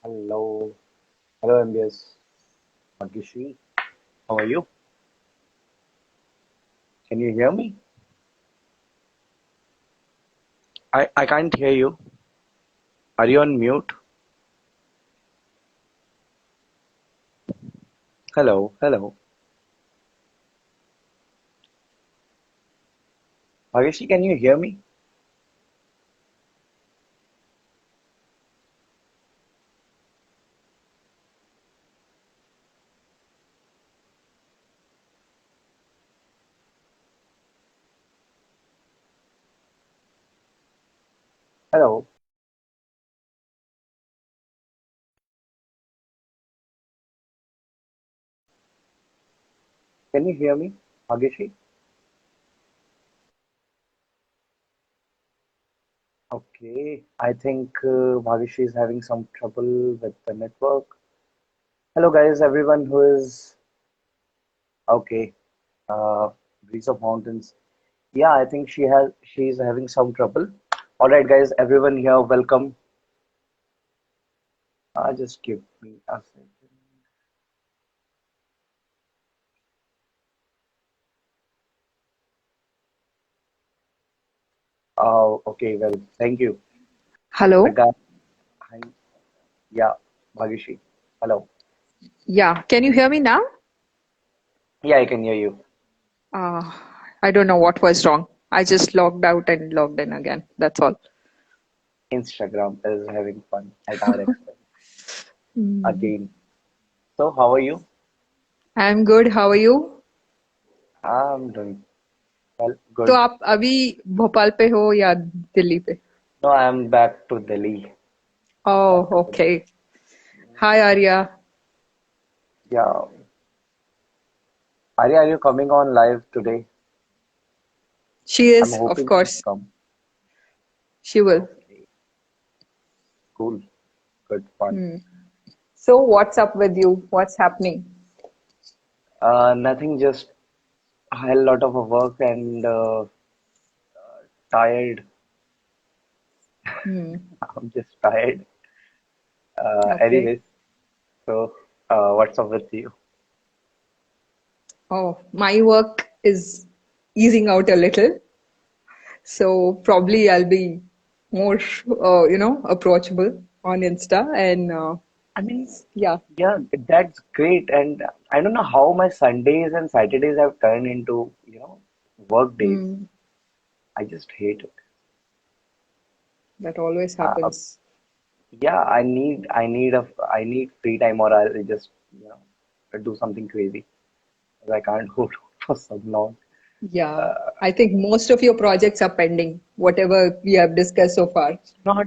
Hello, hello MBS Magishi. How are you? Can you hear me? I can't hear you. Are you on mute? Hello, hello. Magishi, can you hear me? Hello. Can you hear me, Magishi? Okay, I think Magishi is having some trouble with the network. Hello, guys, everyone who is okay. Uh, Breeze of Mountains. Yeah, I think she's having some trouble. All right, guys, everyone here, welcome. Just give me a second. Oh, okay. Well, thank you. The Hello. guy, hi, yeah, Bhagishi. Hello. Yeah. Can you hear me now? Yeah, I can hear you. Uh, I don't know what was wrong. I just logged out and logged in again. That's all. Instagram is having fun at our expense Hmm. again. So, how are you? I'm good. How are you? I'm doing well, तो good. आप अभी भोपाल पे हो या दिल्ली पे? No, I'm back to Delhi. Oh, Back to Delhi. okay. Hi, Arya. Yeah. Arya, are you coming on live today? She I'm is, of hoping she'll course. come. She will. Okay, cool. Good fun. Hmm. So, what's up with you? What's happening? Nothing, just a hell lot of work and tired. Hmm. I'm just tired. Okay. Anyways, so what's up with you? Oh, my work is easing out a little. So probably I'll be more, approachable on Insta and I mean, yeah. yeah, that's great. And I don't know how my Sundays and Saturdays have turned into, work days. Hmm, I just hate it. that always Uh, happens. yeah, I need free time or I'll just, do something crazy. 'Cause I can't hold on for so long. Yeah, Uh, I think most of your projects are pending, whatever we have discussed so far. it's not,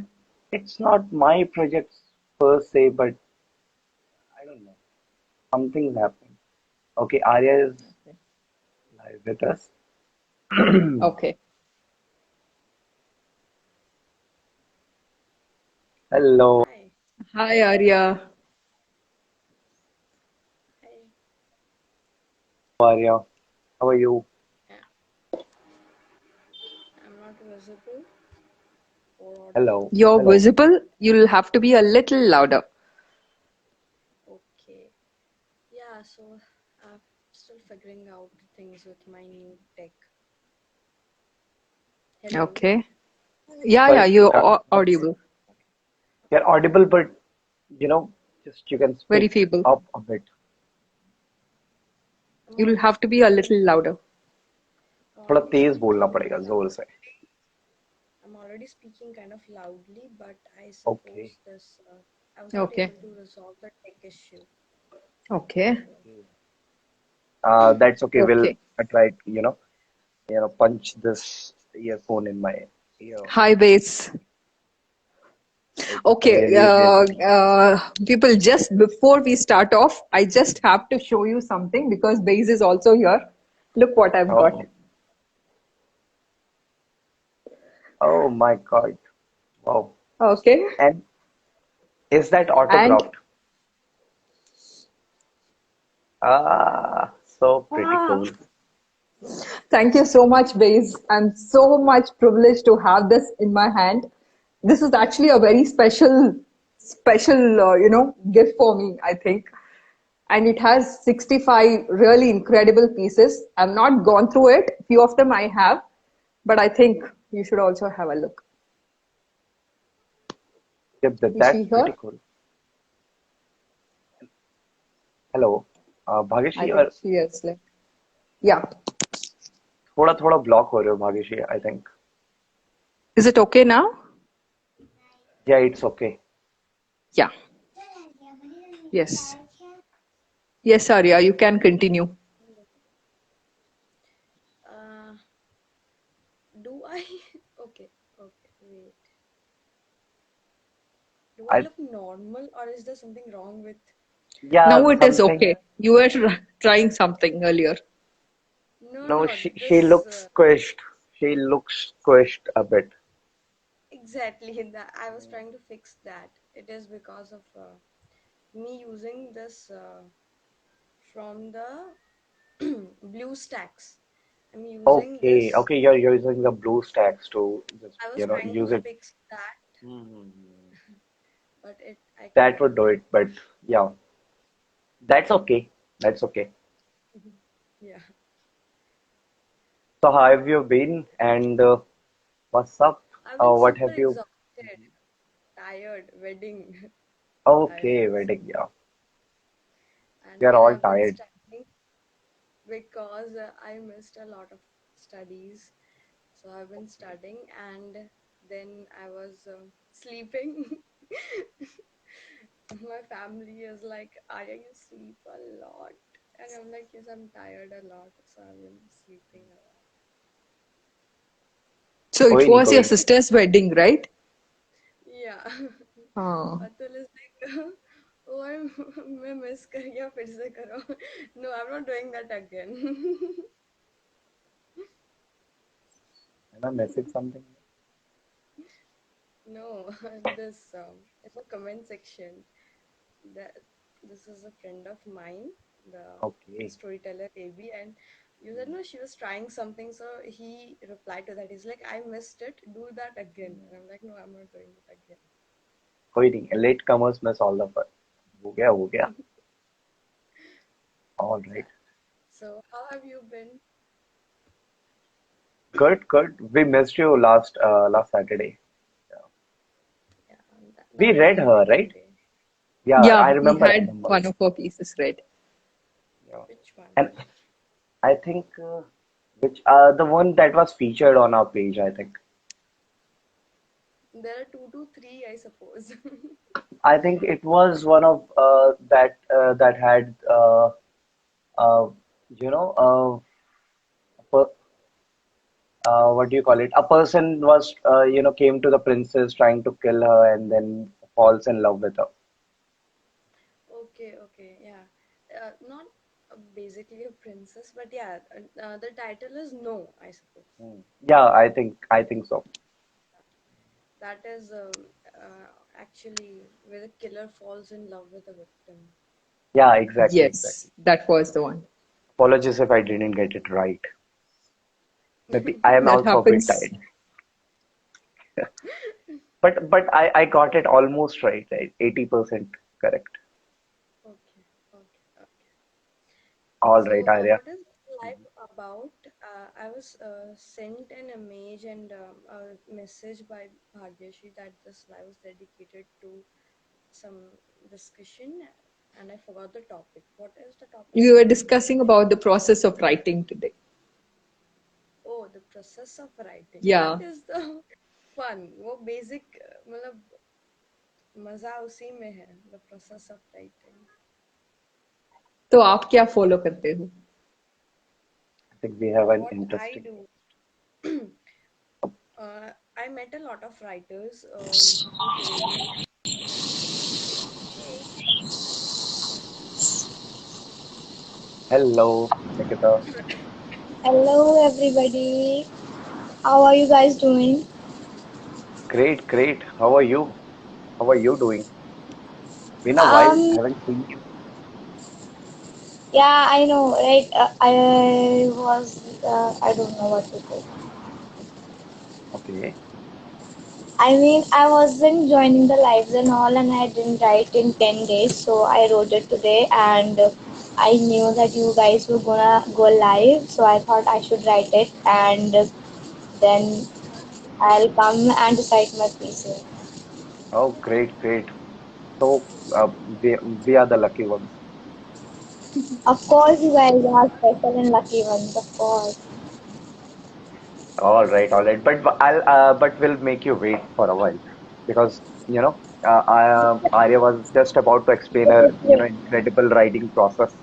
it's not my projects per se, but I don't know. Something's happening. Okay, Arya is Okay. live with us. Okay. Hello, Hi. Hi, Arya. Hi. Arya. How are you? Yeah, I'm not visible or audible. Hello, You're hello. visible. You'll have to be a little louder. Okay. Yeah, so I'm still figuring out things with my new tech. Hello. Okay. Yeah, yeah, Sorry, you're audible. you're audible, but just you can Very speak feeble. up a bit. I'm You'll already have to be a speaking. little louder. थोड़ा Already तेज speaking बोलना kind of पड़ेगा जोर से. loudly. I'm already speaking kind of loudly, but I Okay. suppose this. I was not Okay. able to resolve the tech issue. Okay. That's okay. We'll Okay. try. Punch this earphone in my ear. Hi, Base. It's Okay, really, really. people, just before we start off, I just have to show you something because Base is also here. Look what I've got. Oh, oh my God. Wow. Okay, And is that and autographed? Ah, so pretty ah, cool. Thank you so much, Baze. I'm so much privileged to have this in my hand. This is actually a very special, gift for me, I think. And it has 65 really incredible pieces. I've not gone through it. Few of them I have, but I think you should also have a look. Yep, Is that's she pretty here? cool. Hello I Bhagyashree think और she is like, yeah. थोड़ा थोड़ा block हो रहे हो Bhagyashree I think Is it okay now? या it's okay Yeah. Yes. Yes, Arya, you can continue. Uh, do I? Okay, okay, wait. Do I I look normal or is there something wrong with? या Now it is something okay. You were trying something earlier. No, no no, she this looks squished she looks squished a bit exactly that I was trying to fix that. It is because of me using this from the blue stacks. I'm using okay this. okay you're using the blue stacks to just I was trying to use it. fix that, Mhm. but it I That couldn't. would do it but yeah that's okay that's okay. Yeah, So how have you been and what's up I've been what super have you exhausted, tired, wedding okay tiredness, wedding yeah we and are then all I've been tired. studying because I missed a lot of studies. So I've been studying, and then I was sleeping. My family is like, Arya, you sleep a lot. And I'm like, yes, I'm tired a lot. So I've been sleeping a lot. So it कोई नहीं was कोई your नहीं sister's wedding, right? Yeah. Oh. Atul is like, oh, मैं miss कर गया फिर से करो. No, I'm not doing that again. am I missing something No, this in the comment section, that this is a friend of mine, the okay storyteller AB, and you said no, she was trying something, so he replied to that. He's like, I missed it, do that again. And I'm like, no, I'm not doing it again. कोई नहीं latecomers miss all the fun हो गया all right Yeah. So how have you been? good we missed you last Saturday. Yeah. Yeah, We that was read a her very right good day. yeah Yeah, we I had remember one of her pieces read. yeah Which one? and I think which the one that was featured on our page I think There are two to three, I suppose. I think it was one of that had uh, you know per, what do you call it? A person was came to the princess trying to kill her and then falls in love with her. Okay, okay, yeah. Not basically a princess, but yeah, the title is No, I suppose. Hmm. Yeah, I think so. That is actually where the killer falls in love with the victim. Yeah, exactly. Yes, that was the one. Apologies if I didn't get it right. Maybe I am That also a bit happens. tired. But I got it almost right? 80% correct. Okay, okay, okay. All right, So, Arya. what is life about? I was sent an image and a message by Bhagyashi that this live was dedicated to some discussion, and I forgot the topic. What is the topic We were again? discussing about the process of writing today. Oh, the process of writing. That Yeah. is the fun. वो basic मतलब मजा उसी में है. The process of writing. तो आप क्या follow करते हो? I think we have an What I interesting do. I met a lot of writers who told me, hey, hello, Nikita. Hello, everybody. How are you guys doing? Great. How are you? How are you doing? Been a while. Um, Haven't seen you. Yeah, I know, right? I don't know what to say. Okay. I wasn't joining the lives and all, and I didn't write in 10 days, so I wrote it today. And I knew that you guys were gonna go live, so I thought I should write it, and then I'll come and recite my piece here. Oh, great, great. So we are the lucky ones. Of course, you guys are special and lucky ones, of course. All right, all right. But we'll make you wait for a while because Arya was just about to explain her incredible writing process,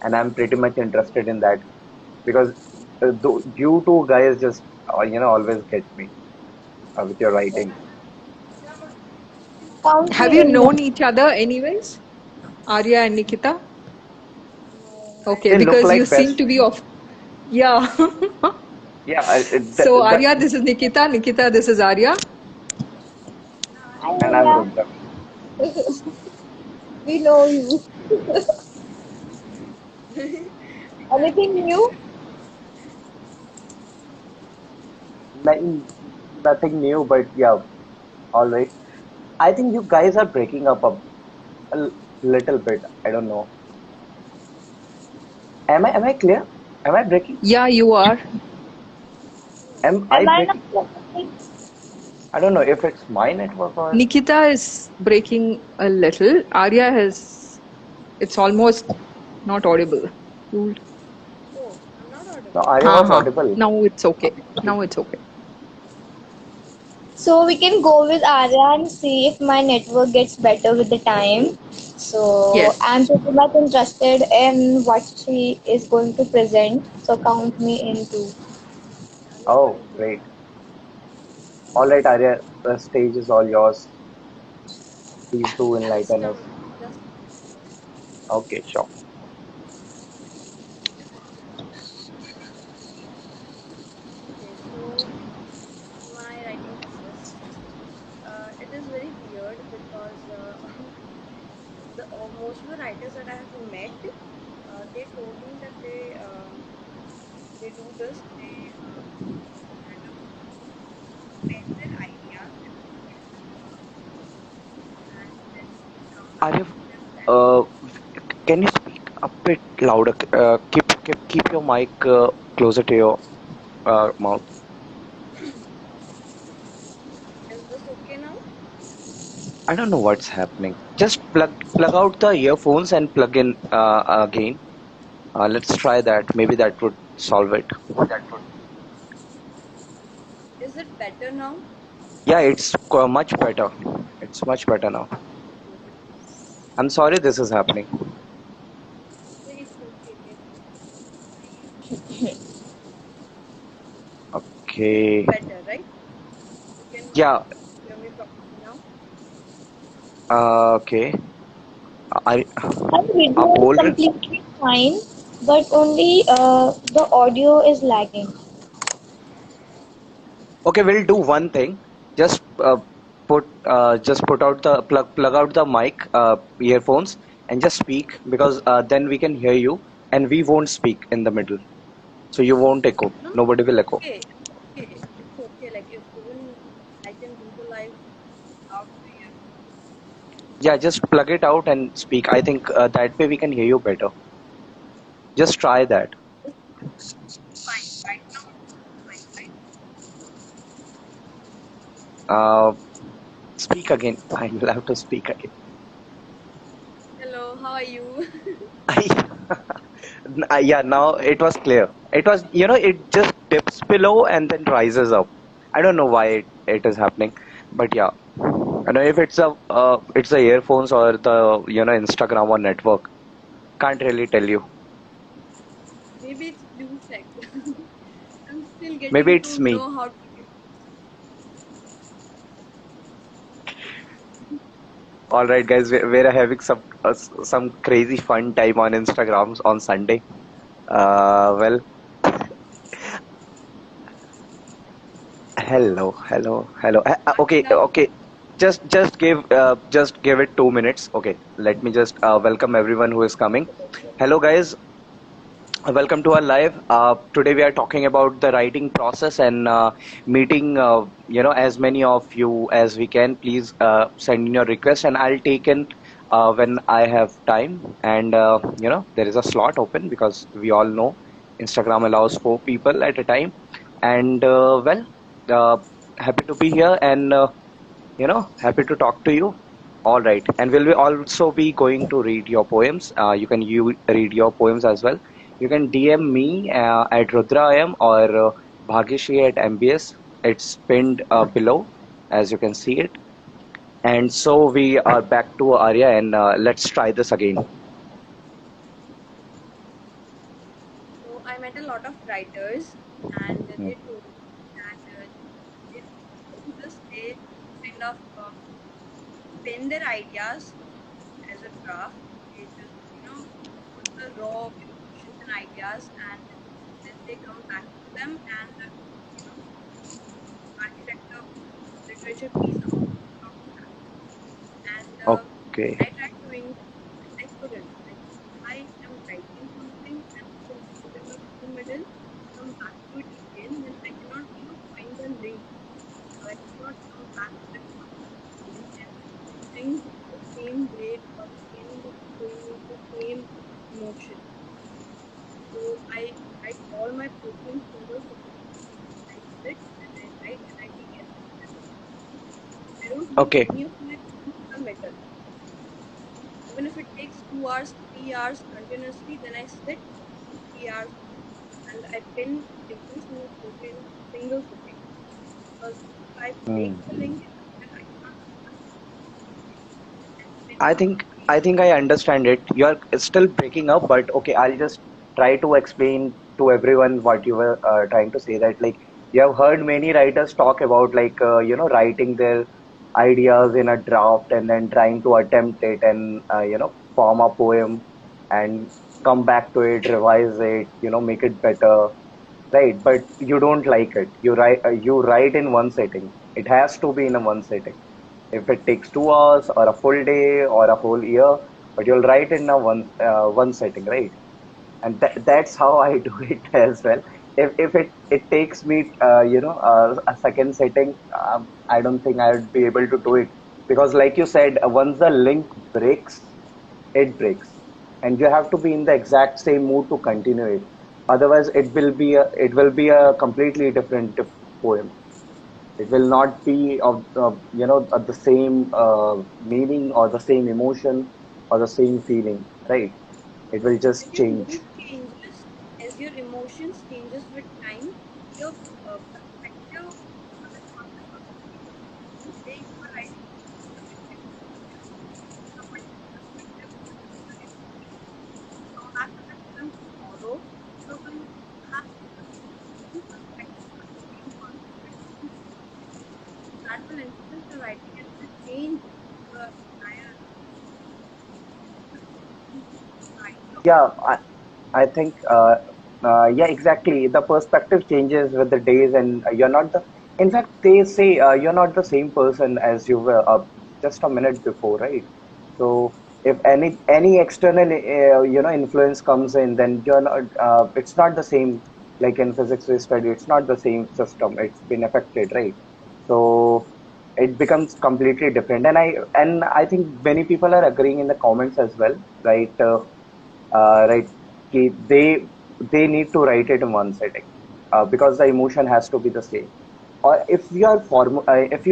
and I'm pretty much interested in that because you two guys just always get me with your writing. Count Have me you in then. known each other anyways, Arya and Nikita? No, I Okay, They look because you like seem best. to be of, yeah. Yeah, So Arya, this is Nikita. Nikita, this is Arya. Hi, and I'm Arya. Rudra. We know you. didn't. Anything new? Nothing, nothing new, but yeah, all right. I think you guys are breaking up a little bit. I don't know. Am I clear? Am I breaking? Yeah, you are. Oh, Am I Am I not breaking? listening? I don't know if it's my network or Nikita is breaking a little. Arya has, it's almost not audible. Cool. oh, I'm not no. audible. Arya was Haha. audible. Now it's okay. She, Now it's okay. So we can go with Arya and see if my network gets better with the time. So Yes. I'm pretty much interested in what she is going to present. So count me in too. Yeah, oh, nobody's there. great. All right, Arya. The stage is all yours. Please do Just enlighten a us. minute. Just a minute. Okay, sure. Okay, so my writing process. It is very weird because most of the writers that I have met, they told me that they do this. They kind of pen their ideas in a board, and then they come back Arya, to them and uh, can you speak a bit louder? Keep your mic closer to your mouth. is this okay now? I don't know what's happening. Just plug out the earphones and plug in again. Let's try that. Maybe that would solve it. Is it better now? Yeah, it's much better. It's much better now. Okay, I'm sorry this is happening. it's okay. This is Okay. better, right? You can Yeah. hear me properly now. Okay. I My आप video is बोल रहे completely fine, but only the audio is lagging. Okay, we'll do one thing. Just just put out the plug out the mic earphones and just speak because then we can hear you and we won't speak in the middle. So you won't echo. No, Nobody will echo. okay, it's okay. Like if even I can do the live without the earphone. Yeah, just plug it out and speak. I think that way we can hear you better. Just try that. It's fine. Right now it's fine, right? Uh, Speak again. I will have to speak again. Hello, how are you? Yeah, now it was clear. It was, it just dips below and then rises up. I don't know why it is happening, but yeah. I know if it's the earphones or the Instagram or network. Can't really tell you. Maybe it's blue check. I'm still Maybe getting it's to me. know how to. All right, guys, we're having some crazy fun time on Instagrams on Sunday. Well, hello, hello, hello. Okay, Now, okay. just give it 2 minutes. Okay, let me just welcome everyone who is coming. Hello, guys. Welcome to our live. Today we are talking about the writing process and meeting, as many of you as we can. Please send in your request, and I'll take in when I have time. And there is a slot open because we all know Instagram allows 4 people at a time. And uh, happy to be here and happy to talk to you. All right, and we'll also be going to read your poems. You can read your poems as well. You can DM me at Rudraayam or Bhagyashree at MBS. It's pinned below, as you can see it. And so we are back to Arya, and let's try this again. So I met a lot of writers, and Hmm. they told me that they don't do this. They kind of pen their ideas as a draft. They just put the raw emotions and ideas, and then they come back to them and architect a literature piece out of that. And Okay. I tried doing it, but I couldn't. Like if I am writing something and still leave in the middle, come back to it again, then I cannot find the link. I cannot come back to that particular page and think the same way or the same emotion. So I write all my poetry in single sitting. I sit and I write and I take everything as it comes. I don't leave Okay. any of my poems in the middle. Even if it takes 2 hours, 3 hours continuously, then I sit for 3 hours and I pin every single poetry in single sitting. Because if I break the Hmm. link in the middle, I cannot come back and pin I from think page I to think I page. understand it. You're still breaking up, but okay, I'll just try to explain to everyone what you were trying to say. That like you have heard many writers talk about like writing their ideas in a draft and then trying to attempt it and form a poem and come back to it, revise it, make it better, right? But you don't like it. You write in one setting. It has to be in a one setting. If it takes 2 hours or a full day or a whole year, but you'll write in a one setting, right? And that's how I do it as well. If it takes me a second setting, I don't think I would be able to do it because, like you said, once the link breaks, it breaks, and you have to be in the exact same mood to continue it. Otherwise, it will be a completely different poem. It will not be of the same meaning or the same emotion or the same feeling, right? It will As just your change. mood changes, as your emotions changes with time, your perspective on the content also changes. Today you are writing something a bit different. Somebody's perspective on the similar emotion. Come back to that poem tomorrow, you will have a different perspective on the same concept or different emotion. That will influence your writing and will change the entire variety of Yeah, I think, yeah, exactly. The perspective changes with the days, and you're not the. In fact, they say you're not the same person as you were just a minute before, right? So if any external influence comes in, then you're not. It's not the same. Like in physics we study, it's not the same system. It's been affected, right? So it becomes completely different, and I think many people are agreeing in the comments as well, right? Right, they need to write it in one setting because the emotion has to be the same. Or if you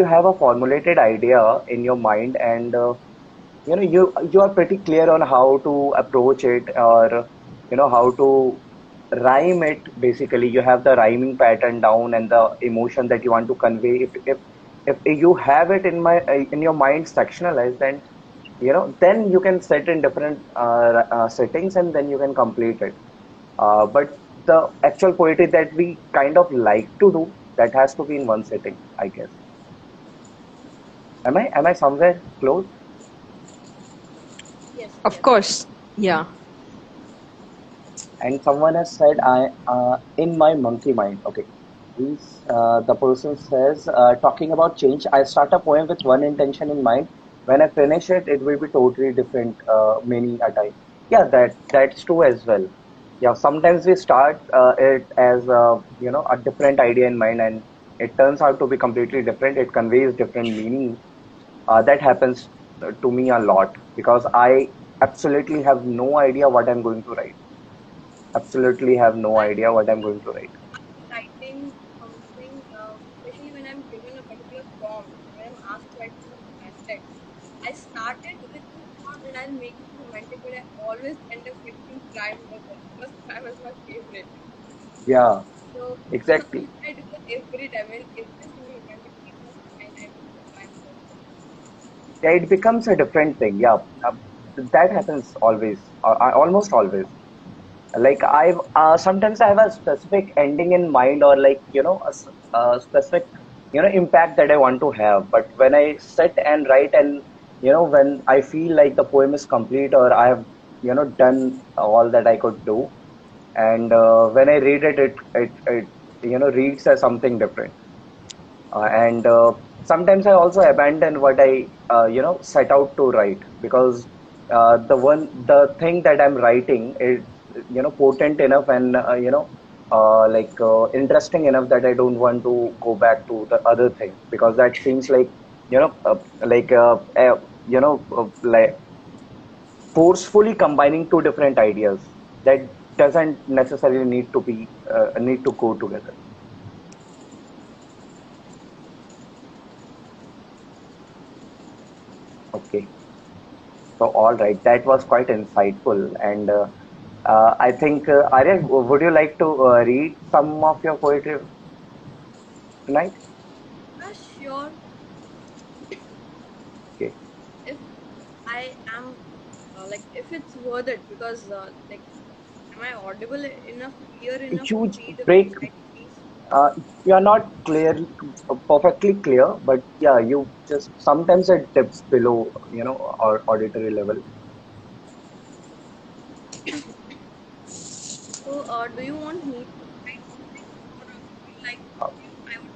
have a formulated idea in your mind and you are pretty clear on how to approach it or how to rhyme it. Basically, you have the rhyming pattern down and the emotion that you want to convey. If you have it in your mind sectionalized, then you can set in different settings and then you can complete it. But the actual poetry that we kind of like to do, that has to be in one setting, I guess. Am I somewhere close? yes, Of yes. course. Yeah. And someone has said, I in my monkey mind. Okay. The person says, talking about change, I start a poem with one intention in mind. When I finish it, it will be totally different many a time. Yeah, that's true as well. Yeah, sometimes we start it as a different idea in mind, and it turns out to be completely different. It conveys different meanings. That happens to me a lot because I absolutely have no idea what I'm going to write. Absolutely have no I'm idea what I'm going to write. writing something, especially when I'm given a particular prompt, when I'm asked to write something romantic. I started with this thought that I'll make it romantic, but I always end up mixing crime with it because crime is my favorite. Yeah, So exactly. I do that every time. In every single romantic piece of mine, I mix a crime with it. Yeah, it becomes a different thing. Yeah, that happens always, almost always. Like I've sometimes I have a specific ending in mind, or like a specific impact that I want to have. But when I sit and write, and when I feel like the poem is complete, or I have done all that I could do, and when I read it, it reads as something different. And sometimes I also abandon what I set out to write because the thing that I'm writing is potent enough and interesting enough that I don't want to go back to the other thing because that seems like you know uh, like like forcefully combining two different ideas that doesn't necessarily need to go together. Okay. So, all right, that was quite insightful. And I think, Arya, would you like to read some of your poetry tonight? Sure. Okay. If I am if it's worth it, because am I audible enough, clear enough to You read a break, writing piece? you are not perfectly clear, but yeah, you just sometimes it dips below, or auditory level. So, do you want me to write something, or would you like Uh, I would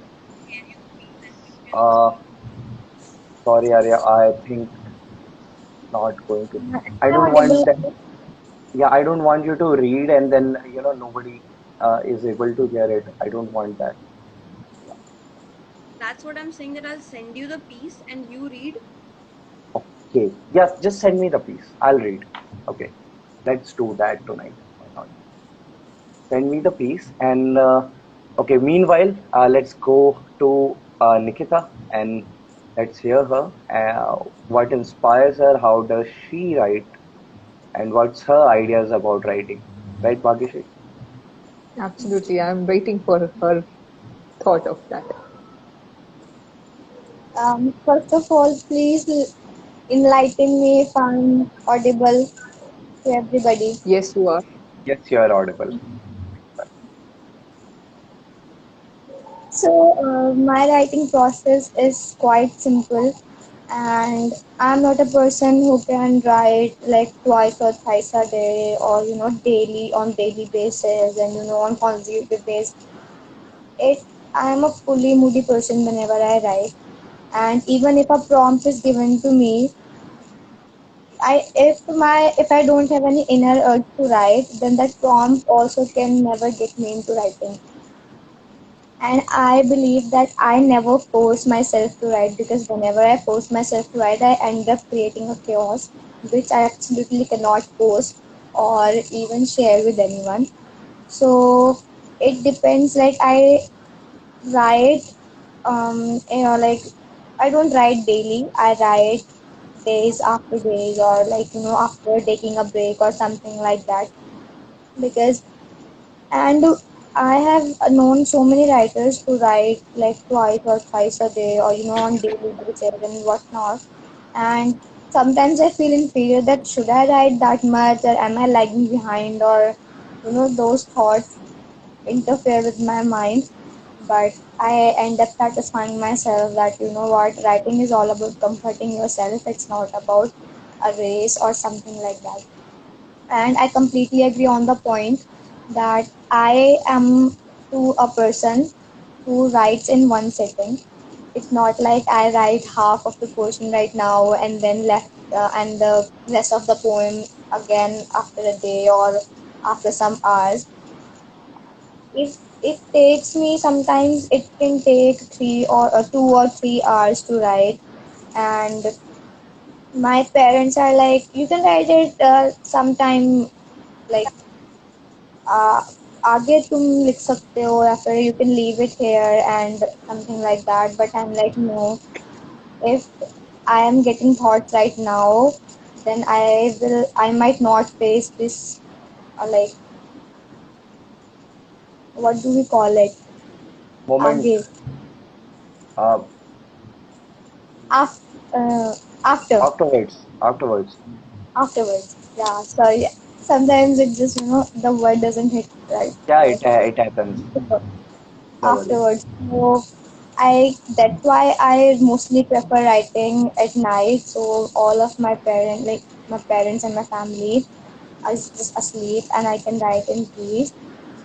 share you the piece and you can uh, read? Sorry, Arya, I think it's not going to. Am I I don't want audible? that. Yeah, I don't want you to read and then, nobody is able to hear it. I don't want that. That's what I'm saying. That I'll send you the piece and you read. Okay. Yes, just send me the piece. I'll read. Okay. Let's do that tonight. Why not? Send me the piece. And okay, meanwhile, let's go to Nikita and let's hear her. What inspires her? How does she write? And what's her ideas about writing? Right, Bhagishi? Absolutely. I'm waiting for her thought of that. First of all, please enlighten me if I'm audible to everybody. Yes, you are. Yes, you are audible. So, my writing process is quite simple, and I'm not a person who can write like twice or thrice a day, or daily on daily basis, and on consecutive days. It I'm a fully moody person whenever I write, and even if a prompt is given to me, if I don't have any inner urge to write, then that prompt also can never get me into writing. And I believe that I never force myself to write, because whenever I force myself to write, I end up creating a chaos which I absolutely cannot post or even share with anyone. So it depends. Like I write, like I don't write daily. I write days after days, or like after taking a break or something like that. Because and I have known so many writers who write like twice or thrice a day, or on daily basis and whatnot. And sometimes I feel inferior that should I write that much, or am I lagging behind, or those thoughts interfere with my mind. But I end up satisfying myself that what, writing is all about comforting yourself. It's not about a race or something like that. And I completely agree on the point that I am to a person. who writes in one sitting. It's not like I write half of the portion right now and then left and the rest of the poem again after a day or after some hours. If it takes me, sometimes it can take 2 or 3 hours to write, and my parents are like, you can write it sometime, like uh, आगे तुम लिख सकते हो या फिर you can leave it here and something like that, but I'm like, no, if I am getting thoughts right now, then I might not face this, like, what do we call it, Moment. आगे, Uh, after, after. afterwards. Afterwards. Yeah, sorry. Sometimes it just, the word doesn't hit right. Yeah, Like, it happens. No worries. afterwards. So that's why I mostly prefer writing at night. So all of my parents and my family are just asleep and I can write in peace.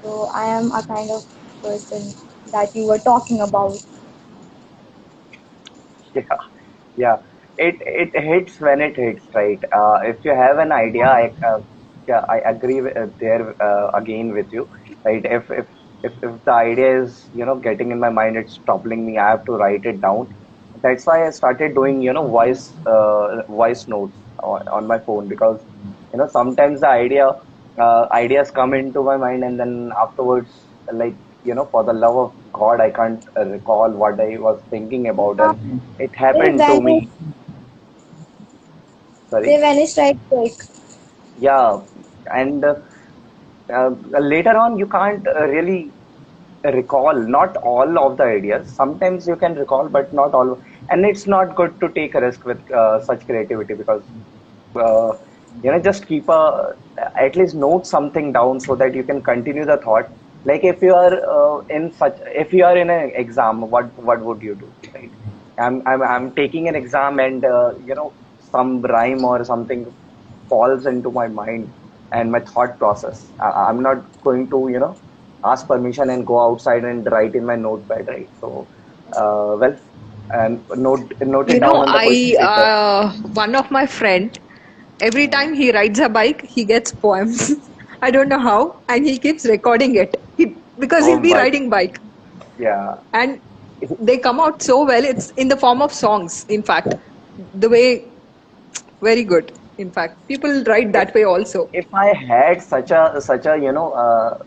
So I am a kind of person that you were talking about. Yeah, yeah. It hits when it hits, right? If you have an idea, yeah, I agree there again with you, right? If the idea is getting in my mind, it's troubling me. I have to write it down. That's why I started doing voice notes on my phone, because sometimes the ideas come into my mind, and then afterwards, like, for the love of God, I can't recall what I was thinking about. Uh, And it they happened to vanish. me. Sorry. They vanish right quick. Yeah. And later on, you can't really recall not all of the ideas. Sometimes you can recall, but not all. And it's not good to take a risk with such creativity, because uh, just keep a at least note something down so that you can continue the thought. Like, if you are in an exam, what would you do, right? I'm taking an exam, and some rhyme or something falls into my mind and my thought process. I'm not going to ask permission and go outside and write in my notepad, right? So well, and note it You down know, on the question paper. one of my friend, every Hmm. time he rides a bike, he gets poems. I don't know how, and he keeps recording it. Because Oh he'll be my, riding bike, yeah. and they come out so well. It's in the form of songs. In fact, the way very good. In fact, people write If that way also. if I had such a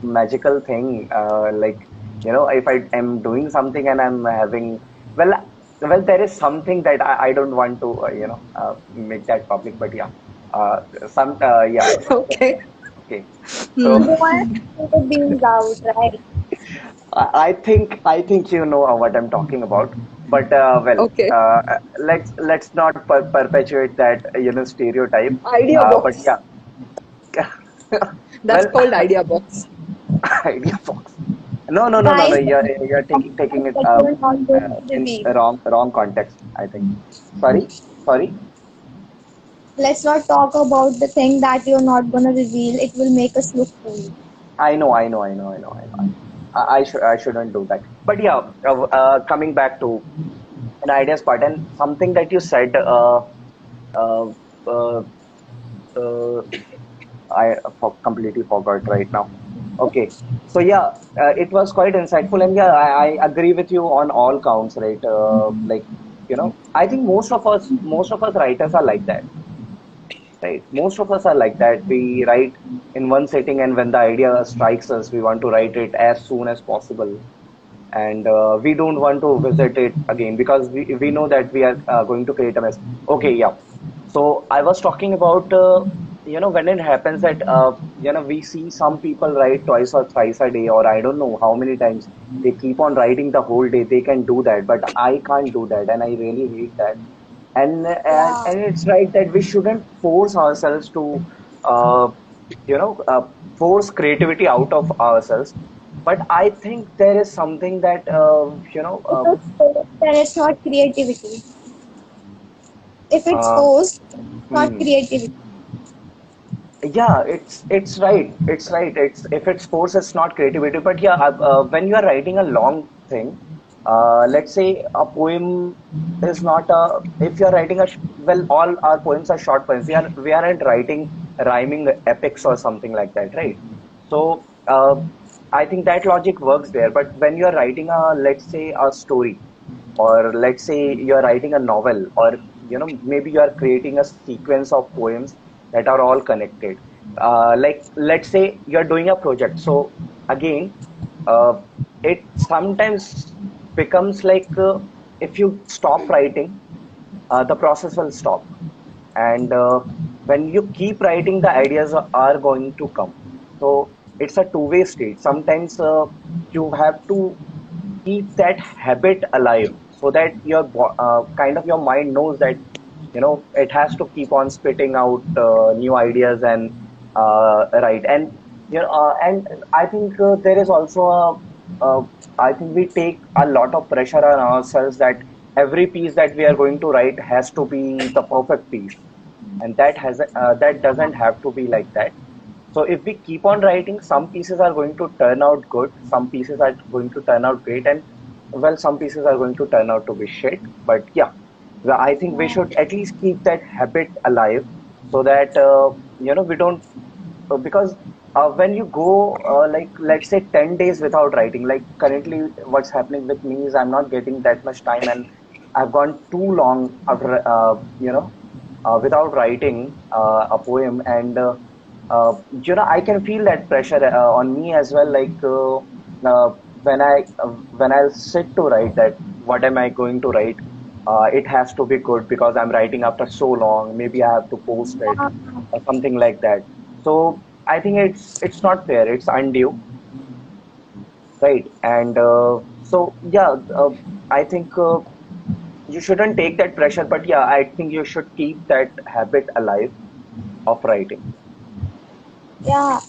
magical thing, like, if I am doing something and I'm having, well, there is something that I don't want to make that public, but yeah, yeah, Okay. okay. So Hmm. You want to see the beans out, right? I think you know what I'm talking about. But Okay. let's not perpetuate that stereotype. Idea But box. yeah, That's well, called idea box. idea box. No, no, no, no, no. Guys, You're taking it that you're not going to in reveal. wrong context, I think. Sorry, sorry. Let's not talk about the thing that you're not going to reveal. It will make us look cool. I know, I know, I know, I know, I know. I shouldn't do that. But yeah, coming back to an ideas part, and something that you said, uh, uh, uh, completely forgot right now. Okay, so yeah, it was quite insightful, and yeah, I agree with you on all counts, right? Like, I think most of us writers are like that, right? Most of us are like that. We write in one sitting, and when the idea strikes us, we want to write it as soon as possible, and we don't want to visit it again, because we know that we are going to create a mess. Okay, yeah. So I was talking about when it happens that we see some people write twice or thrice a day, or I don't know how many times they keep on writing the whole day. They can do that, but I can't do that, and I really hate that. Yeah. And it's right that we shouldn't force ourselves to uh, force creativity out of ourselves. But I think there is something that If it's forced, then it's not creativity. If it's uh, forced, it's not hmm. creativity. Yeah, it's right. It's right. It's if it's force, it's not creativity. But yeah, when you are writing a long thing. Let's say a poem is not a, if you're writing a, well, all our poems are short poems. We aren't writing rhyming epics or something like that, right? So I think that logic works there. But when you're writing a, let's say, a story, or let's say you're writing a novel, or maybe you are creating a sequence of poems that are all connected. Like, let's say you're doing a project. So again, uh, it sometimes becomes like, if you stop writing, the process will stop. And when you keep writing, the ideas are going to come. So it's a two-way street. Sometimes you have to keep that habit alive, so that kind of your mind knows that it has to keep on spitting out new ideas and right. And and I think there is also I think we take a lot of pressure on ourselves that every piece that we are going to write has to be the perfect piece, and that doesn't have to be like that. So if we keep on writing, some pieces are going to turn out good, some pieces are going to turn out great, and well, some pieces are going to turn out to be shit. But yeah, I think we should at least keep that habit alive, so that we don't, because when you go, like, let's say 10 days without writing, like currently what's happening with me is I'm not getting that much time, and I've gone too long after without writing a poem. And I can feel that pressure on me as well, like, when I'll sit to write, that what am I going to write, it has to be good because I'm writing after so long, maybe I have to post it or something like that. So I think it's not fair, it's undue, right? And so yeah, I think you shouldn't take that pressure, but yeah, I think you should keep that habit alive of writing. Yeah,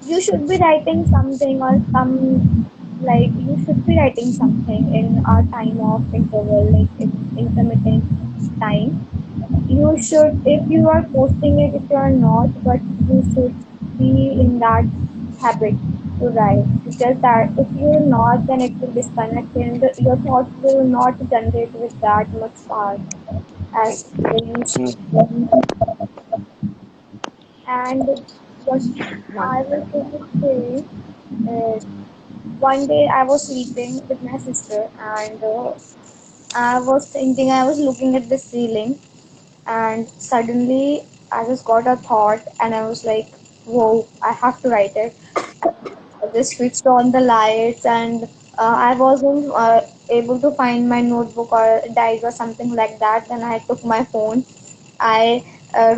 you should be writing something or some, like you should be writing something in a time of interval, like in intermittent time. You should, if you are posting it, if you are not, but you should be in that habit to write, because that if you're not, then it will disconnect and your thoughts will not generate with that much power as they used Hmm. to. And what One. I was going to say is, one day I was sleeping with my sister, and I was looking at the ceiling, and suddenly I just got a thought, and I was like, whoa, I have to write it. I just switched on the lights, and I wasn't able to find my notebook or diary or something like that. Then I took my phone. I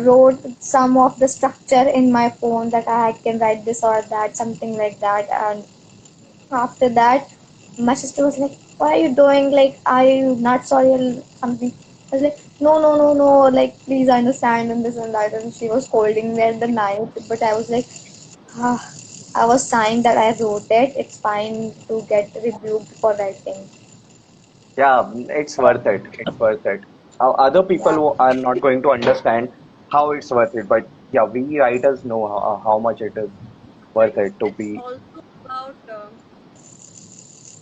wrote some of the structure in my phone that I can write this or that, something like that. And after that, my sister was like, "What are you doing? Like, are you not sorry or something?" I was like, "No, no, no, no. Like, please understand and this and that." And she was scolding me at the night, but I was like, ah, I was signed that I wrote it. It's fine to get rebuked for writing. Yeah, it's worth it. It's worth it. Other people Yeah, are not going to understand how it's worth it, but yeah, we writers know how much it is worth And it to it's be. also about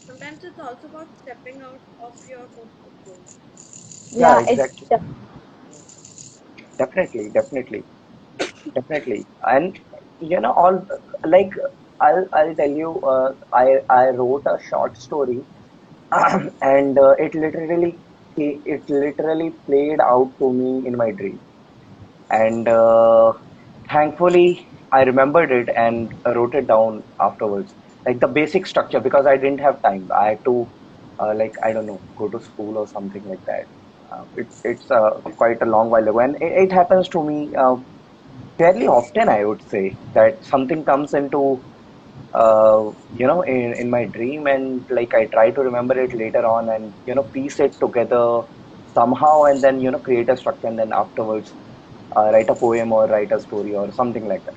sometimes it's also about stepping out of your comfort zone. Yeah, yeah, it's exactly. Definitely, definitely, definitely. And all, like, I'll tell you, I wrote a short story, and it literally played out to me in my dream. And thankfully, I remembered it and wrote it down afterwards, like the basic structure, because I didn't have time. I had to, like, I don't know, go to school or something like that. It's quite a long while ago, and it happens to me fairly often. I would say that something comes into in my dream, and like I try to remember it later on, and piece it together somehow, and then create a structure, and then afterwards write a poem or write a story or something like that.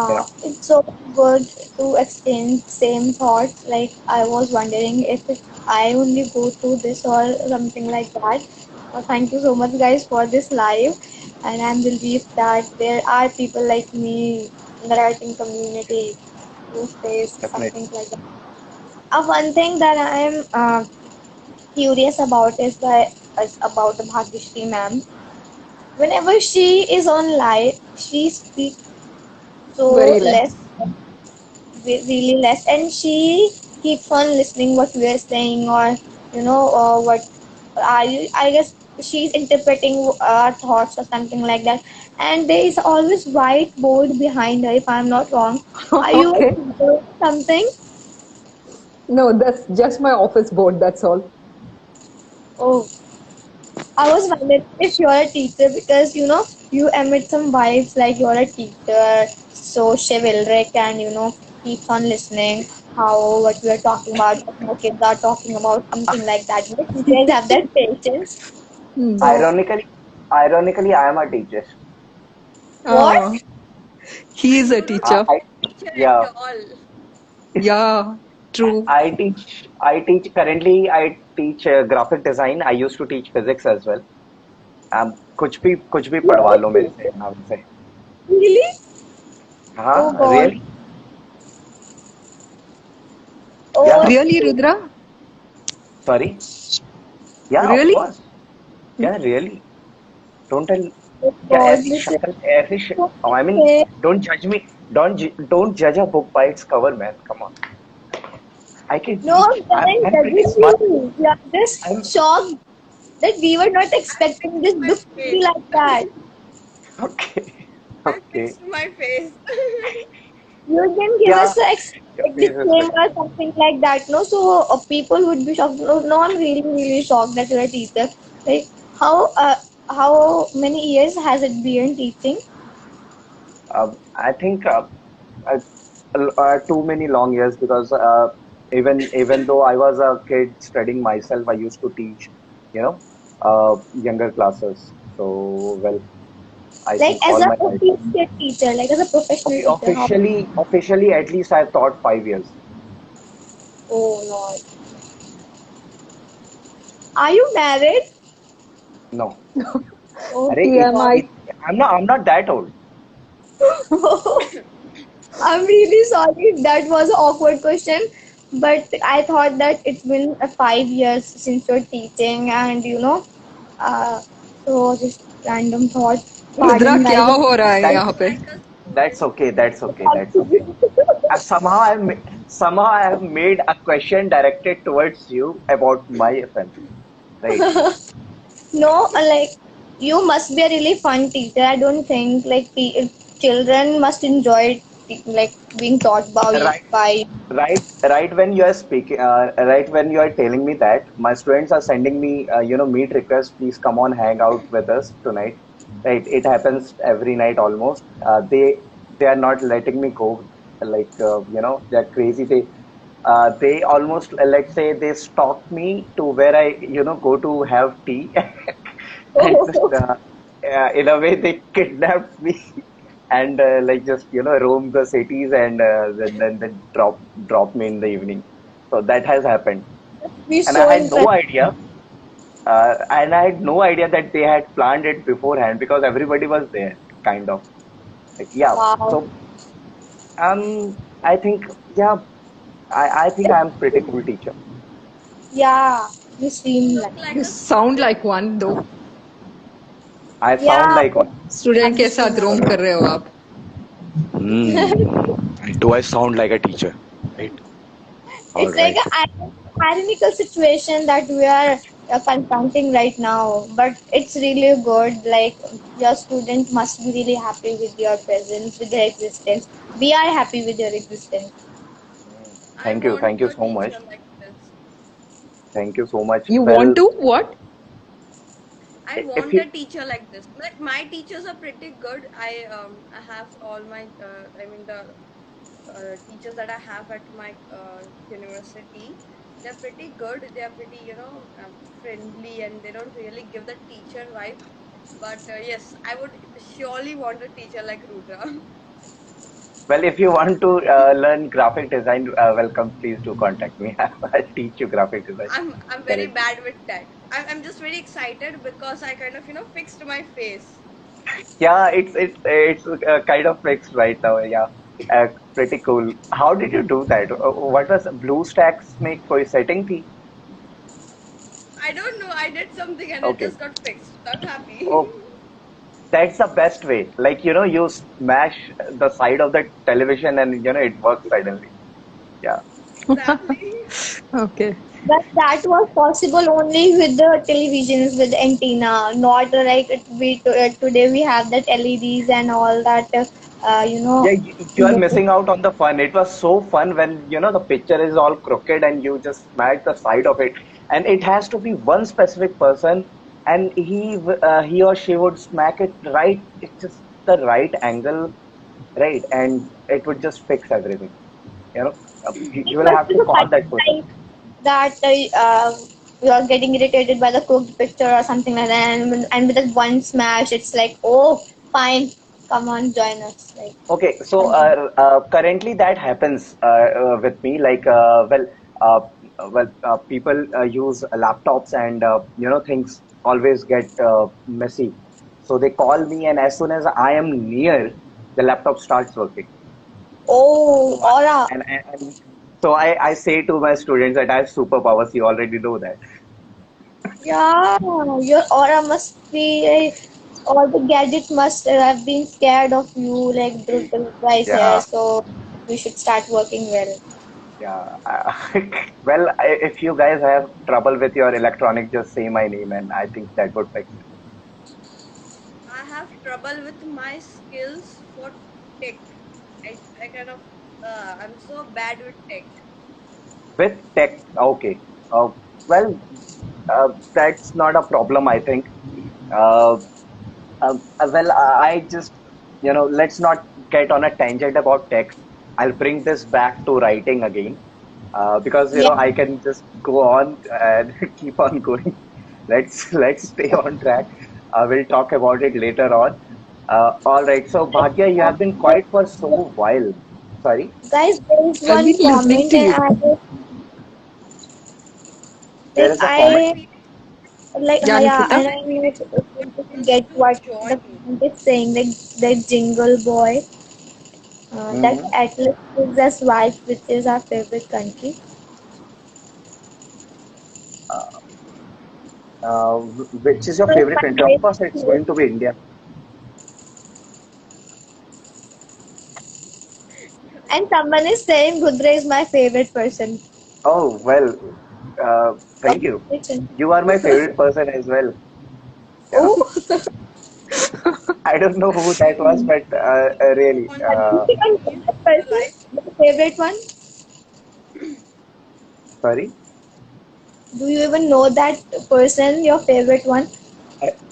You Yeah, know, it's so good to exchange same thoughts. Like I was wondering if I only go through this or something like that. Thank you so much, guys, for this live, and I'm relieved that there are people like me in the writing community who face something definitely. like that. One thing that I am curious about is about the Bhagyashree ma'am. Whenever she is on live, she speaks so Very less, less. really less, and she keeps on listening what we are saying, or what I guess she's interpreting our thoughts or something like that. And there is always whiteboard behind her, if I'm not wrong. Are you Okay. doing something? No, that's just my office board, that's all. Oh, I was wondering if you're a teacher, because you emit some vibes like you're a teacher, so chivalric, and keeps on listening how what we are talking about, what my kids are talking about, something like that. You teachers have that patience. Hmm. So Ironically, I am a teacher. what? Ah, he is And a you don't teacher. I teacher yeah, at all. Yeah, true. I teach currently. I teach graphic design. I used to teach physics as well. कुछ भी पढ़वा लो मेरे से यहाँ से. Really? Oh हाँ, God. really? Oh, Yeah. Really, Rudra? Sorry. Yeah, of Really? course. Yeah, really. Don't tell. oh क्या God. ऐसी Listen. शक्ल ऐसी I mean, Okay. don't judge me. Don't judge a book by its cover, man. Come on. I can No, teach. we I'm aren't I'm pretty judging smart. you. We are I'm just shocked that we were not I expecting fixed this my book to be face. like that. okay. I Okay. fixed my face. You can give us Yeah. the Your like face is disclaimer or fixed. something like that, no? So people would be shocked. No, no, I'm really, really shocked that you're a teacher. Like how many years has it been teaching? I think uh, too many long years because even though I was a kid studying myself, I used to teach, younger classes. So, well, I Like think as all a my life. official teacher, like as a professional teacher. How? Officially, at least I've taught 5 years. Oh Lord, are you married? No, अरे TMI. I'm not that old. I'm really sorry if that was an awkward question, but I thought that it's been 5 years since you're teaching, and uh, so just random thought. Rudra Pardon, क्या guys. हो रहा है That's यहाँ पे? Like a that's student. okay. That's okay. That's okay. Somehow I have made a question directed towards you about my offense. Right. No, like you must be a really fun teacher. I don't think like children must enjoy like being taught Right. by. Right when you are speaking, right when you are telling me that, my students are sending me, meet requests. Please come on, hang out with us tonight. Right, it happens every night almost. They are not letting me go. Like they're crazy. They almost, let's say, they stalk me to where I go to have tea, and in a way they kidnapped me and like just roam the cities and then drop me in the evening. So that has happened, Be and I so had no interested. idea. And I had no idea that they had planned it beforehand because everybody was there, kind of. Like, yeah. Wow. So I think, yeah, I think I'm pretty cool teacher. Yeah, you seem You like. look like You a sound student. like one though. I sound Yeah, like one. Student के Bhagyashree साथ ma'am. रोम कर रहे हो आप. And do I sound like a teacher? Right. All It's like right. an ironical situation that we are confronting right now, but it's really good. Like your student must be really happy with your presence, with their existence. We are happy with your existence. I Thank you. want Thank you a so teacher much. like this. Thank you so much. You want Well, to what? I if want you a teacher like this. Like my teachers are pretty good. I have all my I mean the teachers that I have at my university. They're pretty good. They're pretty friendly, and they don't really give the teacher vibe. But yes, I would surely want a teacher like Rudra. if you want to learn graphic design, welcome. Please do contact me. I'll teach you graphic design I'm very currently. bad with that. I'm just very excited because I kind of fixed my face. Yeah, it's kind of fixed right now. Yeah. Pretty cool. How did you do that? What was BlueStacks make for setting the? I don't know. I did something and it Okay. just got fixed. I'm happy. Oh, that's the best way. Like, you smash the side of the television and, it works suddenly. Yeah. Exactly. Okay. But that was possible only with the televisions with antenna, not like today we have that LEDs and all that. You Yeah, know, you are missing out on the fun. It was so fun when, the picture is all crooked and you just smash the side of it. And it has to be one specific person, and he or she would smack it right. It's just the right angle, right? And it would just fix everything. You know, it you will must have be to the call that first person. time that you are getting irritated by the cooked picture or something like that, and with that one smash, it's like, oh, fine, come on, join us, like, Okay, so come on. currently that happens with me. Like, uh, people use laptops, and things always get messy. So they call me, and as soon as I am near, the laptop starts working. Oh, So aura. I say to my students that I have superpowers. You already know that. Yeah, your aura must be all the gadgets must have been scared of you, like brutal guys here. Yeah, So we should start working well. yeah. Well, if you guys have trouble with your electronic, just say my name, and I think that would fix it. I have trouble with my skills for tech. I kind of I'm so bad with tech. With tech, okay. Well, that's not a problem, I think. Uh, I just, let's not get on a tangent about text. I'll bring this back to writing again, because Yeah, I can just go on and keep on going. Let's stay on track. We'll talk about it later on. All right. So Bhagya, you have been quiet for so while. Sorry, guys, there is I've one been listening comment, to and you. I there like is a comment. I Poetry. like Yeah, yeah, Nikita? and I'm not able to Wants get to what the join. comment is saying. Like the jingle boy, that Mm-hmm. Atlas gives us wife, which is our favorite country. Which is your So favorite my country? Of voice course, is it's low. going to be India. And someone is saying Rudra is my favorite person. Oh, well, thank you. Congratulations. You are my favorite person as well. Yeah. Oh, I don't know who that was, but You really, want Do you to even know continue that your person? life? The favorite one? sorry. Do you even know that person, your favorite one?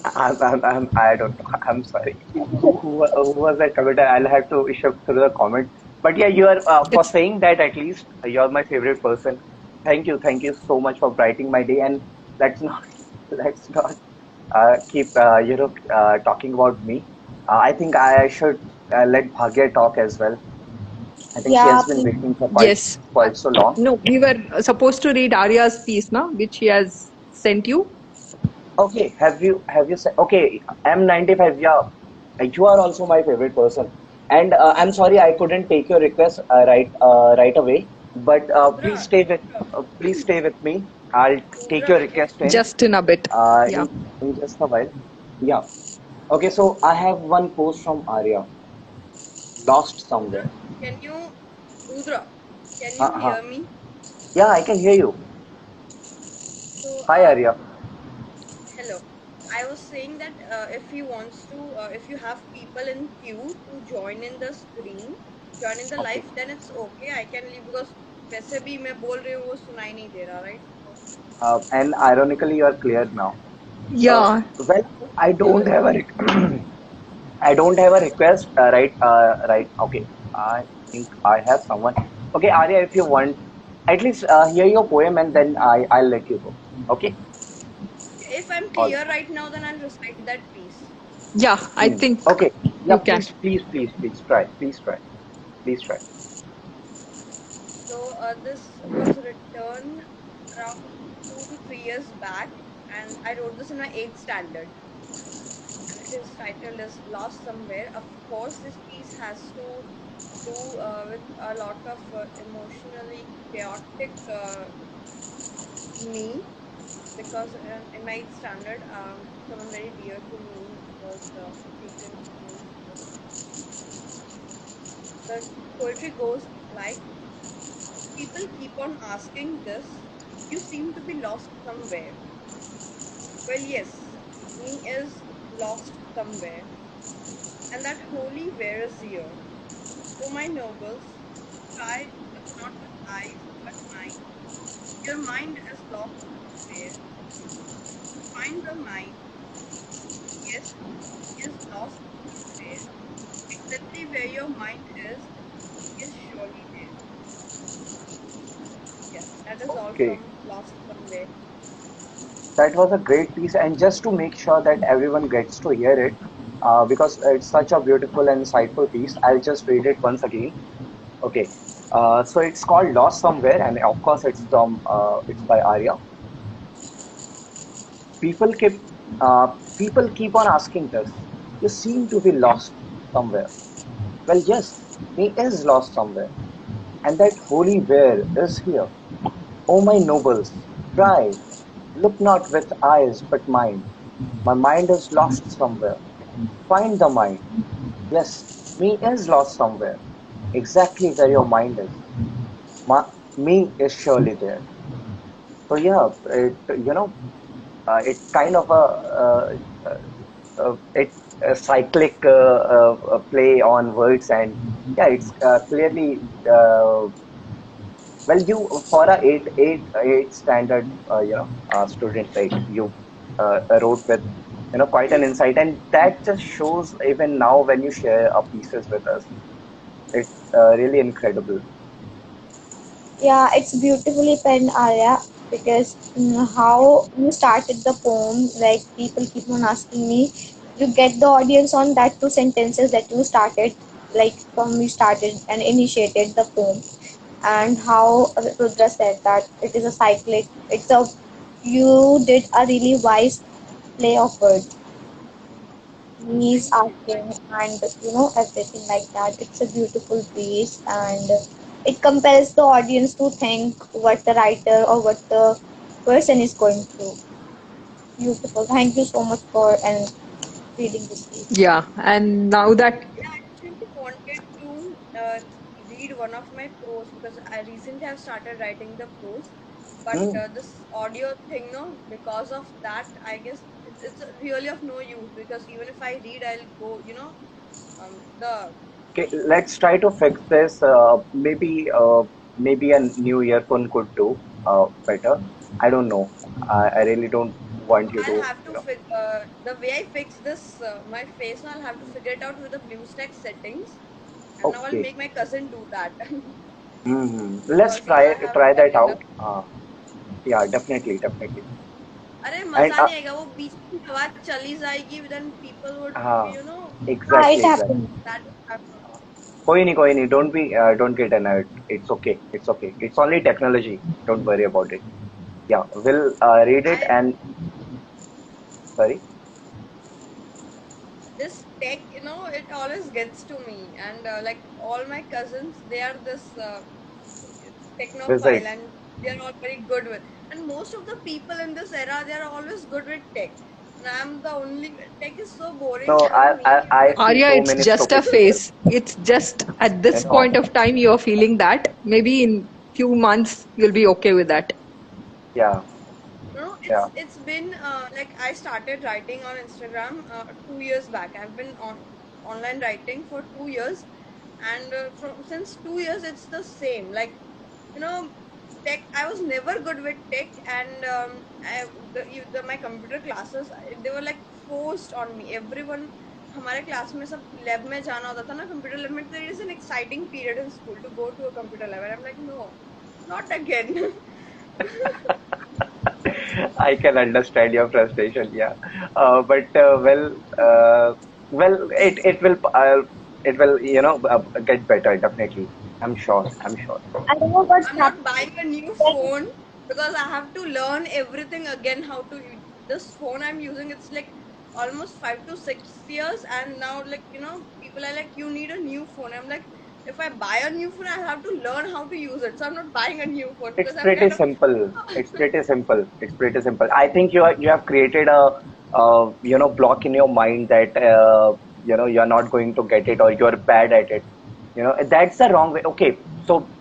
I don't know. I'm sorry. Who was that commenter? I'll have to shift through the comment. But yeah, you are for it's saying that at least you're my favorite person. Thank you so much for brightening my day. And let's not let's not keep talking about me. I think I should let Bhagya talk as well. I think she Yeah, has been please. waiting for yes. quite so long. No, we were supposed to read Arya's piece now, which she has sent you. Okay, have you said okay? M95, yeah, you are also my favorite person, and I'm sorry I couldn't take your request right away. But Rudra, please stay with me. I'll take Rudra, your I just request Just in a bit. uh, Yeah. in in just a while. Yeah. Okay, so I have one post from Arya, lost Rudra, somewhere. can you Rudra, can you Uh-huh. hear me? Yeah, I can hear you. So Hi, Arya. hello. I was saying that if he wants to, if you have people in queue to join in the screen, join in the Okay. live, then it's okay. I can leave because वैसे भी मैं बोल रही हूँ वो सुनाई नहीं दे रहा, right? So And ironically, you are clear now. Uh, Yeah. well, I don't have a I don't have a request, right? Right. Okay. I think I have someone. Okay, Arya, if you want, at least hear your poem, and then I'll let you go. Okay. if I'm All. clear right now, then I'll recite that piece. Yeah, I Hmm. think Okay. Yeah. you can. Please try. Please try. Please try. So this was written around 2 to 3 years back, and I wrote this in my eighth standard. his title is Lost Somewhere. Of course, this piece has to do with a lot of emotionally chaotic me, because in my standard, someone very dear to me was taken away. So the poetry goes like, people keep on asking this, you seem to be lost somewhere. Well, yes, me is lost somewhere, and that holy where is here. Oh, my nobles, try, look not with eyes, but mind. Your mind is lost somewhere. Find the mind, yes, is lost somewhere. Exactly where your mind is surely there. Yeah, that is all Okay, from Lost Somewhere. that was a great piece. And just to make sure that everyone gets to hear it, because it's such a beautiful and insightful piece, I'll just read it once again. Okay. So it's called Lost Somewhere, and of course it's by Arya. People keep people keep on asking this. You seem to be lost somewhere. Well, yes, he is lost somewhere, and that holy where is here. O my nobles, try, look not with eyes but mind. My mind is lost somewhere. Find the mind. Yes, me is lost somewhere. Exactly where your mind is. My, me is surely there. So yeah, it's kind of it a cyclic play on words, and yeah, it's clearly well, you for a eight standard student, like you wrote with quite an insight, and that just shows even now when you share pieces with us. It's really incredible. Yeah, it's beautifully penned, Arya, because how you started the poem, like people keep on asking me, you get the audience on that two sentences that you started, like from you started and initiated the poem, and how Rudra said that it is a cyclic, you did a really wise play of words. He's Thank you. asking and everything like that. It's a beautiful piece and it compels the audience to think what the writer or what the person is going through. Beautiful. Thank you so much for and reading this piece. Yeah, and now that Yeah, I actually wanted to read one of my prose, because I recently have started writing the prose, but Hmm. this audio thing, no, because of that, I guess it's really of no use, because even if I read, I'll go, the Okay, let's try to fix this. Maybe a new earphone could do better. I don't know. I really don't want you I'll to, have to the way I fix this my face now. I'll have to figure it out with the BlueStack settings, and now I'll Okay. make my cousin do that Let's because I have try done that enough. out. Yeah, definitely, definitely. अरे And मजा नहीं आएगा वो बीच में हवा चली जाएगी then people would uh, you know Ah, it exactly, exactly. happened. that would happen. कोई नहीं, don't get annoyed. It's okay, it's okay. It's only technology. Don't worry about it. Yeah, we'll read it I and sorry. this tech, it always gets to me, and like all my cousins, they are this technophile, Visit. and they are all very good with. And most of the people in this era, they are always good with tech, and I'm the only. Tech is so boring No, for me. I see Arya, so it's many just a stupid people. phase. It's just at this No, point of time you're feeling that. Maybe in few months you'll be okay with that. yeah, No, yeah. it's been like I started writing on Instagram 2 years back. I've been on online writing for 2 years, and from since 2 years it's the same. Like, you know, tech. I was never good with tech, and my computer classes, they were like forced on me. Everyone, हमारे class में सब lab में जाना होता था ना, computer lab में. There is an exciting period in school to go to a computer lab, and I'm like, no, not again. I can understand your frustration. Yeah, but well, it will get better definitely. I'm sure. I'm sure. I don't know what's I'm not happening. buying a new Like, phone because I have to learn everything again how to use this phone I'm using. It's like almost 5 to 6 years, and now, like, people are like, you need a new phone. I'm like, if I buy a new phone, I have to learn how to use it. So I'm not buying a new phone It's because I'm pretty kind of simple. It's pretty simple. It's pretty simple. I think you have created a block in your mind that you're not going to get it or you're bad at it. That's the wrong way. Okay, so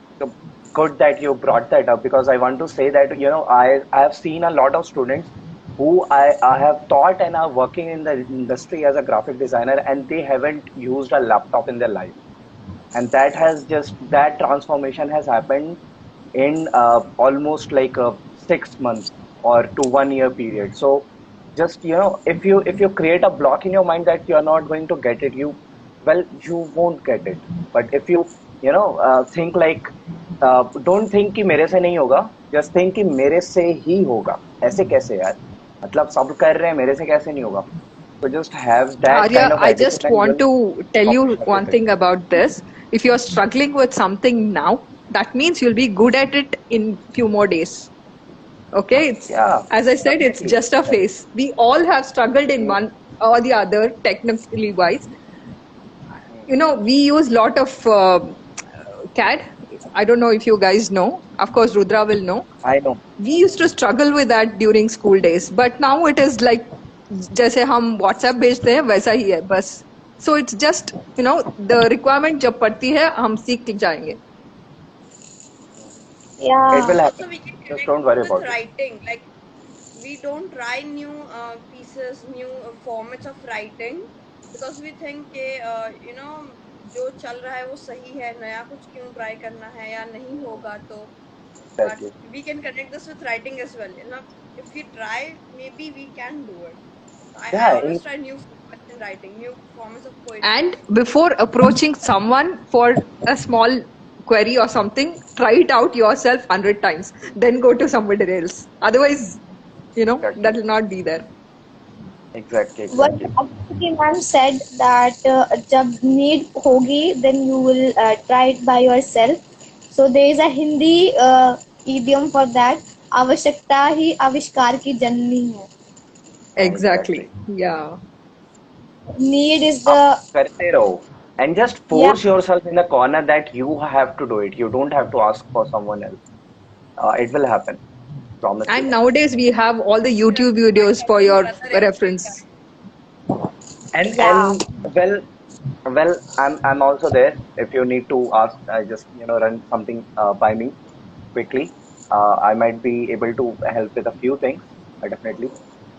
good that you brought that up because I want to say that I have seen a lot of students who I have taught and are working in the industry as a graphic designer and they haven't used a laptop in their life, and that transformation has happened in almost like a 6 months or to 1 year period. So just if you create a block in your mind that you're not going to get it, you won't get it. But if you think like don't think कि मेरे से नहीं होगा, just think कि मेरे से ही होगा. ऐसे कैसे यार, मतलब सब कर रहे हैं, मेरे से कैसे नहीं होगा. So just have that kind Arya, of I attitude just and want you'll to tell accomplish you one everything. thing about this. If you're struggling with something now, that means you'll be good at it in few more days. Okay, it's, Yeah, as I said, it's definitely. just a phase. We all have struggled in Mm, one or the other, technically wise. mm. We use lot of CAD. I don't know if you guys know. Of course, Rudra will know. I know. We used to struggle with that during school days, but now it is like जैसे हम WhatsApp भेजते हैं वैसा ही है बस. So it's just the requirement जब पड़ती है हम सीख जाएंगे. It Yeah. will happen. also we can Just connect don't worry with about it. writing. Like, we don't try new pieces, new formats of writing, because we think कि जो चल रहा है वो सही है, नया कुछ क्यों ट्राई करना है या नहीं होगा तो. But Exactly. we can connect this with writing as well. If we try, maybe we can do it. So I Yeah, always try new formats in writing, new formats of And poetries. before approaching someone for a small query or something, try it out yourself 100 times. Then go to somebody else. Otherwise, that exactly. will not be there. Exactly, What exactly. Aditi ma'am said that जब need होगी then you will try it by yourself. So there is a Hindi idiom for that. आवश्यकता ही आविष्कार की जननी है. Exactly. Exactly. Yeah. Need is आप the करते रहो and just yeah force yourself in the corner that you have to do it. You don't have to ask for someone else. It will happen. Promise you. And nowadays we have all the Sure, YouTube my videos for cousin your brother every reference. time. yeah. And well, I'm also there. If you need to ask, I just run something by me quickly. I might be able to help with a few things, definitely.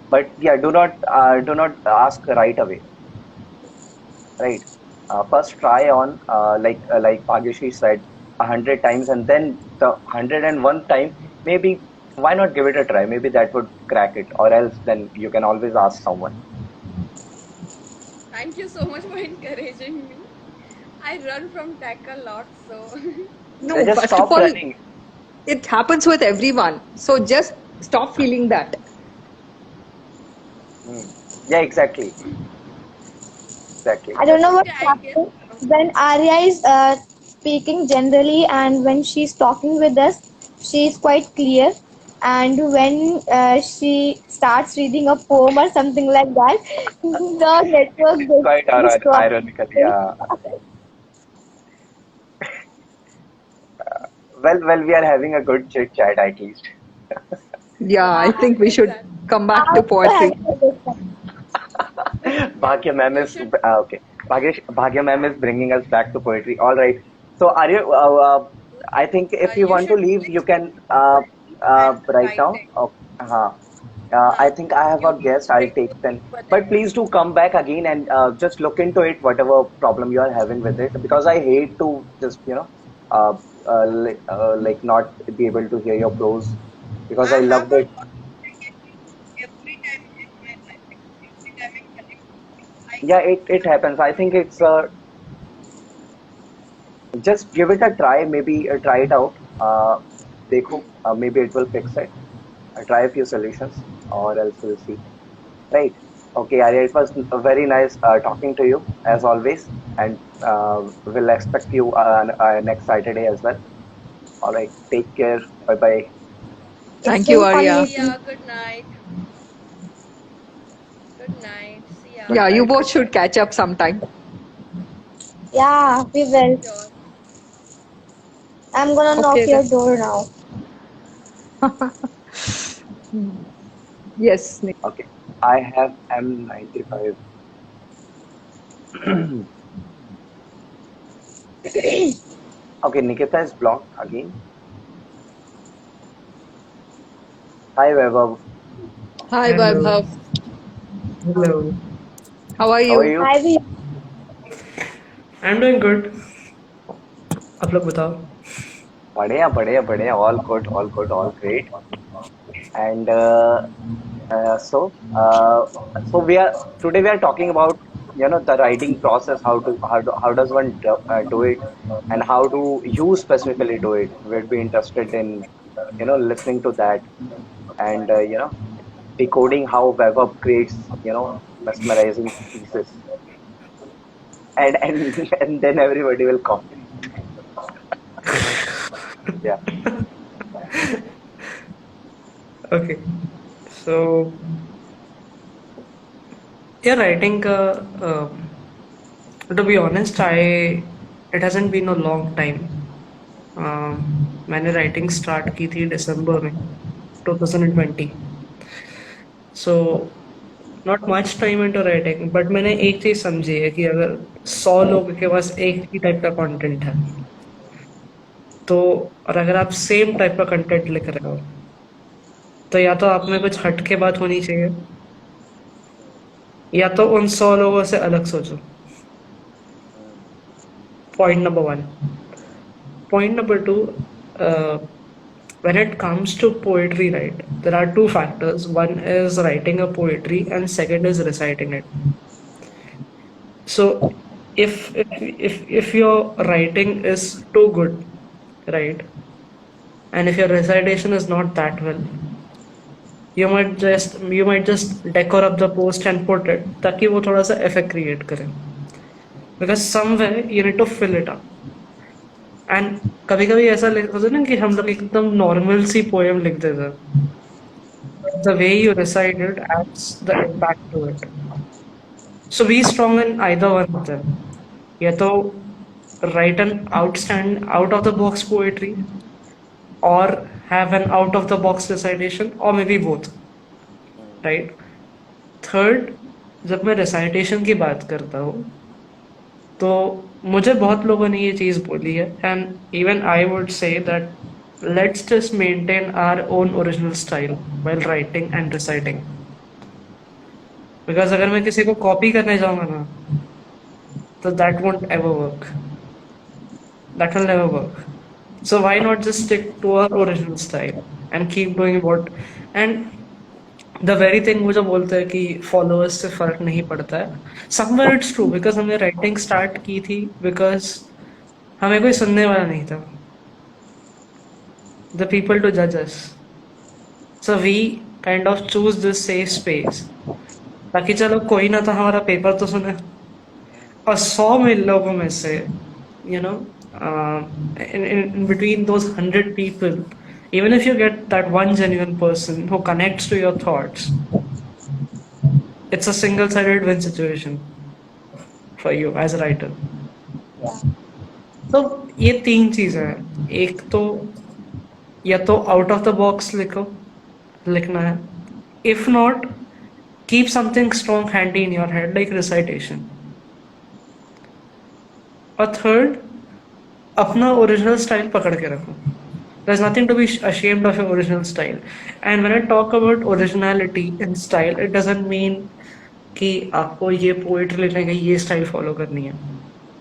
But yeah, do not ask right away, right? First try on like Bhagyashree said 100 times, and then the 101st time, maybe why not give it a try? Maybe that would crack it, or else then you can always ask someone. Thank you so much for encouraging me. I run from tech a lot, so No, Just first of stop all, running. it happens with everyone. So just stop feeling that. Hmm. Yeah, exactly, exactly, I don't know exactly. what I guess. happens when Arya is speaking generally and when she's talking with us, she is quite clear. And when she starts reading a poem or something like that, the network It's quite gets destroyed. ironical, yeah. Well, we are having a good chit chat at least. Yeah, I Yeah, think we should exactly. come back to I'm also poetry. having a good time. Bhagya ma'am We is should. okay. Bhagya ma'am is bringing us back to poetry. All right. So, are you? I think if you You want to should leave, like you speak can and right now. writing. Okay. I Huh. think I have You a need to guest. I'll bring take more then. people But in. please do come back again and just look into it, whatever problem you are having with it, because I hate to just like not be able to hear your prose because I I love have a it. lot of every time in my life. Like, every time I connect, I Yeah, get it something. happens. I think it's just give it a try. Maybe try it out. देखो, maybe it will fix it. Try a few solutions, or else we'll see. Right? Okay, Arya, it was very nice talking to you as always, and we'll expect you next Saturday as well. All right, take care. Bye bye. It's Thank you, been fun Arya. See meeting. ya. Good night. Good night. See ya. Good Yeah, you night. both Good should night. catch up sometime. Yeah, we will. Sure. I'm gonna knock Okay your then. door now. Yes, Nick. Okay. I have M95. Okay, Nikita is blocked again. Hi, Vaibhav. Hi, Hello, Vaibhav. hello. How are How are you? you? Hi, we. I'm doing good. आप लोग बताओ. बढ़िया, बढ़िया, बढ़िया. All good, all good, all great. And uh, so, uh, so we are talking about the writing process. How does one do it, and how do you specifically do it? We'd be interested in listening to that, and decoding how Webber creates mesmerizing pieces, and and then everybody will copy. Yeah. Okay. So, yeah, writing. To be honest, it hasn't been a long time. मैंने writing start की थी दिसंबर में 2020. So, not much time into writing. But मैंने एक चीज समझी है कि अगर 100 लोगों के पास एक ही टाइप का कंटेंट है, तो और अगर आप सेम टाइप का कंटेंट लिख रहे हो, तो या तो आप में कुछ हट के बात होनी चाहिए, या तो उन 100 लोगों से अलग सोचो. Point number one. Point number two, when it comes to poetry, right, there are two factors. One is writing a poetry, and second is reciting it. So, if your writing is too good, right, and if your recitation is not that well, you might just decor up the post and put it ताकि वो थोड़ा सा effect create करे. Because somewhere you need to fill it up. And कभी कभी ऐसा होता है ना कि हम लोग एकदम नॉर्मल सी पोएम लिख देते हैं. The way you recite it adds the impact to it. So be strong in either one of them. या तो write an out of the box poetry, और have an out of the box recitation, और may be both. Right. Third, जब मैं recitation की बात करता हूँ, तो मुझे बहुत लोगों ने ये चीज़ बोली है, and even I would say that let's just maintain our own original style while writing and reciting. Because अगर मैं किसी को कॉपी करने जाऊंगा ना, तो that won't ever work. That will never work. So why not just stick to our original style and keep doing what. And the very thing वो जो बोलते हैं कि फॉलोअर्स से फर्क नहीं पड़ता है, समवेयर इट्स ट्रू. बिकॉज हमने राइटिंग स्टार्ट की थी बिकॉज हमें कोई सुनने वाला नहीं था. The people to judge us. So we kind of choose this safe space ताकि चलो कोई ना तो हमारा पेपर तो सुने. और 100 में लोगों में से, you know, in between those 100 people, even if you get that one genuine person who connects to your thoughts, it's a single-sided win situation for you as a writer. Yeah. तो ये तीन चीजें हैं. एक तो या तो आउट ऑफ द बॉक्स लिखना है. If not, keep something strong handy in your head like recitation. और थर्ड, अपना ओरिजिनल स्टाइल पकड़ के रखो. There's nothing to be ashamed of your original style. And when I talk about originality in style, it doesn't mean कि आपको ये poetry लिखने का ये स्टाइल फॉलो करनी है.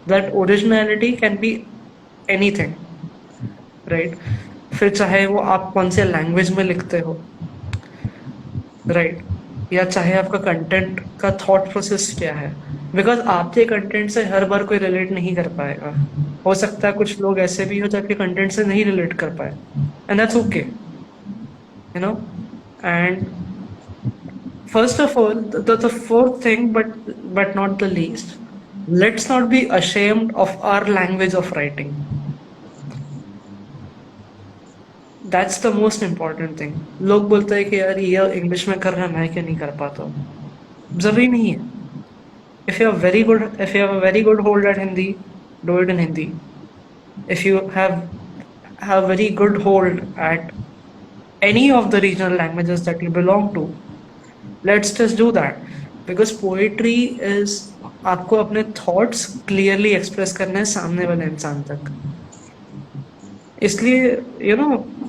That originality can be anything, right? फिर चाहे वो आप कौन से लैंग्वेज में लिखते हो, राइट, या चाहे आपका कंटेंट का थॉट प्रोसेस क्या है. बिकॉज आपके कंटेंट से हर बार कोई रिलेट नहीं कर पाएगा. हो सकता है कुछ लोग ऐसे भी हो जो आपके कंटेंट से नहीं रिलेट कर पाए, and that's okay, you know. And first of all, the fourth thing, but not the least, let's not be ashamed of our language of writing. That's the most important thing. लोग बोलते हैं कि यार ये English में कर रहा है, मैं क्यों नहीं कर पाता हूँ. जरूरी नहीं है. If you have a very good hold at Hindi, do it in Hindi. If you have very good hold at any of the regional languages that you belong to, let's just do that. Because poetry is आपको अपने thoughts clearly express करने हैं सामने वाले इंसान तक. इसलिए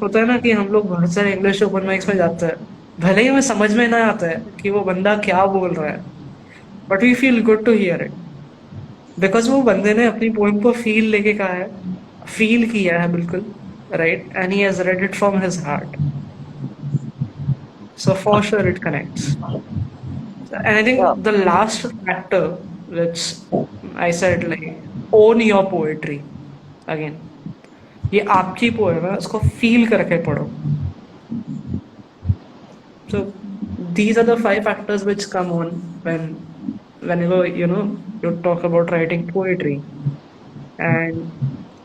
होता है ना कि हम लोग बहुत सारे इंग्लिश ओपन माइक्स में जाते हैं, भले ही हमें समझ में ना आता है कि वो बंदा क्या बोल रहा है, but we feel good to hear it, because वो बंदे ने अपनी पोइम को फील लेके कहा है, फील किया है बिल्कुल, right, and he has read it from his heart. So for sure it connects. And I think Yeah, the last factor which I said, like, own your poetry. Again, ये आपकी poem है, उसको feel करके पढ़ो. So these are the 5 factors which come on whenever you talk about writing poetry. And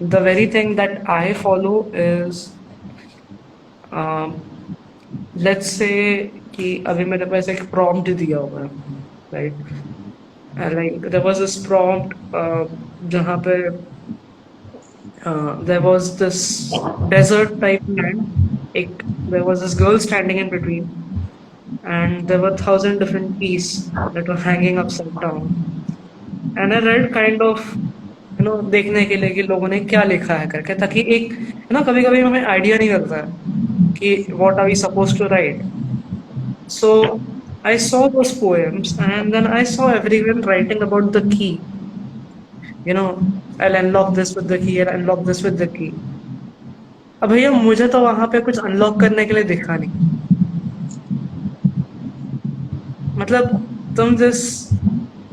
the very thing that I follow is, um, let's say कि अभी मेरे पास एक prompt दिया हुआ है, right? Like there was this prompt जहाँ पे there was this desert type land. There was this girl standing in between, and there were 1,000 different keys that were hanging upside down. And I read kind of देखने के लिए कि लोगों ने क्या लिखा है करके, ताकि एक कभी कभी हमें आइडिया नहीं लगता है कि what are we supposed to write. So I saw those poems, and then I saw everyone writing about the key. I'll unlock this with the key, I'll unlock this with the key. अब भैया मुझे तो वहां पे कुछ unlock करने के लिए दिखा नहीं. मतलब तुम जिस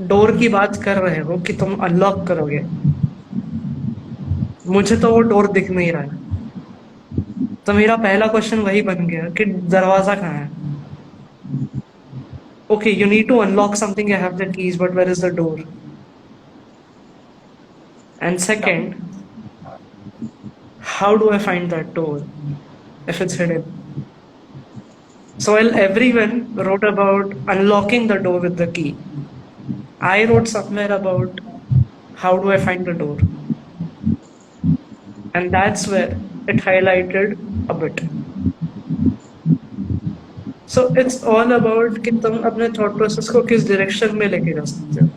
डोर की बात कर रहे हो कि तुम अनलॉक करोगे, मुझे तो वो डोर दिख नहीं रहा है. तो मेरा पहला क्वेश्चन वही बन गया कि दरवाजा कहाँ है. Okay, you need to unlock something, you have the keys, but where is the door? And second, how do I find that door if it's hidden? So while everyone wrote about unlocking the door with the key, I wrote somewhere about how do I find the door? And that's where it highlighted a bit. So it's all about कि तुम अपने thought process को किस direction में लेके जा सकते हो.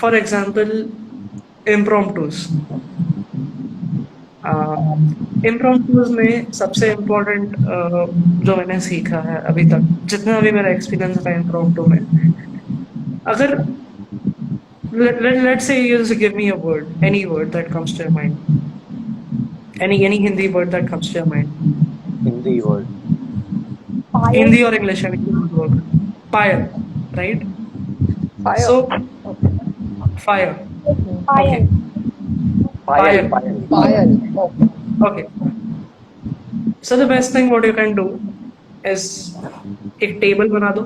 For example, impromptus. इम्प्रोम्प्टूज में सबसे इम्पोर्टेंट जो मैंने सीखा है अभी तक, जितना भी मेरा एक्सपीरियंस था इम्प्रोम्प्टू में, अगर let's say you just give me a word, any word that comes to your mind, any Hindi word that comes to your mind, Hindi word. Hindi or English, anything would work. Fire, right? Fire. So fire. Okay. Payal, Fire. payal. Fire. Okay. So the best thing what you can do is एक table बना दो.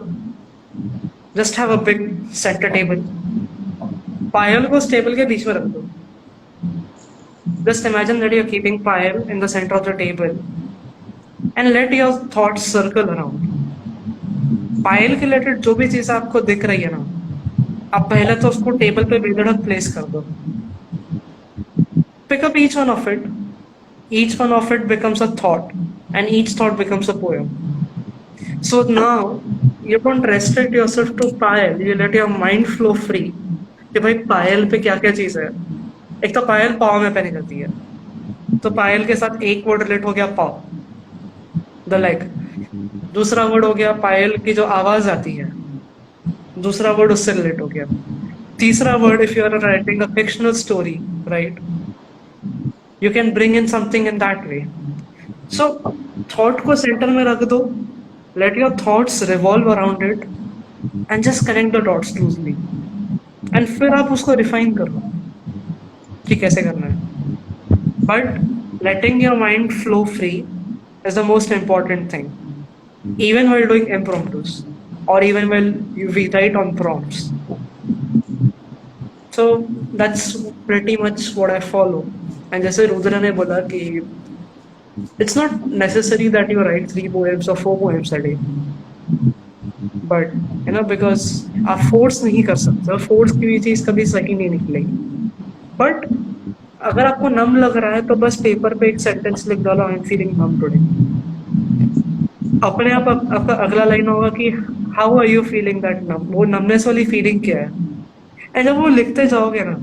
Just have a big center table. पायल को उस table के बीच में रख दो. Just imagine that you're keeping pile in the center of the table and let your thoughts circle around. पायल के रिलेटेड जो भी चीज आपको दिख रही है ना, आप पहले तो उसको टेबल पे बेधड़क प्लेस कर दो. Pick up each one of it. Each one of it becomes a thought, and each thought becomes a poem. So now you don't restrict yourself to Payal. You let your mind flow free. कि भाई पायल पे क्या क्या चीज है. एक तो पायल पाँव में पहनी जाती है, तो पायल के साथ एक वर्ड रिलेट हो गया पाँव, द लेग. दूसरा वर्ड हो गया पायल की जो आवाज आती है, दूसरा वर्ड उससे रिलेट हो गया. तीसरा word, if you are writing a fictional story, right, you can bring in something in that way. So thought को सेंटर में रख दो, let your thoughts revolve around it and just connect the dots loosely, and फिर आप उसको refine करो कि कैसे करना है. But letting your mind flow free is the most important thing, even while doing impromptus or even while we write on prompts. So that's pretty much what I follow. And जैसे रुद्र ने बोला कि it's not necessary that you write 3 poems or 4 poems a day. But because आप force नहीं कर सकते, और force की भी चीज कभी सही नहीं निकलेगी। बट अगर आपको नम लग रहा है तो बस पेपर पे एक सेंटेंस लिख डालो, I am feeling numb today. अपने आप आपका अगला लाइन होगा कि how are you feeling that numb, वो नमनेस वाली फीलिंग क्या है। एंड जब वो लिखते जाओगे ना,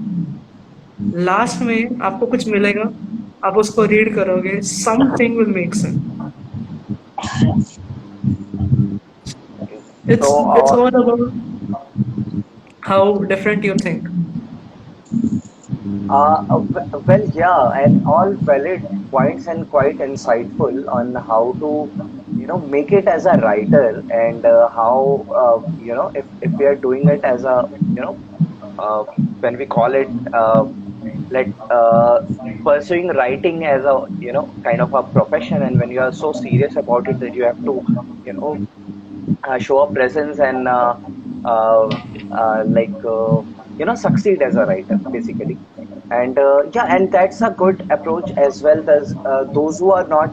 लास्ट में आपको कुछ मिलेगा, आप उसको रीड करोगे, something will make sense. Okay. It's all about how different you think. Well, yeah, and all valid points and quite insightful on how to, make it as a writer and how, if we are doing it as a, uh, when we call it, let pursuing writing as a, kind of a profession, and when you are so serious about it that you have to, you know, show a presence and uh, like succeed as a writer basically. And yeah, and that's a good approach as well as those who are not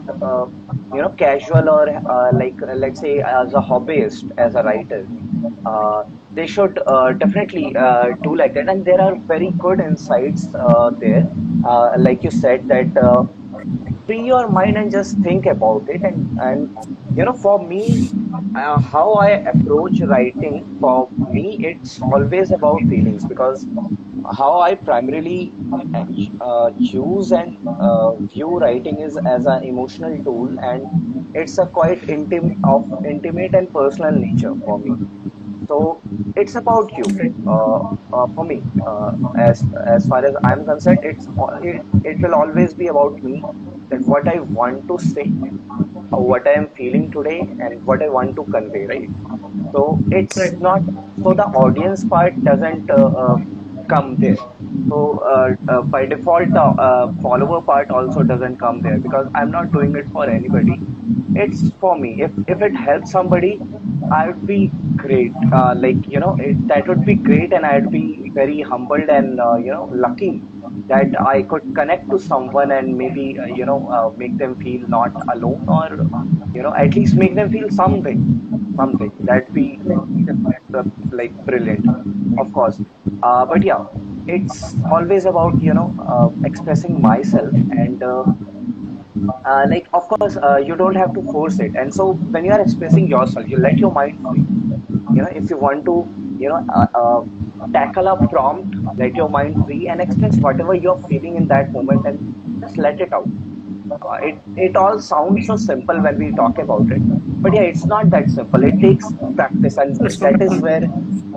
casual or like let's say as a hobbyist as a writer, they should definitely do like that. And there are very good insights there, like you said that free your mind and just think about it. And for me, how I approach writing, for me it's always about feelings, because how I primarily choose and view writing is as an emotional tool, and it's a quite intimate and personal nature for me. So it's about you. Right. For me, as far as I'm concerned, it will always be about me, that what I want to say, what I am feeling today, and what I want to convey. Right. So it's Right. not, so the audience part doesn't come there. So by default, the follower part also doesn't come there, because I'm not doing it for anybody. It's for me. If it helps somebody, I would be great. Like that would be great, and I'd be very humbled and lucky that I could connect to someone and maybe make them feel not alone, or at least make them feel something. That'd be like brilliant, of course. But yeah, it's always about expressing myself, and like of course you don't have to force it. And so when you are expressing yourself, you let your mind free. If you want to tackle a prompt, let your mind free and express whatever you're feeling in that moment, and just let it out. It all sounds so simple when we talk about it, but yeah, it's not that simple. It takes practice, and It's not.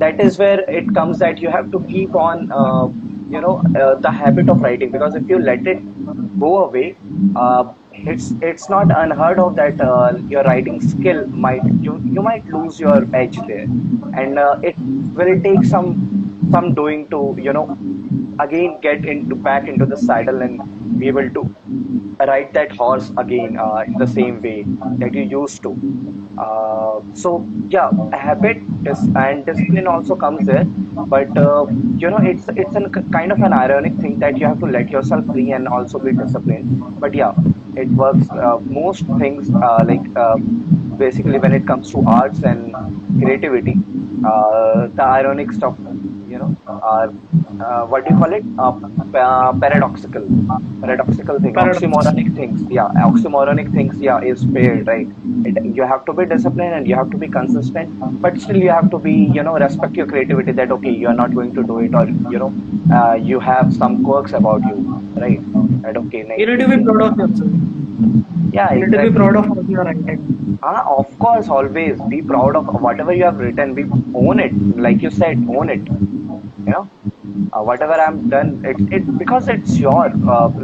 that is where it comes, that you have to keep on the habit of writing, because if you let it go away, it's not unheard of that your writing skill might, you might lose your edge there. And it will take some doing to again get into back into the saddle and be able to ride that horse again in the same way that you used to. So yeah, habit and discipline also comes there, but it's a kind of an ironic thing that you have to let yourself free and also be disciplined. But yeah, it works. Most things basically when it comes to arts and creativity, the ironic stuff, are what do you call it? Paradoxical thing, Paradox. oxymoronic things. Yeah, oxymoronic things. Yeah, is fair, right? You have to be disciplined and you have to be consistent, but still you have to be, respect your creativity. That okay, you are not going to do it, or you have some quirks about you, right? That okay, You need to be okay. proud of yourself. Yeah, You need to be exactly. proud of what you are writing. Of course, always be proud of whatever you have written. Be own it, like you said, own it. You know. Whatever I'm done, it because it's your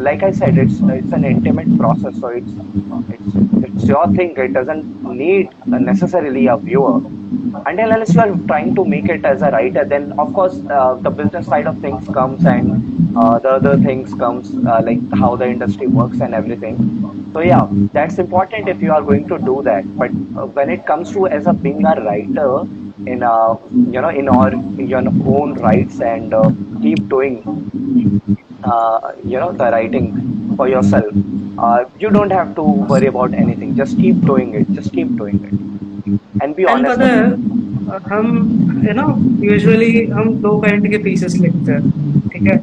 like I said, it's an intimate process, so it's your thing. It doesn't need necessarily a viewer. Until unless you are trying to make it as a writer, then of course the business side of things comes, and the other things comes, like how the industry works and everything. So yeah, that's important if you are going to do that. But when it comes to as a being a writer in in your own rights, and keep doing the writing for yourself, you don't have to worry about anything. Just keep doing it. Just keep doing it, and be And honest पता about है, it. हम usually हम दो kind के pieces लिखते हैं, ठीक है।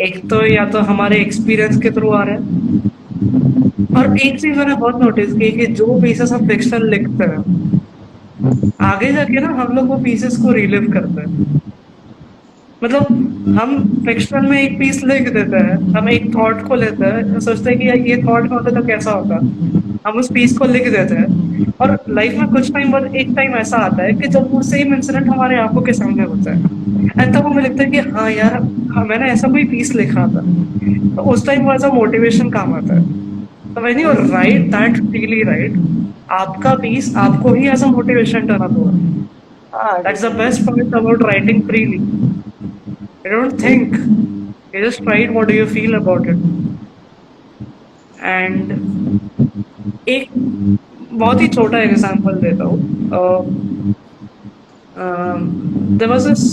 एक तो या तो हमारे एक्सपीरियंस के थ्रू आ रहे हैं, और एक चीज मैंने बहुत नोटिस की कि जो पीसेस हम फिक्शनल लिखते हैं, आगे जाके ना हम लोग वो पीसेस को रिलिव करते हैं। मतलब हम फिक्शनल में एक पीस लिख देते हैं, हम एक थॉट को लेते हैं, सोचते हैं कि यार ये थॉट में होता तो कैसा होता, हम उस पीस को लिख देते हैं। और लाइफ में कुछ टाइम बाद एक टाइम ऐसा आता है कि जब वो सेम इंसिडेंट हमारे आंखों के सामने होता है, एंड तब हमें लगता है कि हाँ यार, हाँ मैंने ऐसा कोई पीस लिखा था। तो उस टाइम वो ऐसा मोटिवेशन काम आता है। तो when you write that freely, right, आपका पीस आपको ही as a motivation turn up होगा। हाँ, that's the definitely. Best part about writing freely. You don't think, you just write what do you feel about it. And एक बहुत ही छोटा example देता हूँ। There was this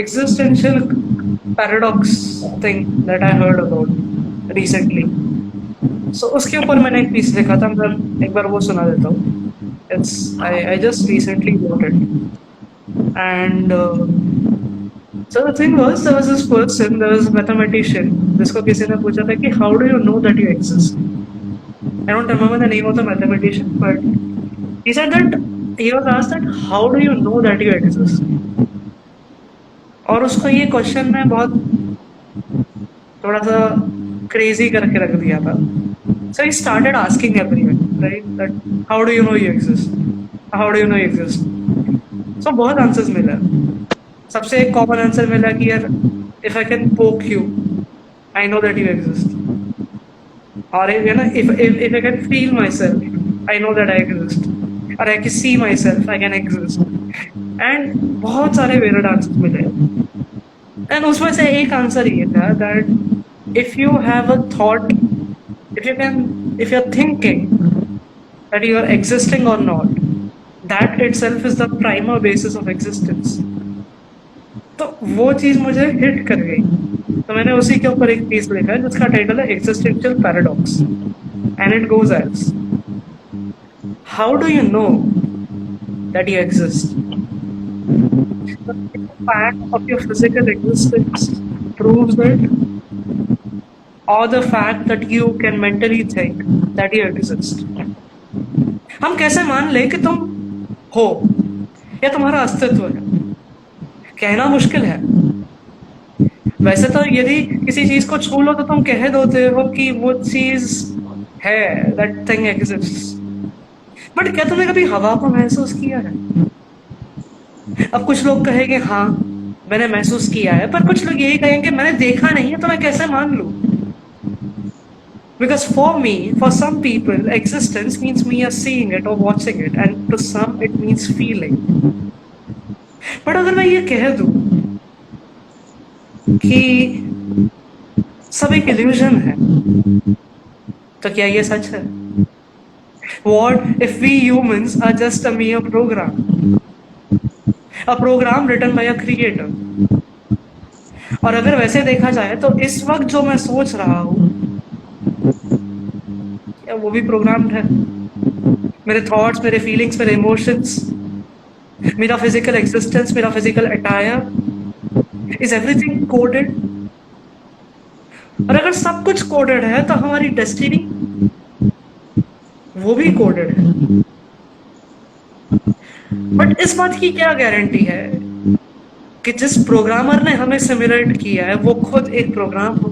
existential paradox thing that I heard about recently. So उसके ऊपर मैंने एक piece लिखा था, मैं एक बार वो सुना देता हूँ. It's I just recently wrote it. And so the thing was, there was this person, there was a mathematician, जिसको किसी ने पूछा था कि how do you know that you exist? I don't remember the name of the mathematician, but he said that he was asked that how do you know that you exist? और उसको ये question ने बहुत थोड़ा सा crazy करके रख दिया था. So he started asking everyone, right? That how do you know you exist? How do you know you exist? So बहुत आंसर्स मिला. सबसे एक कॉमन आंसर मिला कि यार, if I can poke you, I know that you exist. और if I can feel myself, I know that I exist. Or I can see myself, I can exist. And बहुत सारे varied answers मिले. And उसमें से एक answer ये था that if you have a thought, if you're thinking that you are existing or not, that itself is the primer basis of existence. तो वो चीज मुझे हिट कर गई. तो मैंने उसी के ऊपर एक पीस लिखा है जिसका टाइटल है existential paradox, and it goes as, how do you know that you exist? The fact of your physical existence proves it, or the fact that you can mentally think that you exist. हम कैसे मान ले कि तुम हो या तुम्हारा अस्तित्व है? कहना मुश्किल है. वैसे तो यदि किसी चीज को छू लो तो तुम कह दोते हो कि वो चीज है, that thing exists. बट क्या तुमने कभी हवा को महसूस किया है? अब कुछ लोग कहेंगे हाँ मैंने महसूस किया है, पर कुछ लोग यही कहेंगे मैंने देखा नहीं है, तो मैं कैसे मान लूं? Because for me, for some people, existence means me as seeing it or watching it, and to some it means feeling. But अगर मैं ये कह दूं कि सब एक इल्यूजन है, तो क्या ये सच है? What if we humans are just a mere program? A program written by a creator. और अगर वैसे देखा जाए तो इस वक्त जो मैं सोच रहा हूं, क्या वो भी प्रोग्राम्ड है? मेरे थॉट्स, मेरे फीलिंग्स, मेरे इमोशंस, मेरा फिजिकल एग्जिस्टेंस, मेरा physical attire, is everything coded? और अगर सब कुछ कोडेड है तो हमारी डेस्टिनी वो भी कोडेड है. बट इस बात की क्या गारंटी है कि जिस प्रोग्रामर ने हमें सिमुलेट किया है वो खुद एक प्रोग्राम हो?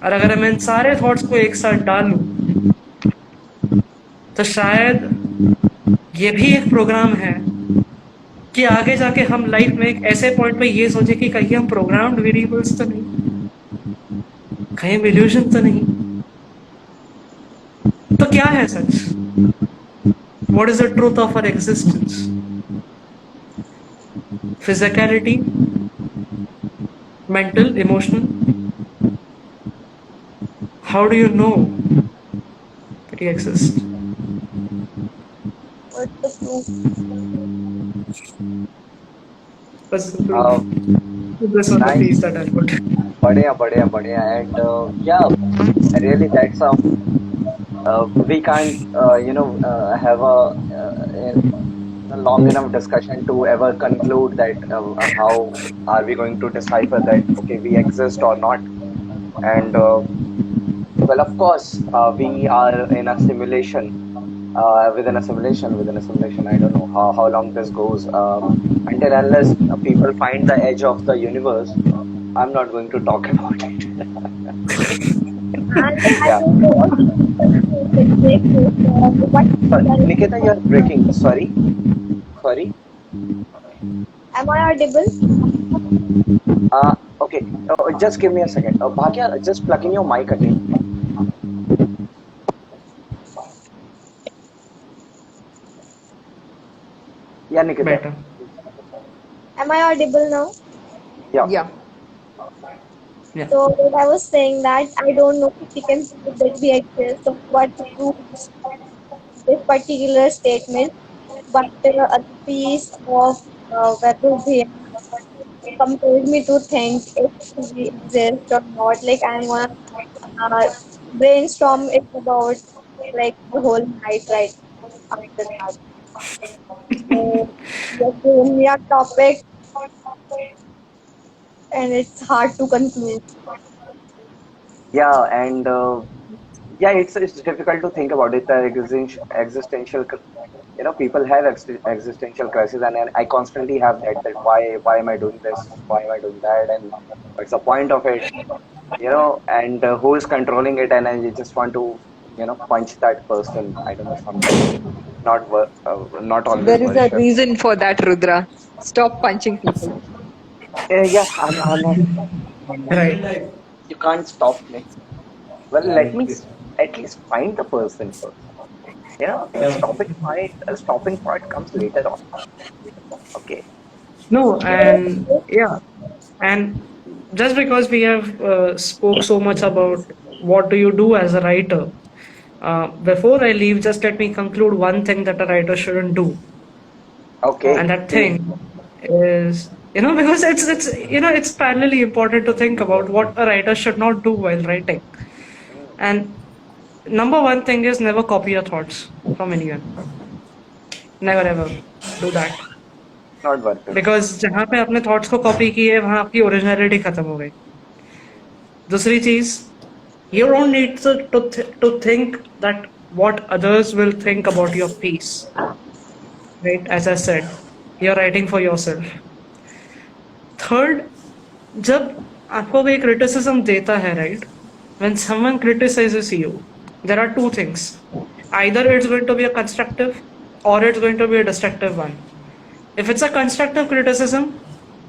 और अगर मैं इन सारे थॉट्स को एक साथ डालूं तो शायद ये भी एक प्रोग्राम है कि आगे जाके हम लाइफ में एक ऐसे पॉइंट पे ये सोचे कि कहीं हम प्रोग्राम्ड वेरिएबल्स तो नहीं, कहीं हम इल्यूजन तो नहीं. तो क्या है सच? What is the truth of our existence? Physicality, mental, emotional. How do you know that you exist? What's the proof? What's the proof? This was the Nice. piece that I put. बढ़िया. And yeah, really, that's we can't have a a long enough discussion to ever conclude that how are we going to decipher that okay we exist or not. And well, of course, we are in a simulation, within a simulation. I don't know how long this goes. Until unless people find the edge of the universe, I'm not going to talk about it. And I Yeah. will also take what But Nikita, you're breaking. Sorry. Sorry. am I audible? Okay. Just give me a second. Bhagya, just plug in your mic again. Yeah, Nikita. Better. Am I audible now? Yeah. Yeah. Yeah. So what I was saying that I don't know if we can prove that we exist or what proves this particular statement, but a piece of Webber compelled me to think if we exist or not. Like I'm gonna brainstorm it about like the whole night right after that. So just gave me a topic and it's hard to conclude. Yeah, and yeah, it's difficult to think about it. The existential, people have existential crisis, and I constantly have that why am I doing this? Why am I doing that? And what's the point of it? And who is controlling it? And I just want to punch that person. I don't know, sometimes not always There is a worship. reason for that, Rudra. Stop punching people. Yeah, I'm not. I'm not. Right. You can't stop me. Well, let me at least find the person first. The stopping part comes later on. Okay. No, and yeah, and just because we have spoke so much about what do you do as a writer, before I leave, just let me conclude one thing that a writer shouldn't do, Okay. and that Please. thing is, because it's parallelly important to think about what a writer should not do while writing. And number one thing is never copy your thoughts from anyone. Never ever do that. Not worth it. Because जहां पे आपने thoughts को copy की है वहां आपकी originality खत्म हो गई. दूसरी चीज, you don't need to think that what others will think about your piece, right? As I said, you're writing for yourself. Third, जब आपको कोई criticism देता है, right? When someone criticizes you, there are two things. Either it's going to be a constructive or it's going to be a destructive one. If it's a constructive criticism,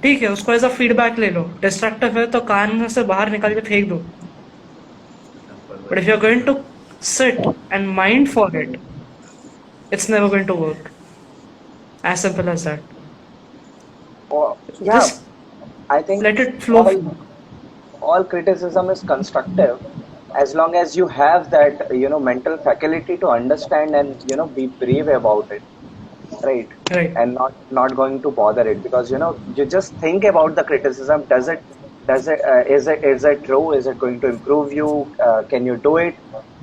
ठीक है, उसको as a feedback ले लो. Destructive है तो कान में से बाहर निकाल के फेंक दो. But if you are going to sit and mind for it, it's never going to work. As simple as that. Oh, yeah, Just I think let it flow. all criticism is constructive as long as you have that mental faculty to understand and be brave about it, right? Right. And not going to bother it because you just think about the criticism. Does it is it true? Is it going to improve you? Can you do it?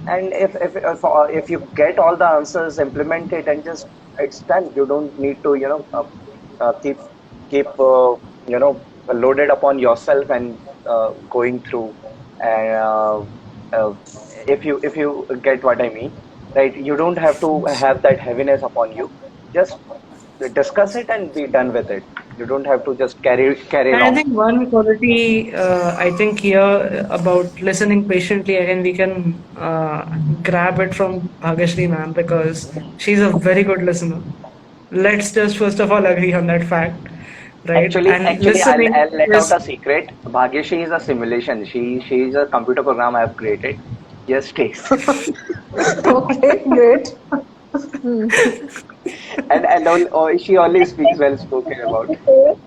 And if you get all the answers, implement it, and just it's done. You don't need to keep loaded upon yourself and going through. And uh, if you get what I mean, right? You don't have to have that heaviness upon you. Just discuss it and be done with it. You don't have to just carry And I along. think one quality, I think here about listening patiently, again, we can grab it from Bhagyashree ma'am because she's a very good listener. Let's just first of all agree on that fact, right? And Actually, listening I'll let out is a secret. Bhagyashi is a simulation. She's a computer program I have created. Yes, taste. Okay, great. Hmm. She only speaks well spoken about. So,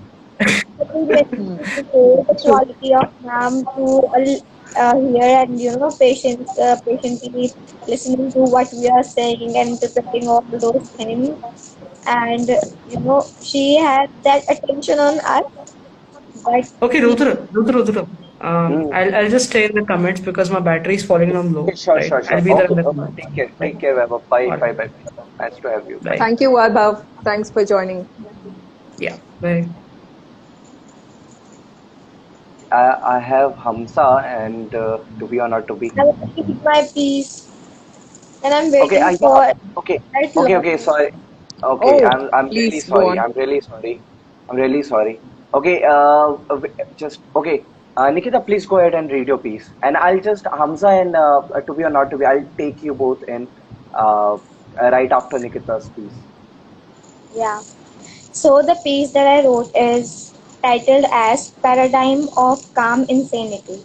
we Hmm. mentioned before the True. quality of ma'am to hear and patiently listening to what we are saying and interpreting all those things. And she had that attention on us, but okay, we Rudra. Hmm. I'll just stay in the comments because my battery is falling down Okay, low, sure, right? sure, I'll sure. be there in Okay, the okay. comments, Take care. right? Take care. Bye, All bye, right. bye. Nice to have you. Bye. Bye. Thank you, Vaibhav. Thanks for joining. Yeah. Bye. I have Hamza and to be or not to be. I want to keep my peace, and I'm Okay, waiting yeah, for okay, quite okay, long. okay. Sorry. Okay, Oh, I'm really please go sorry. on. I'm really sorry. I'm really sorry. Okay, just okay. Nikita, please go ahead and read your piece, and I'll just Hamza and to be or not to be. I'll take you both in right after Nikita's piece. Yeah. So the piece that I wrote is titled as Paradigm of Calm Insanity.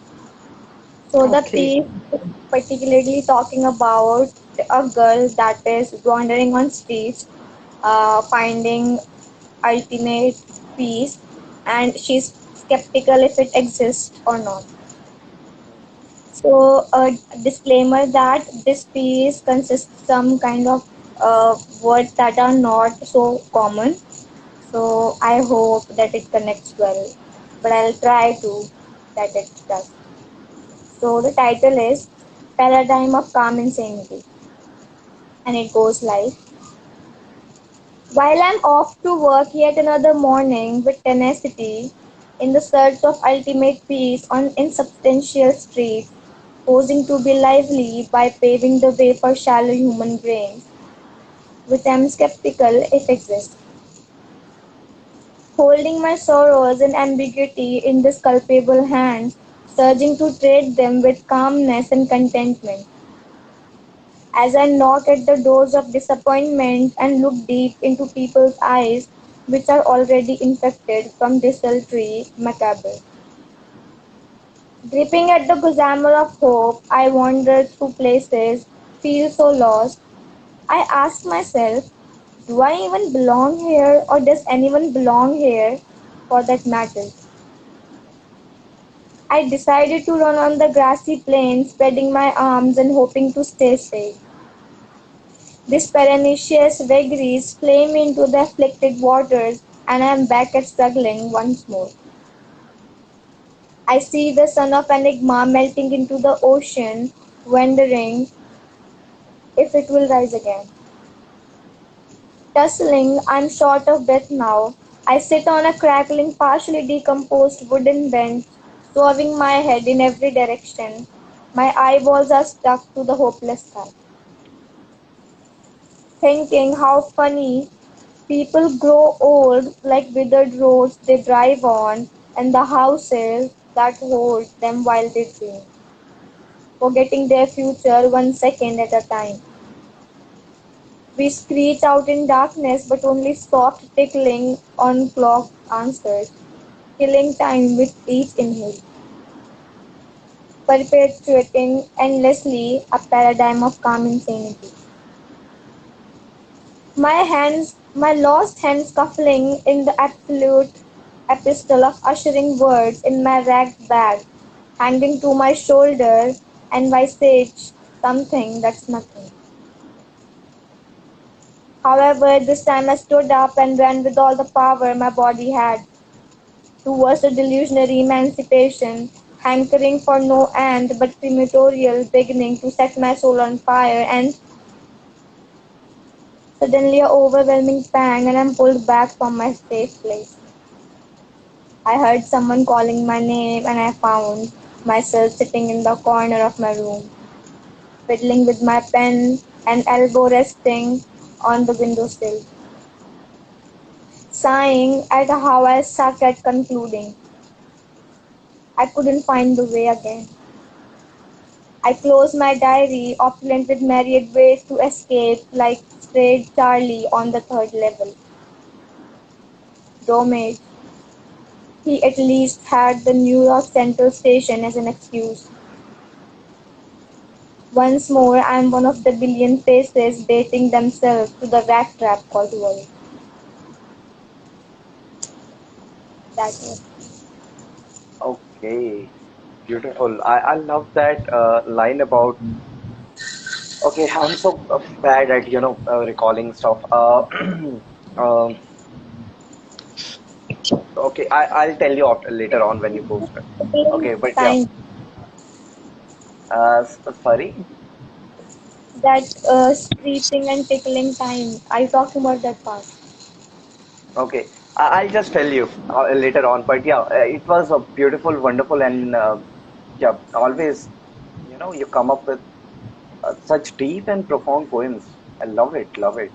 So the Okay. piece is particularly talking about a girl that is wandering on streets, finding ultimate peace, and she's skeptical if it exists or not. So a disclaimer that this piece consists some kind of words that are not so common. So I hope that it connects well, but I'll try to that it does. So the title is Paradigm of Calm Insanity, and it goes like: while I'm off to work yet another morning with tenacity, in the search of ultimate peace on insubstantial streets, posing to be lively by paving the way for shallow human brains, which I'm skeptical if exists. Holding my sorrows and ambiguity in these culpable hands, surging to trade them with calmness and contentment. As I knock at the doors of disappointment and look deep into people's eyes, which are already infected from desultory macabre. Gripping at the gossamer of hope, I wander through places, feel so lost. I ask myself, do I even belong here, or does anyone belong here for that matter? I decided to run on the grassy plain, spreading my arms and hoping to stay safe. These pernicious vagaries flame into the afflicted waters, and I am back at struggling once more. I see the sun of Enigma melting into the ocean, wondering if it will rise again. Tussling, I'm short of breath now. I sit on a crackling, partially decomposed wooden bench, swerving my head in every direction. My eyeballs are stuck to the hopeless sky. Thinking how funny people grow old like withered roads they drive on and the houses that hold them while they dream, forgetting their future 1 second at a time. We screech out in darkness, but only soft tickling on clock answers, killing time with each inhale, perpetuating endlessly a paradigm of calm insanity. My lost hands scuffling in the absolute epistle of ushering words in my ragged bag, hanging to my shoulder, and visage something that's nothing. However, this time I stood up and ran with all the power my body had towards a delusionary emancipation, hankering for no end but prematorial beginning to set my soul on fire, and suddenly a overwhelming pang and I'm pulled back from my safe place. I heard someone calling my name and I found myself sitting in the corner of my room, fiddling with my pen and elbow resting on the windowsill, sighing at how I suck at concluding. I couldn't find the way again. I closed my diary, opulent with myriad ways to escape, like strayed Charlie on the third level. Domage. He at least had the New York Central Station as an excuse. Once more, I am one of the billion faces dating themselves to the rat trap called world. That is. Okay, beautiful. I love that line about. Okay, I'm so bad at recalling stuff. Um, okay, I'll tell you after later on when you post it. Okay, but yeah. Fine. Sorry. that screeching and tickling time. Are you talking about that part? Okay, I'll just tell you later on. But yeah, it was a beautiful, wonderful, and yeah, always, you come up with such deep and profound poems. I love it, love it.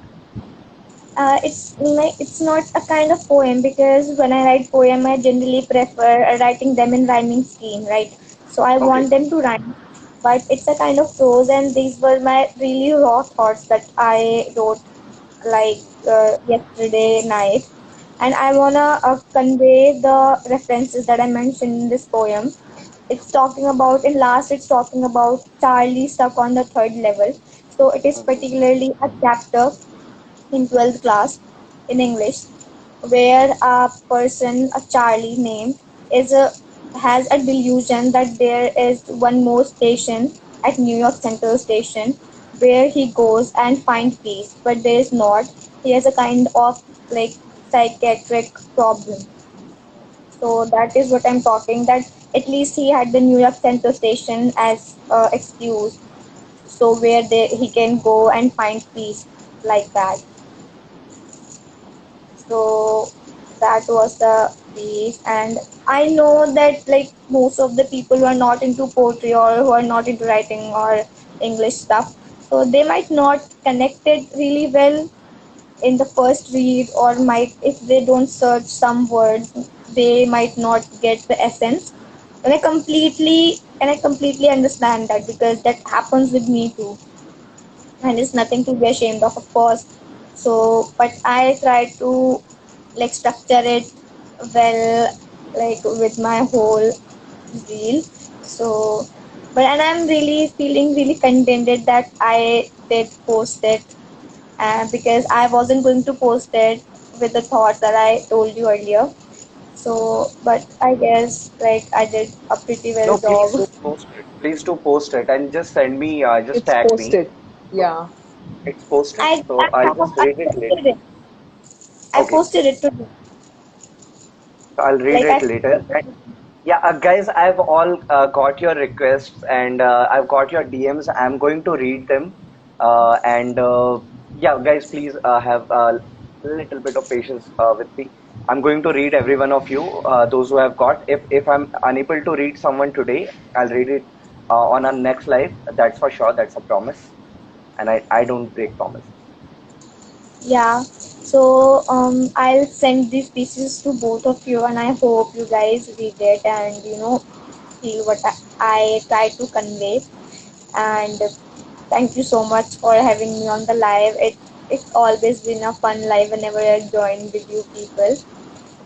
It's not a kind of poem because when I write poem, I generally prefer writing them in rhyming scheme, right? So I Okay. want them to rhyme, but it's a kind of prose, and these were my really raw thoughts that I wrote like yesterday night, and I wanna convey the references that I mentioned in this poem. It's talking about in last. It's talking about Charlie stuck on the third level. So it is Hmm. particularly a chapter in 12th class in English, where a person, a Charlie named, is a has a delusion that there is one more station at New York Central Station where he goes and find peace, but there is not. He has a kind of like psychiatric problem. So that is what I'm talking. That at least he had the New York Central Station as excuse, so where he can go and find peace like that. So that was the piece, and I know that like most of the people who are not into poetry or who are not into writing or English stuff, so they might not connect it really well in the first read, or might, if they don't search some words, they might not get the essence. And I completely understand that because that happens with me too, and it's nothing to be ashamed of course. So but I try to like structure it well, like with my whole zeal. So but and I'm really feeling really contented that I did post it, because I wasn't going to post it with the thoughts that I told you earlier. So but I guess like I did a pretty well No, please job. do post it. Please do post it and just send me, just It's tag me. posted. So Yeah. it's posted, I so I, I'll have, just I read it later. posted it. I Okay, posted it today. so I'll read Like it I later. Yeah, guys, I've all got your requests and I've got your DMs. I'm going to read them. And yeah, guys, please have a little bit of patience with me. I'm going to read every one of you, those who have got. If I'm unable to read someone today, I'll read it on our next live. That's for sure. That's a promise. And I don't break promises. Yeah. So I'll send these pieces to both of you, and I hope you guys read it and feel what I try to convey. And thank you so much for having me on the live. It's always been a fun live whenever I join with you people.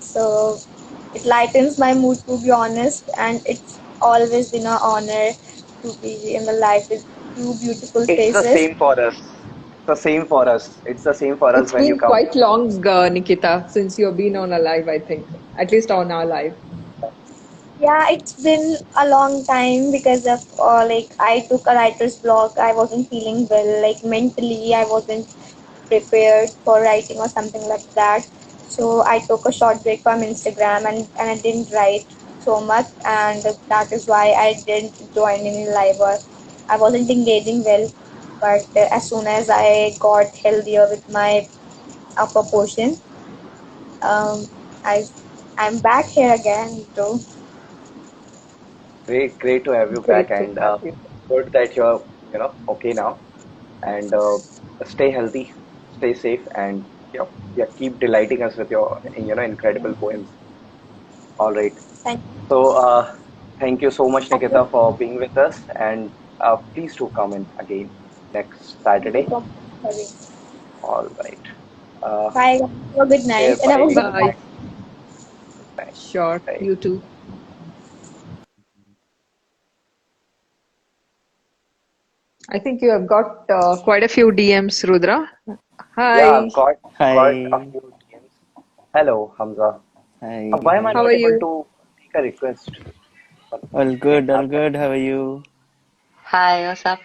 So it lightens my mood, to be honest, and it's always been an honor to be in the live with you beautiful It's the faces. same for us. It's the same for us. It's the same for us It's when you been come. quite long, Nikita, since you've been on a live, I think. At least on our live. Yeah, it's been a long time because of like I took a writer's block. I wasn't feeling well, like mentally, I wasn't prepared for writing or something like that. So I took a short break from Instagram, and I didn't write so much, and that is why I didn't join any live or I wasn't engaging well. But as soon as I got healthier with my upper portion, um, I I'm back here again. So Great, great to have you back, Great to and have you. good that you're, okay now. And stay healthy, stay safe, and yeah, keep delighting us with your, incredible poems. All right. thank So, thank you so much, you. Nikita, for being with us, and please do come in again next Thank you Saturday. so much for having me. All right. Uh, Bye, guys. Have a good Take night care. and have a Bye. good Good Bye. night. night. Good night. Sure. Bye. You too. I think you have got quite a few DMs, Rudra. Yeah, Hi. I've got a Hi, few DMs. Hello, Hamza. hi, Why am I How hi. are not able you? to take a request? All Okay, good, all good. How are you? Hi, what's up?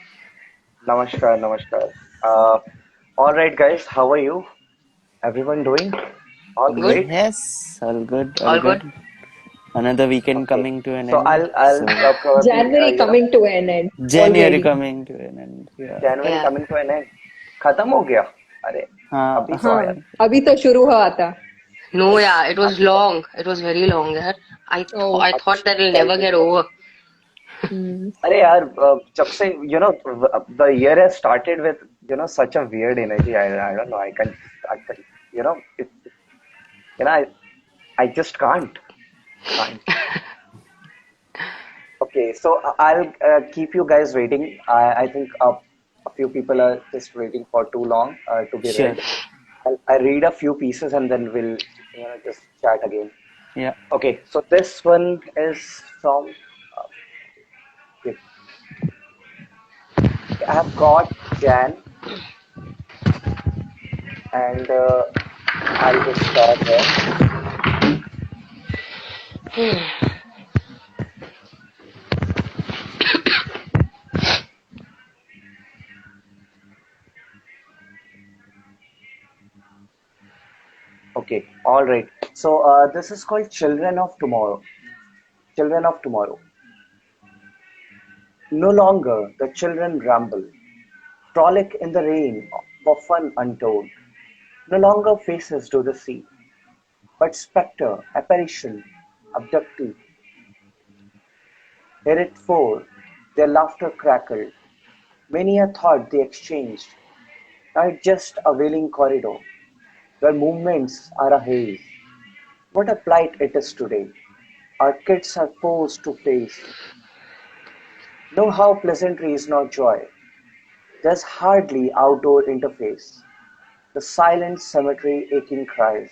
namaskar, namaskar. Uh, all right, guys, how are you? Everyone doing? All Good? great? Yes, all good, all All good? good. Another weekend Okay. coming to an So end. I'll So probably January coming to an end January already. coming to an end. Yeah. January Yeah. coming to an end. खत्म हो गया. अरे हाँ. अभी तो हाँ, आया. अभी तो शुरू हुआ था. No, yeah, it was अभी तो long. It was very long. Yeah. Oh. I thought that it'll tell never me get about. over. Hmm. अरे यार जब से the year has started with such a weird energy. I don't know. You know it, you know I just can't. Okay, so I'll keep you guys waiting. I think a few people are just waiting for too long to be Sure. read. I'll read a few pieces and then we'll just chat again. Yeah. Okay, so this one is from. Okay, I have got Jan, and I'll just start here. Okay, all right. So this is called Children of Tomorrow. Children of Tomorrow. No longer the children ramble, frolic in the rain for fun untold. No longer faces to the sea, but spectre, apparition, abductee. Heretofore their laughter crackled, many a thought they exchanged, now it's just a wailing corridor, where movements are a haze. What a plight it is today! Our kids are forced to face. Know how pleasantry is not joy. There's hardly outdoor interface. The silent cemetery aching cries.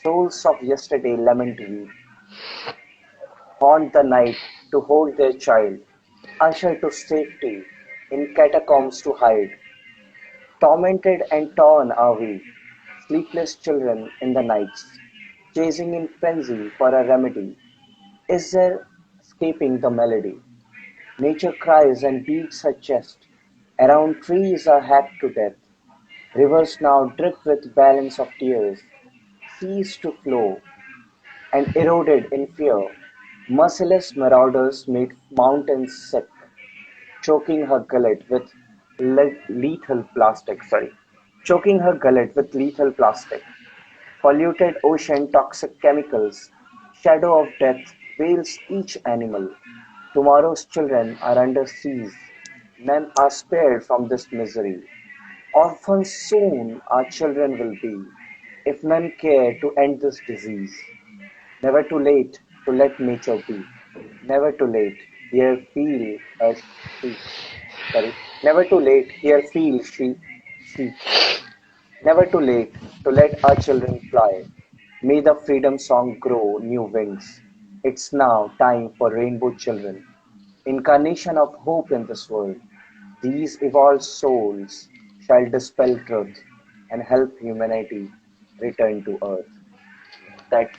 Souls of yesterday lament we, haunt the night to hold their child, usher to safety, in catacombs to hide. Tormented and torn are we, sleepless children in the nights, chasing in frenzy for a remedy. Is there escaping the melody? Nature cries and beats her chest. Around trees are hacked to death. Rivers now drip with balance of tears, cease to flow, and eroded in fear. Merciless marauders made mountains sick, choking her gullet with lethal plastic. Sorry, choking her gullet with lethal plastic. Polluted ocean, toxic chemicals. Shadow of death veils each animal. Tomorrow's children are under siege. None are spared from this misery. Orphans soon our children will be, if none care to end this disease. Never too late to let nature be. Never too late. Here feel a she. Sorry. Never too late. Here feel she. Never too late to let our children fly. May the freedom song grow new wings. It's now time for rainbow children, incarnation of hope in this world. These evolved souls shall dispel truth and help humanity return to earth. That's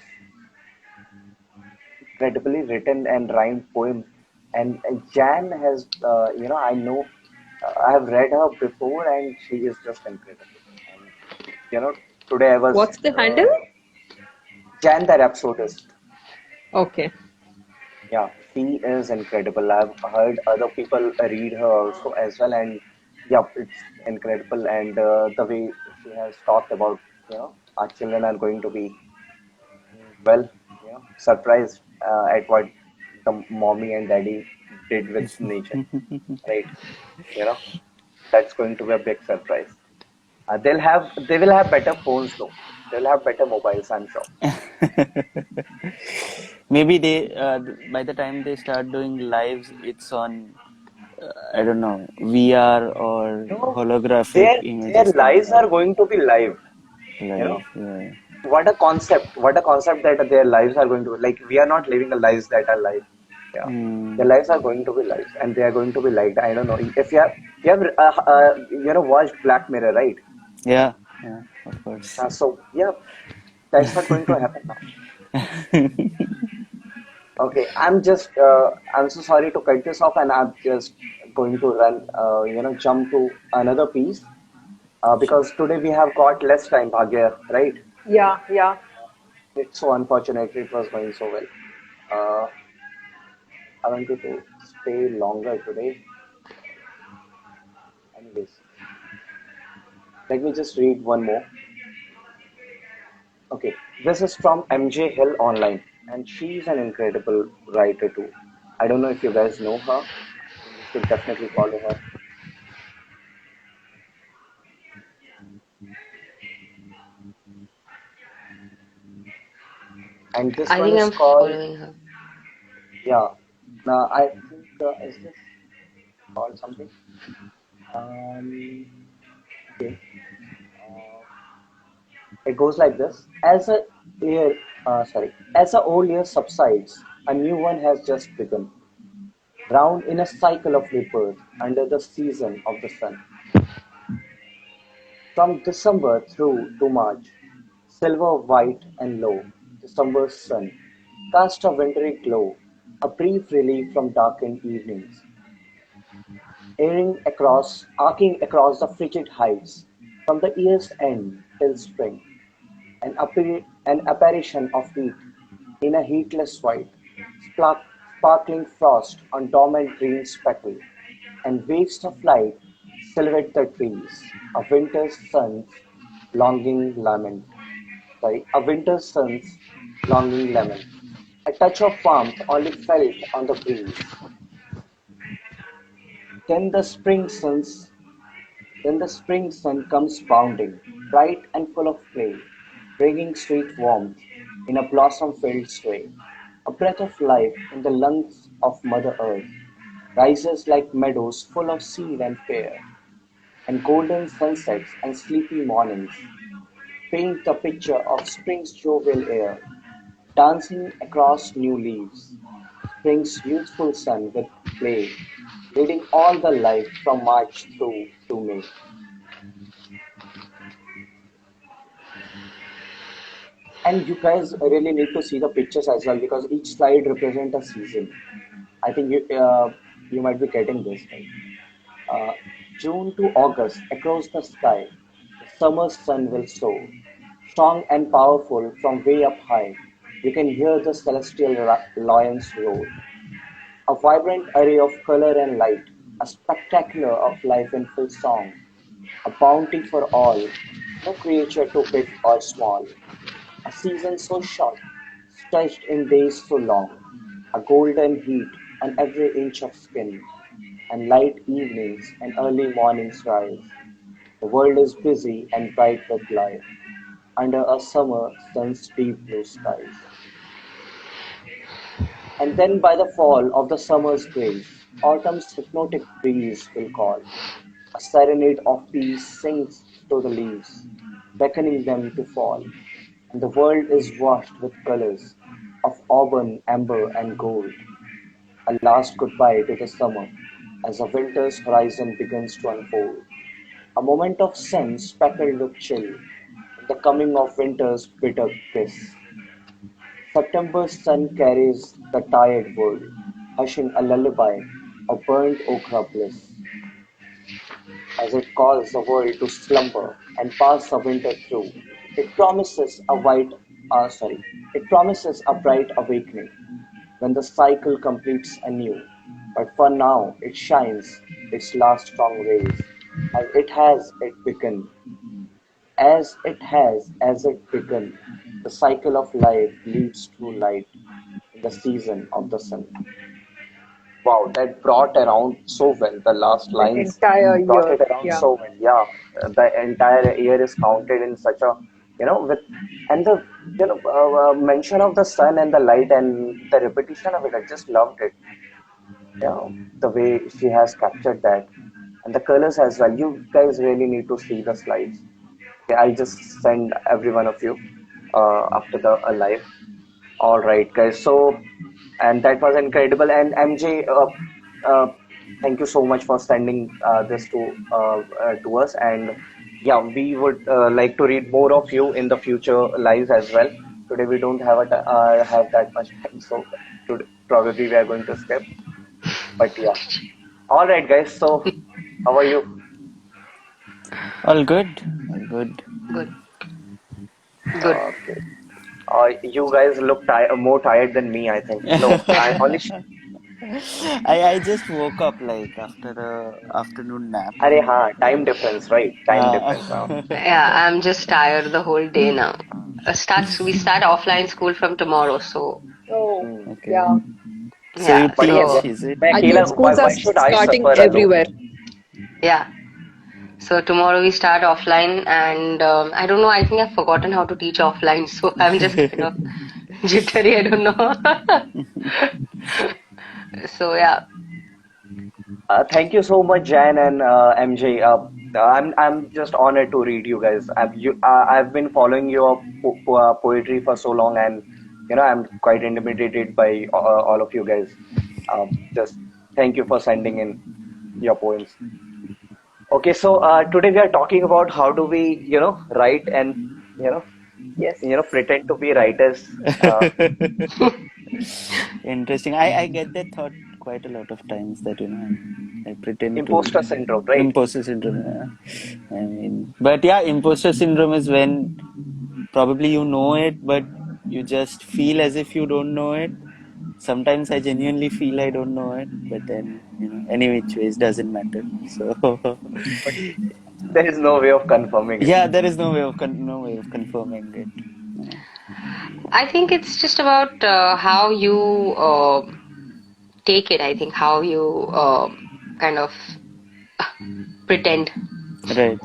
incredibly written and rhymed poem. And Jan has, I know, I have read her before, and she is just incredible. And you know, today I was What's the handle? Jan the Rhapsodist. Okay. Yeah, she is incredible. I've heard other people read her also as well, and yeah, it's incredible. And the way she has talked about, our children are going to be well, surprised at what the mommy and daddy did with nature, right? You know, that's going to be a big surprise. They will have better phones though. They'll have better mobiles, I'm sure. Maybe by the time they start doing lives, it's on, I don't know, VR or No, holographic their images coming lives are out going to be live. You know, live. Yeah. what a concept that their lives are going to be like. We are not living a lives that are live. Yeah, their Mm, lives are going to be lives, and they are going to be liked. I don't know if you have watched Black Mirror, right? yeah, yeah, of course. So yeah, that's what going to happen now. Okay, I'm so sorry to cut this off, and I'm just going to run, jump to another piece Sure. because today we have got less time, Bhagya, right? Yeah, yeah. It's so unfortunate it was going so well. Uh, I wanted to stay longer today. Anyways, let me just read one more. Okay, this is from MJ Hill Online, and she's an incredible writer too. I don't know if you guys know her. I think you should definitely follow her. And this I one think is I'm called, following her. yeah. Now I think is this called something? Okay. Uh, it goes like this: as a old year subsides, a new one has just begun. Round in a cycle of rebirth under the season of the sun. From December through to March, silver white and low, December's sun cast a wintry glow, a brief relief from darkened evenings, arcing across the frigid heights, from the year's end till spring, an apparition of heat in a heatless white, sparkling frost on dormant green speckle, and waves of light silhouette the trees, a winter's sun's longing lament. A winter's sun's longing lament. A touch of warmth only felt on the breeze. Then the spring sun's Then the spring sun comes bounding, bright and full of play, bringing sweet warmth in a blossom-filled sway. A breath of life in the lungs of Mother Earth rises like meadows full of seed and fair, and golden sunsets and sleepy mornings paint the picture of spring's jovial air, dancing across new leaves. Spring's youthful sun with play, leading all the life from March through to May. And you guys really need to see the pictures as well because each slide represents a season. I think you might be getting this right. Uh, June to August, across the sky, the summer sun will soar, strong and powerful from way up high. You can hear the celestial lions roar. A vibrant array of color and light, a spectacular of life in full song, a bounty for all, no creature too big or small. A season so short, stretched in days so long, a golden heat on every inch of skin, and light evenings and early mornings rise. The world is busy and bright with life, under a summer sun's deep blue skies. And then by the fall of the summer's grace, autumn's hypnotic breeze will call. A serenade of peace sings to the leaves, beckoning them to fall. And the world is washed with colors of auburn, amber, and gold. A last goodbye to the summer as the winter's horizon begins to unfold. A moment of sun speckled with chill in the coming of winter's bitter kiss. September's sun carries the tired world, hushing a lullaby of burnt ochre bliss as it calls the world to slumber and pass the winter through. It promises a white, sorry, it promises a bright awakening when the cycle completes anew. But for now, it shines its last strong rays as it begun. The cycle of life leads to light in the season of the sun. Wow, that brought around so well. The last The lines entire brought year. it around Yeah. so well. Yeah, the entire year is counted in such a, with, and the, mention of the sun and the light and the repetition of it. I just loved it. The way she has captured that and the colors as well. You guys really need to see the slides. Okay, I'll just send every one of you after the live. All right, guys. So, and that was incredible. And MJ, uh, thank you so much for sending this to us. And yeah, we would like to read more of you in the future lives as well. Today we don't have that much time, so today, probably we are going to skip. But yeah, all right, guys. So, how are you? All good. All good. Good. Good. Okay. You guys look more tired than me, I think. No, I only. I just woke up like after a afternoon nap. Arey, हाँ, time difference, right? Time Uh, difference. हाँ. Yeah, I'm just tired the whole day now. We start offline school from tomorrow, so Oh, Hmm. okay. yeah. So you yeah, But teach, so is it? मैं I अकेला think हूँ. schools are Why should I starting suffer alone? everywhere. yeah. So tomorrow we start offline, and I don't know. I think I've forgotten how to teach offline, so I'm just kind of jittery. I don't know. So yeah, Thank you so much, Jan and MJ. I'm just honored to read you guys. I've been following your poetry for so long, and I'm quite intimidated by all of you guys. Just thank you for sending in your poems. Okay, so today we are talking about how do we write and you know Yes. pretend to be writers. Uh, Interesting. I get that thought quite a lot of times that I pretend to Imposter syndrome, right? imposter syndrome. Yeah. I mean, but yeah, imposter syndrome is when probably you know it, but you just feel as if you don't know it. Sometimes I genuinely feel I don't know it, but then any which ways doesn't matter. So But there is no way of confirming it. yeah, there is no way of confirming it. Yeah. I think it's just about how you take it. I think how you kind of pretend Right.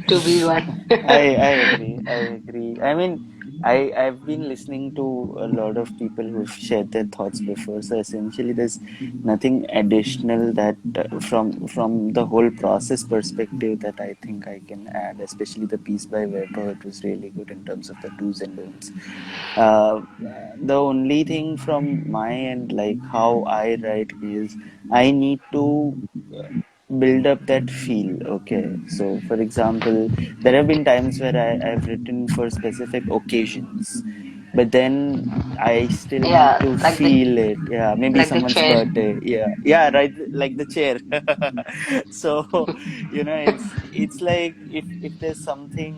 to be one. I agree. I agree. I mean, I've been listening to a lot of people who've shared their thoughts before. So essentially, there's nothing additional that from the whole process perspective that I think I can add. Especially the piece by Weber, it was really good in terms of the do's and don'ts. Uh, the only thing from my end, like how I write, is I need to build up that feel. Okay, so for example, there have been times where I've written for specific occasions, but then I still need Yeah, to feel it. Yeah, maybe like the someone's chair. birthday. Yeah, yeah, right, like the chair. So, it's like if there's something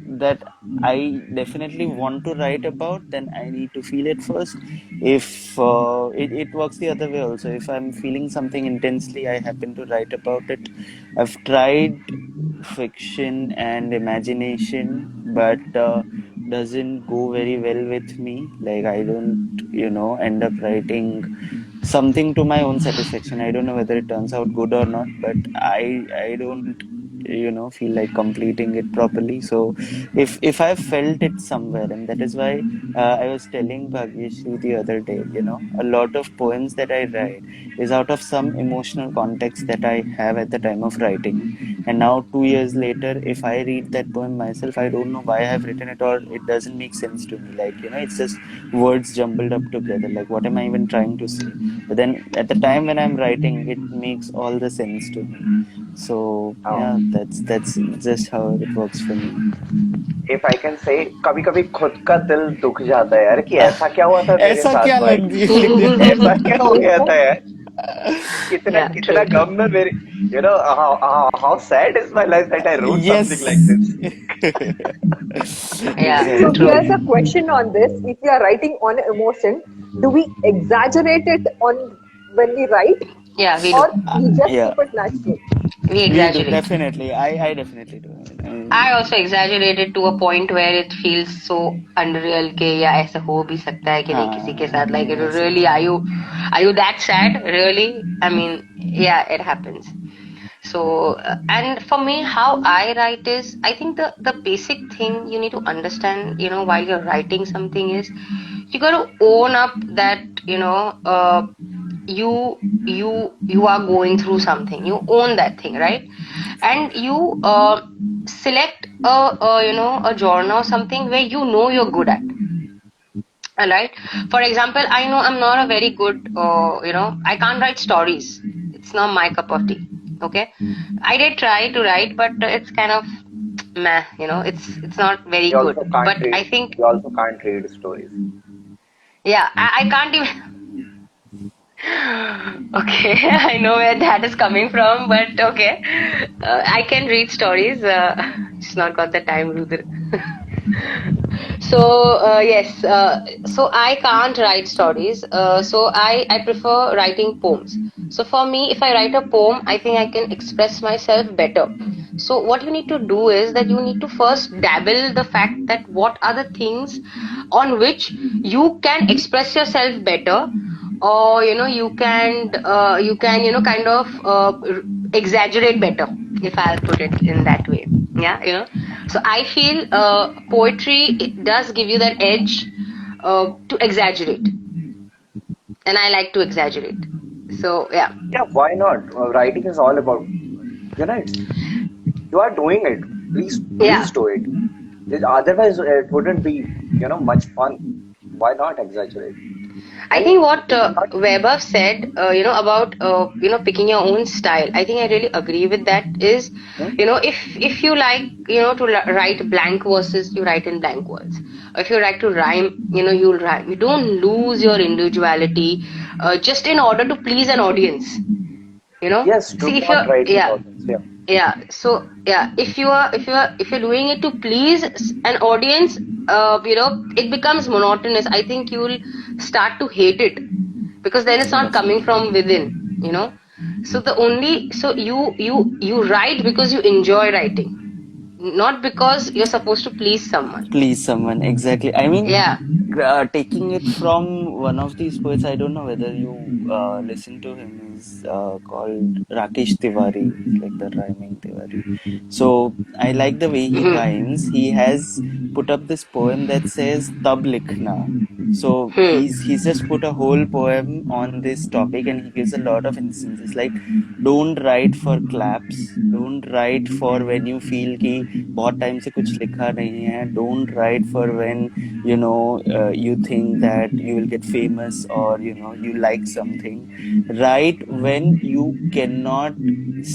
that I definitely want to write about, then I need to feel it first. If it works the other way also, if I'm feeling something intensely, I happen to write about it. I've tried fiction and imagination, but doesn't go very well with me. Like I don't, end up writing something to my own satisfaction. I don't know whether it turns out good or not, but I don't feel like completing it properly. So if I felt it somewhere, and that is why I was telling Bhagyashri the other day, a lot of poems that I write is out of some emotional context that I have at the time of writing. And now 2 years later, if I read that poem myself, I don't know why I have written it, or it doesn't make sense to me. Like, it's just words jumbled up together. Like, what am I even trying to say? But then at the time when I'm writing, it makes all the sense to me. So हाँ. yeah, that's just how it works for me. If I can say, कभी कभी खुद का दिल दुख जाता है यार कि ऐसा क्या हुआ था मेरे ऐसा साथ क्या भाई. लग दिया ऐसा क्या हो गया था यार. कितना Yeah, कितना true, true. गम में मेरी. How sad is my life that I wrote something like Yes. this. Yeah, So true. here's Exactly. a question on this. If we are writing on emotion, do we exaggerate it on when we write, Yeah, we do. or we just Yeah, keep it natural? We we do exaggerate. definitely. I definitely do. I also exaggerated to a point where it feels so unreal कि या ऐसा हो भी सकता है कि नहीं किसी के साथ, like it Yes, really, yes. are you that sad really? I mean, yeah, it happens. So and for me, how I write is, I think the basic thing you need to understand, while you're writing something, is you got to own up that you you are going through something. You own that thing, right? And you select a genre or something where you're good at. All right. For example, I know I'm not a very good I can't write stories. It's not my cup of tea. Okay. I did try to write, but it's kind of meh. It's not very You good. also can't But read. I think, You also can't read stories. yeah, I can't even. Okay, I know where that is coming from, but okay. I can read stories, just not got the time, Rudra. So yes, so I can't write stories. So I prefer writing poems. So for me, if I write a poem, I think I can express myself better. So what you need to do is that you need to first dabble the fact that what are the things on which you can express yourself better, or you can kind of exaggerate better, if I'll put it in that way. Yeah, so I feel poetry, it does give you that edge to exaggerate, and I like to exaggerate. So yeah, Yeah, why not? Writing is all about, it's you are doing it. Please yeah. do it. Otherwise, it wouldn't be, much fun. Why not exaggerate? I And think what it's not. Weber said, about picking your own style. I think I really agree with that. Is, Hmm? if you like, to write blank verses, you write in blank words. Or if you like to rhyme, you'll rhyme. You don't lose your individuality just in order to please an audience. Yes, do See, if not you're write with yeah, audience. Yeah. yeah. So yeah, if you're doing it to please an audience, it becomes monotonous. I think you'll start to hate it, because then it's not coming Definitely. from within. So you write because you enjoy writing, not because you're supposed to please someone. Please someone, exactly. I mean, Yeah. taking it from one of these poets, I don't know whether you listen to him, is called Rakesh Tiwari. He's like the rhyming Tiwari. So I like the way he Hmm. rhymes. He has put up this poem that says Tab Likhna. So Hmm. he's just put a whole poem on this topic, and he gives a lot of instances like, don't write for claps, don't write for when you feel कि बहुत time से कुछ लिखा नहीं है, don't write for when you think that you will get famous, or you like something. Write when you cannot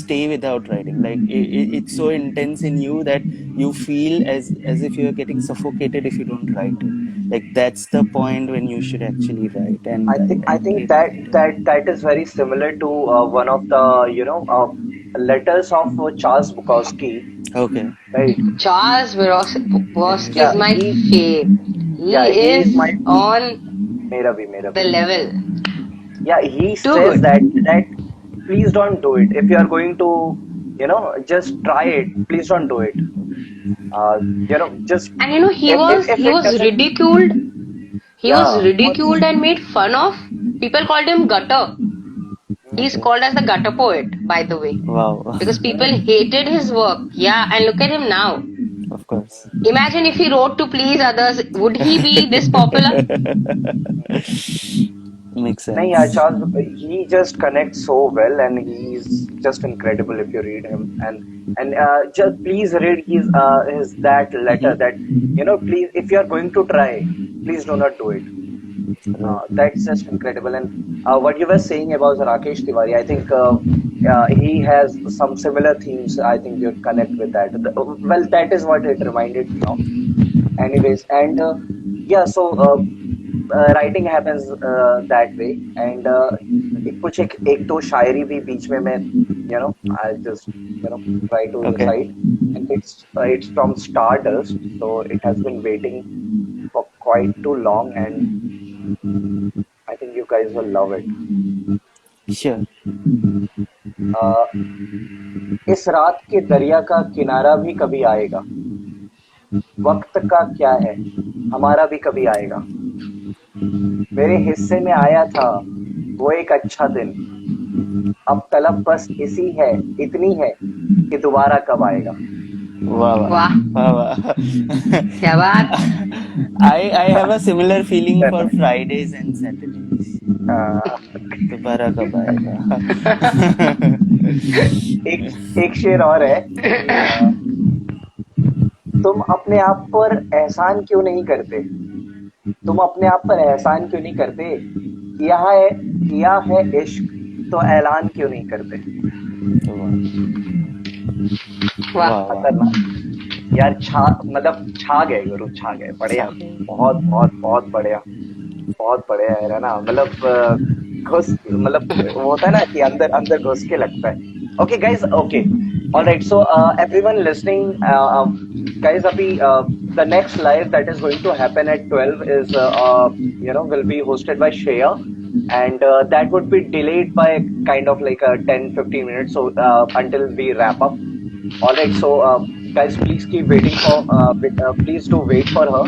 stay without writing, like it's so intense in you that you feel as if you're getting suffocated if you don't write it. Like that's the point when you should actually write, and I I think completely that get it. that is very similar to one of the letters of Charles Bukowski, Okay. right? Charles Bukowski is Yeah, my fave. He he is is my on Mera the bhi. level. Yeah, he Too says good. that please don't do it. If you are going to, just try it. Please don't do it. Just And he was if he it was doesn't. ridiculed. He was Yeah, what's ridiculed and made fun of. People called him gutter. He's Okay. called as the gutter poet, by the way, Wow. because people hated his work. Yeah, and look at him now. Of course. Imagine if he wrote to please others, would he be this popular? Makes nahi, yeah, sense. Charles, he just connects so well, and he's just incredible if you read him. And just please read his that letter. That Mm-hmm. please, if you are going to try, please do not do it. Right. That's just incredible. And what you were saying about Rakesh Tiwari, I think he has some similar themes. I think you'd connect with that. Well, that is what it reminded me of. Anyways, and yeah, so writing happens that way. And कुछ एक दो शायरी भी बीच में मैं I just try to Okay. recite, and it's from Stardust, so it has been waiting for quite too long, and I think you guys will love it. Sure. uh, इस रात के दरिया का किनारा भी कभी आएगा, वक्त का क्या है, हमारा भी कभी आएगा, मेरे हिस्से में आया था वो एक अच्छा दिन, अब तलब बस इसी है, इतनी है कि दोबारा कब आएगा. Wow. Wow, Wow. Wow. क्या बात. I have a similar feeling for Fridays and Saturdays. uh, दोबारा कब आएगा? एक एक शेर और है कि तुम अपने आप पर एहसान क्यों नहीं करते, तुम अपने आप पर एहसान क्यों नहीं करते, किया है इश्क तो ऐलान क्यों नहीं करते. wow. Wow. Wow. Wow. खतरनाक यार, छा गए गुरु, छा गए, बढ़िया, Saturday. बहुत बहुत बहुत बढ़िया, बहुत बढ़िया है ना. मतलब मतलब वो होता है ना कि अंदर अंदर घुस के लगता है. Okay guys, okay, alright. So everyone listening, guys, अभी the next live that is going to happen at 12 is will be hosted by Shreya, and that would be delayed by kind of like 10-15 minutes, so until we wrap up. All right, so guys, please keep waiting for please do wait for her.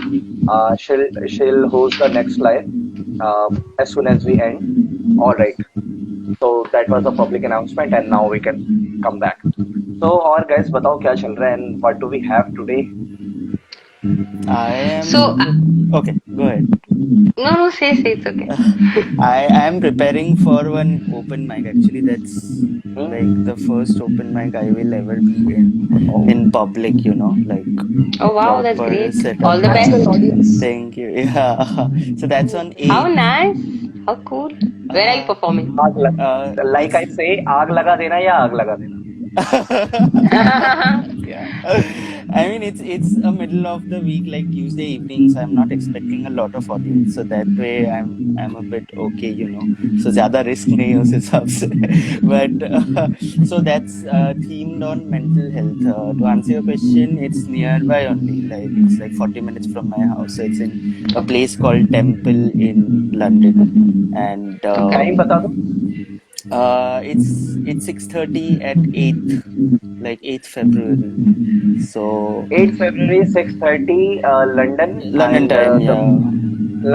She'll host the next live as soon as we end. All right, so that was a public announcement, and now we can come back. So, और guys, बताओ क्या चल रहा है and what do we have today? I So, am okay. Go ahead. no, no, say, it's okay. I am preparing for one open mic. Actually, that's like Hmm? the first open mic I will ever be in Oh, public. Like Oh, wow, that's proper great. setup All the and Natural best. audience. thank you. Yeah. So that's on How 8th. nice. How cool. Where are you Uh, performing? like I it's say, आग लगा देना या आग लगा देना. yeah. I mean it's a middle of the week, like Tuesday evening, so I'm not expecting a lot of audience. So that way I'm a bit okay. So ज़्यादा risk नहीं है उस हिसाब से. But so that's themed on mental health. To answer your question, it's nearby only. Like it's like 40 minutes from my house. So it's in a place called Temple in London, and Time बता दो. it's 6:30 at 8th, like 8th February. So 8 February 6:30 London, London and time, the yeah,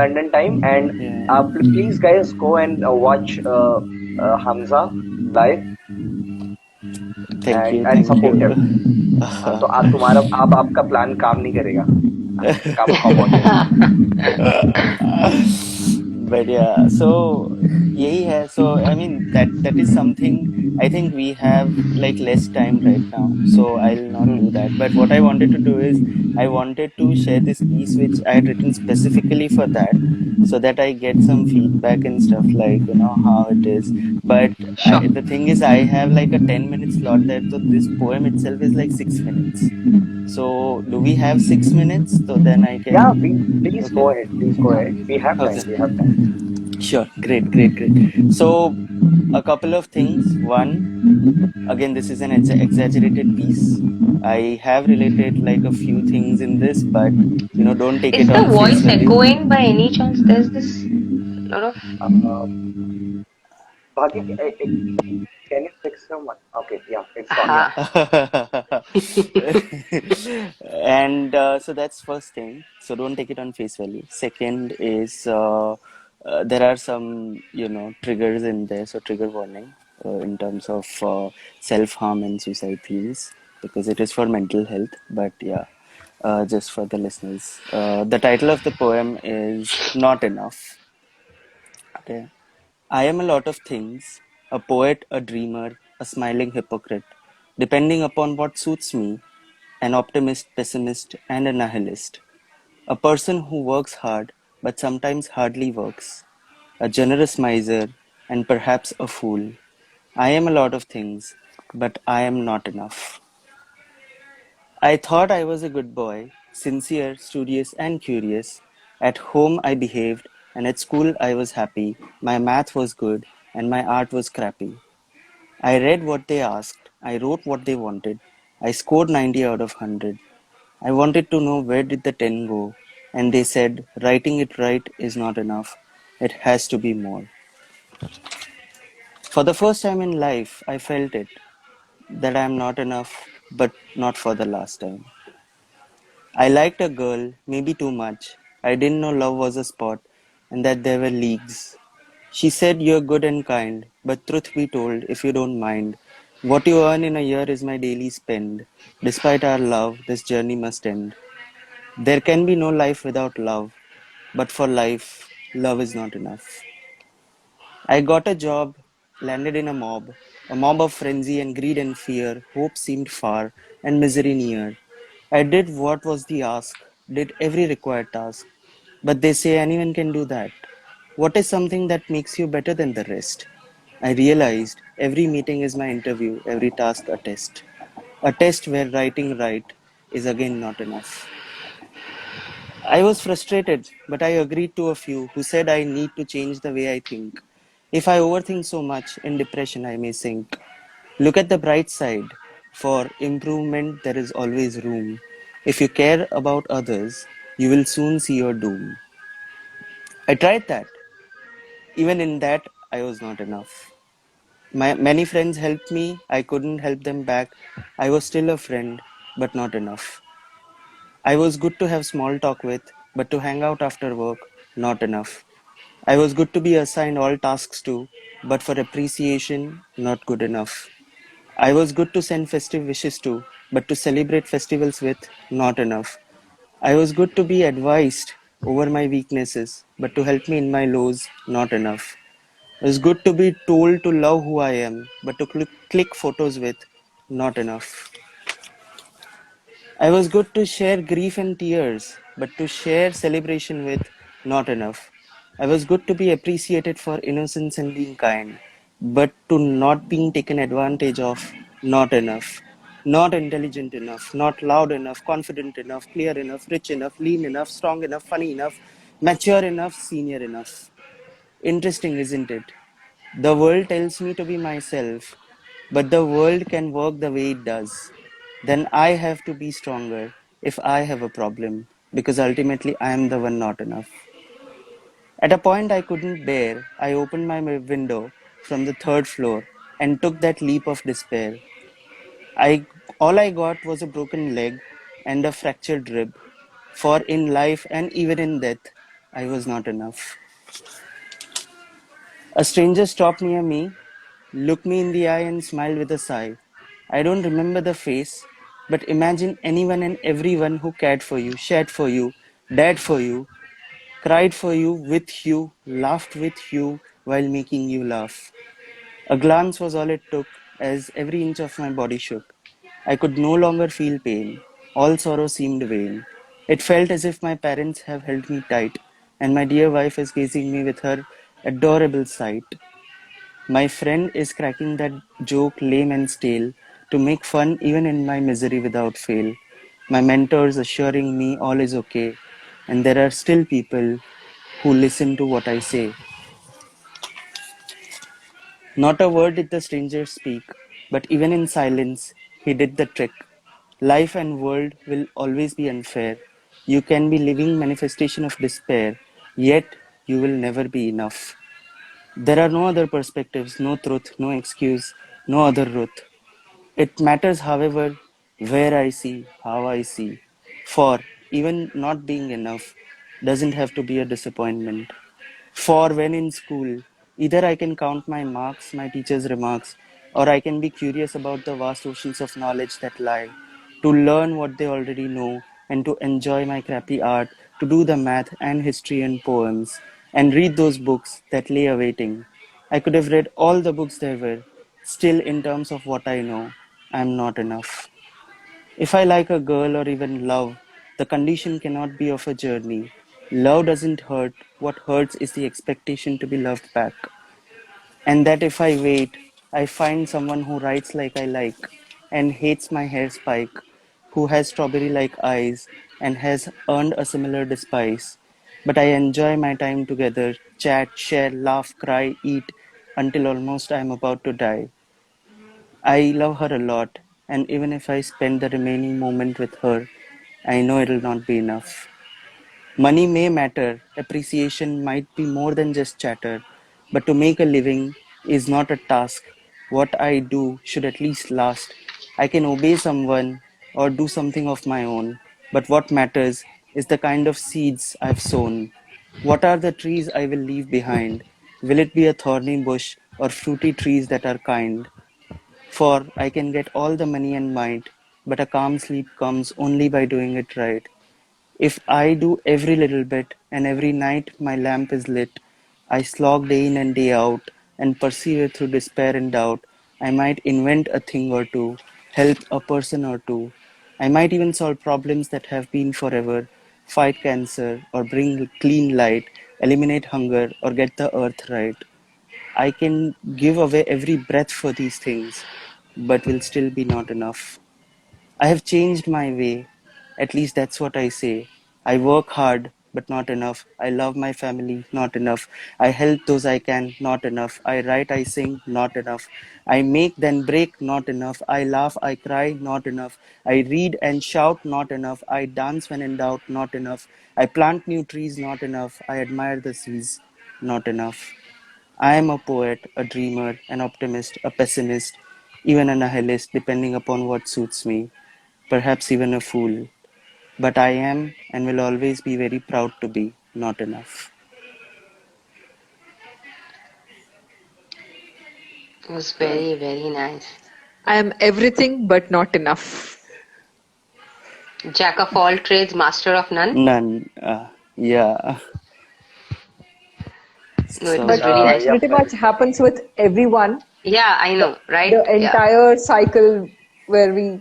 London time, and yeah. please guys go and watch Hamza live Thank you, and thank support you. him. हाँ, तो आप तुम्हारा आप आपका plan काम नहीं करेगा. हाँ, कम कम ऑडियंस. But yeah, so यही है. So I mean that is something. I think we have like less time right now, so I'll not do that. But what I wanted to do is I wanted to share this piece which I had written specifically for that, so that I get some feedback and stuff, like how it is. But Sure. the thing is, I have like a 10-minute slot there, so this poem itself is like 6 minutes. So do we have 6 minutes? So then I Yeah, can. please Okay. go ahead. Please go ahead. We have Okay. time. We have time. Sure. Great, great, great. So, a couple of things. One, again, this is an exaggerated piece. I have related like a few things in this, but don't take Is it the on face voice value. echoing by any chance? There's this lot of. Uh, Bhagi, can you fix your mic? Okay, yeah, it's gone Yeah. now. Ha. And so that's first thing. So don't take it on face value. Second is there are some, triggers in there. So trigger warning in terms of self-harm and suicide themes, because it is for mental health. But yeah, just for the listeners. The title of the poem is Not Enough. Okay. I am a lot of things, a poet, a dreamer, a smiling hypocrite, depending upon what suits me, an optimist, pessimist, and a nihilist, a person who works hard but sometimes hardly works, a generous miser, and perhaps a fool. I am a lot of things, but I am not enough. I thought I was a good boy, sincere, studious, and curious. At home I behaved, and at school I was happy. My math was good, and my art was crappy. I read what they asked, I wrote what they wanted. I scored 90 out of 100. I wanted to know where did the 10 go, and they said writing it right is not enough. It has to be more. For the first time in life, I felt it that I am not enough, but not for the last time. I liked a girl, maybe too much. I didn't know love was a sport and that there were leagues. She said, "You're good and kind, but truth be told, if you don't mind, what you earn in a year is my daily spend. Despite our love, this journey must end. There can be no life without love, but for life, love is not enough." I got a job, landed in a mob of frenzy and greed and fear. Hope seemed far and misery near. I did what was the ask, did every required task. But they say anyone can do that. What is something that makes you better than the rest? I realized every meeting is my interview, every task a test. A test where writing right is again not enough. I was frustrated, but I agreed to a few who said I need to change the way I think. If I overthink so much, in depression I may sink. Look at the bright side. For improvement, there is always room. If you care about others, you will soon see your doom. I tried that. Even in that, I was not enough. Many friends helped me. I couldn't help them back. I was still a friend, but not enough. I was good to have small talk with, but to hang out after work, not enough. I was good to be assigned all tasks to, but for appreciation, not good enough. I was good to send festive wishes to, but to celebrate festivals with, not enough. I was good to be advised over my weaknesses, but to help me in my lows, not enough. It was good to be told to love who I am, but to click photos with, not enough. I was good to share grief and tears, but to share celebration with, not enough. I was good to be appreciated for innocence and being kind, but to not being taken advantage of, not enough. Not intelligent enough, not loud enough, confident enough, clear enough, rich enough, lean enough, strong enough, funny enough, mature enough, senior enough. Interesting, isn't it? The world tells me to be myself, but the world can work the way it does. Then I have to be stronger if I have a problem, because ultimately I am the one not enough. At a point I couldn't bear, I opened my window from the third floor and took that leap of despair. I all I got was a broken leg and a fractured rib, for in life and even in death I was not enough. A stranger stopped near me, looked me in the eye, and smiled with a sigh. I don't remember the face, but imagine anyone and everyone who cared for you, shared for you, died for you, cried for you, with you, laughed with you while making you laugh. A glance was all it took as every inch of my body shook. I could no longer feel pain. All sorrow seemed vain. It felt as if my parents have held me tight, and my dear wife is gazing me with her adorable sight. My friend is cracking that joke lame and stale to make fun even in my misery without fail. My mentors assuring me all is okay, and there are still people who listen to what I say. Not a word did the stranger speak, but even in silence, he did the trick. Life and world will always be unfair. You can be living manifestation of despair, yet you will never be enough. There are no other perspectives, no truth, no excuse, no other truth. It matters, however, where I see, how I see. For even not being enough doesn't have to be a disappointment. For when in school, either I can count my marks, my teacher's remarks, or I can be curious about the vast oceans of knowledge that lie, to learn what they already know, and to enjoy my crappy art, to do the math and history and poems, and read those books that lay awaiting. I could have read all the books there were. Still, in terms of what I know, I am not enough. If I like a girl or even love, the condition cannot be of a journey. Love doesn't hurt. What hurts is the expectation to be loved back. And that if I wait, I find someone who writes like I like and hates my hair spike, who has strawberry like eyes and has earned a similar despise. But I enjoy my time together, chat, share, laugh, cry, eat until almost I am about to die. I love her a lot, and even if I spend the remaining moment with her, I know it'll not be enough. Money may matter, appreciation might be more than just chatter, but to make a living is not a task. What I do should at least last. I can obey someone or do something of my own, but what matters is the kind of seeds I've sown. What are the trees I will leave behind? Will it be a thorny bush or fruity trees that are kind? For I can get all the money and might, but a calm sleep comes only by doing it right. If I do every little bit, and every night my lamp is lit, I slog day in and day out, and persevere through despair and doubt, I might invent a thing or two, help a person or two. I might even solve problems that have been forever, fight cancer, or bring clean light, eliminate hunger, or get the earth right. I can give away every breath for these things, but will still be not enough. I have changed my way. At least that's what I say. I work hard, but not enough. I love my family, not enough. I help those I can, not enough. I write, I sing, not enough. I make, then break, not enough. I laugh, I cry, not enough. I read and shout, not enough. I dance when in doubt, not enough. I plant new trees, not enough. I admire the seas, not enough. I am a poet, a dreamer, an optimist, a pessimist, even a nihilist, depending upon what suits me, perhaps even a fool. But I am and will always be very proud to be not enough. It was Okay. very, very nice. I am everything but not enough. Jack of all trades, master of none. None. Yeah. No, it So, was But really it nice. Yep, pretty very much true. happens with everyone. Yeah, I The, know, right? the Yeah. entire cycle where we,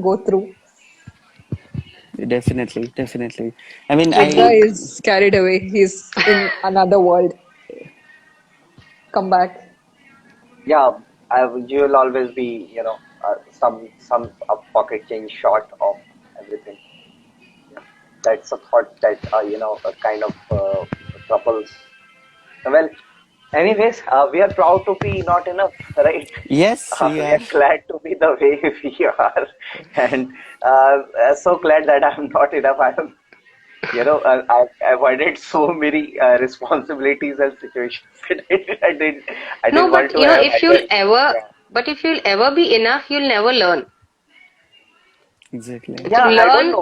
go through. definitely, definitely. I mean, Rudra I is carried away. He's in another world. Come back. Yeah, you will always be, some pocket change short of everything. Yeah, that's a thought that kind of troubles. Well, anyways, we are proud to be not enough, right? yes, we We are are glad to be the way we are, and so glad that I'm not enough. I've avoided so many responsibilities and situations that I No, didn't want but to have. I just, yeah. if you'll ever be enough, you'll never learn. exactly. To Yeah, I don't learn, know.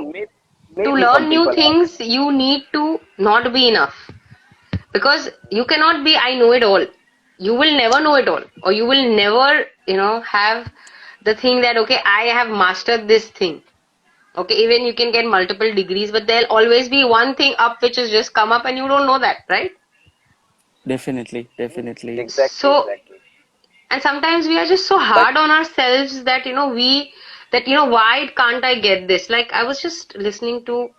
Maybe some new people are. things, you need to not be enough. Because you cannot be, I know it all. You will never know it all. Or you will never, have the thing that, okay, I have mastered this thing. Okay, even you can get multiple degrees, but there'll always be one thing up which has just come up and you don't know that, right? Definitely, definitely. Exactly, So, exactly. and sometimes we are just so But hard on ourselves that, why can't I get this? Like, I was just listening to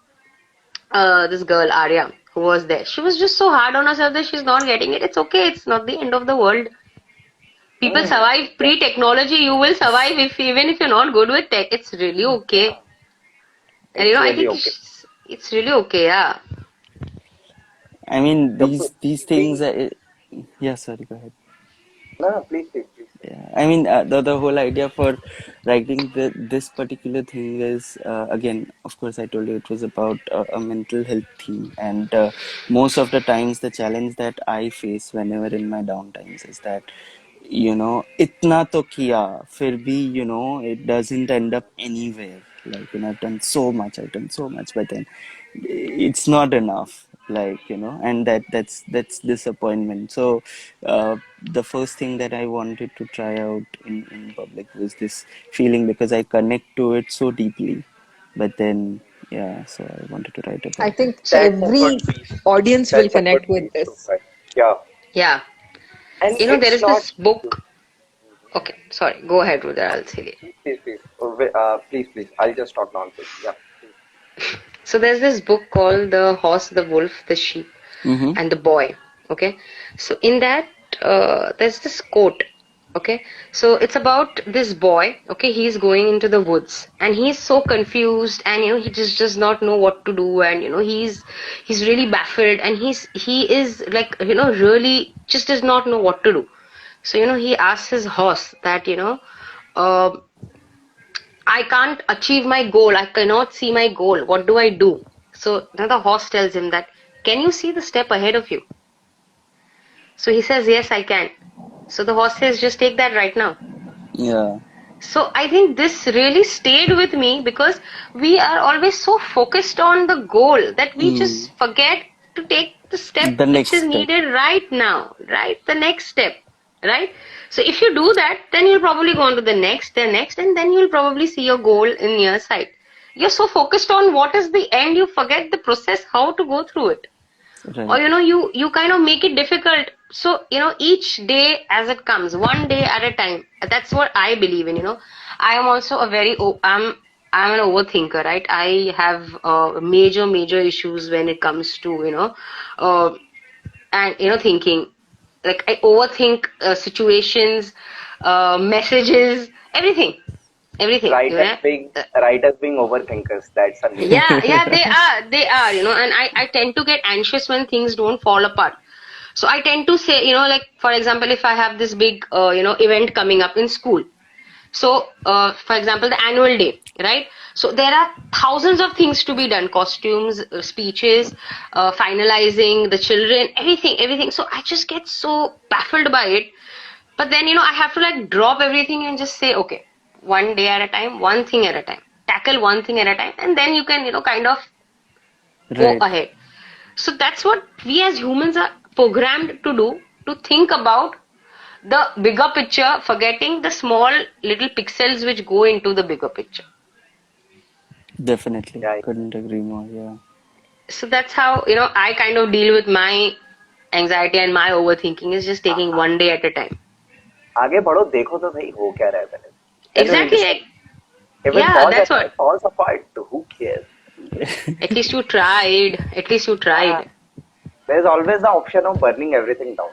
this girl, Arya, who was there. She was just so hard on herself that she's not getting it. It's okay, it's not the end of the world. People survive yeah, pre-technology. You will survive if even if you're not good with tech. It's really yeah, okay. And it's I really think okay. it's really okay. Yeah. I mean, The, these things. being Yeah, sorry. Go ahead. No, no, please, please, please. Yeah, I mean, the whole idea for writing this particular thing is, again, of course, I told you it was about a mental health theme, and most of the times the challenge that I face whenever in my downtimes is that, itna to kiya, fir bhi, it doesn't end up anywhere. Like, I've done so much, but then it's not enough. Like, and that's disappointment. So, the first thing that I wanted to try out in public was this feeling because I connect to it so deeply. But then, yeah, so I wanted to write I about it. think That's a good every piece. audience will That's a good connect with piece to this. cut. Yeah, Yeah. and There it's is not. this book. Okay, sorry. Go ahead, Rudra. I'll say it. Please, please, please. Please, please. I'll just talk nonsense. Yeah, please. So there's this book called The Horse, the Wolf, the Sheep, Mm-hmm. and the Boy. Okay, so in that there's this quote. Okay, so it's about this boy. Okay, he's going into the woods and he's so confused, and he just does not know what to do, and he's really baffled, and he is like really just does not know what to do. So he asks his horse that uh, I can't achieve my goal. I cannot see my goal. What do I do? So now the horse tells him that, can you see the step ahead of you? So he says, yes, I can. So the horse says, just take that right now. Yeah. So I think this really stayed with me because we are always so focused on the goal that we Mm. just forget to take the step The which next is step. needed right now, right? The next step, right? So if you do that, then you'll probably go on to the next, and then you'll probably see your goal in near sight. You're so focused on what is the end, you forget the process, how to go through it, or Right. you kind of make it difficult. So each day as it comes, one day at a time. That's what I believe in. I am also I'm an overthinker, right? I have major issues when it comes to uh, and thinking. Like I overthink situations, messages, everything. everything. Writers being overthinkers. That's a new Yeah, word. yeah, they are, and I tend to get anxious when things don't fall apart. So I tend to say, like, for example, if I have this big, event coming up in school. So, for example, the annual day, right? So there are thousands of things to be done: costumes, speeches, finalizing the children, everything. So I just get so baffled by it. But then, I have to like drop everything and just say, okay, one day at a time, one thing at a time, tackle one thing at a time, and then you can, kind of go Right. ahead. So that's what we as humans are programmed to do, to think about the bigger picture, forgetting the small little pixels which go into the bigger picture. Definitely. Yeah. Couldn't agree more. Yeah. So that's how, I kind of deal with my anxiety and my overthinking, is just taking one day at a time. आगे बढ़ो देखो तो सही हो क्या रहा है पहले. Then we'll Exactly, decide. like, If it yeah, that's what. falls apart, who cares? At least you tried. At least you Ah, tried. there's always the option of burning everything down.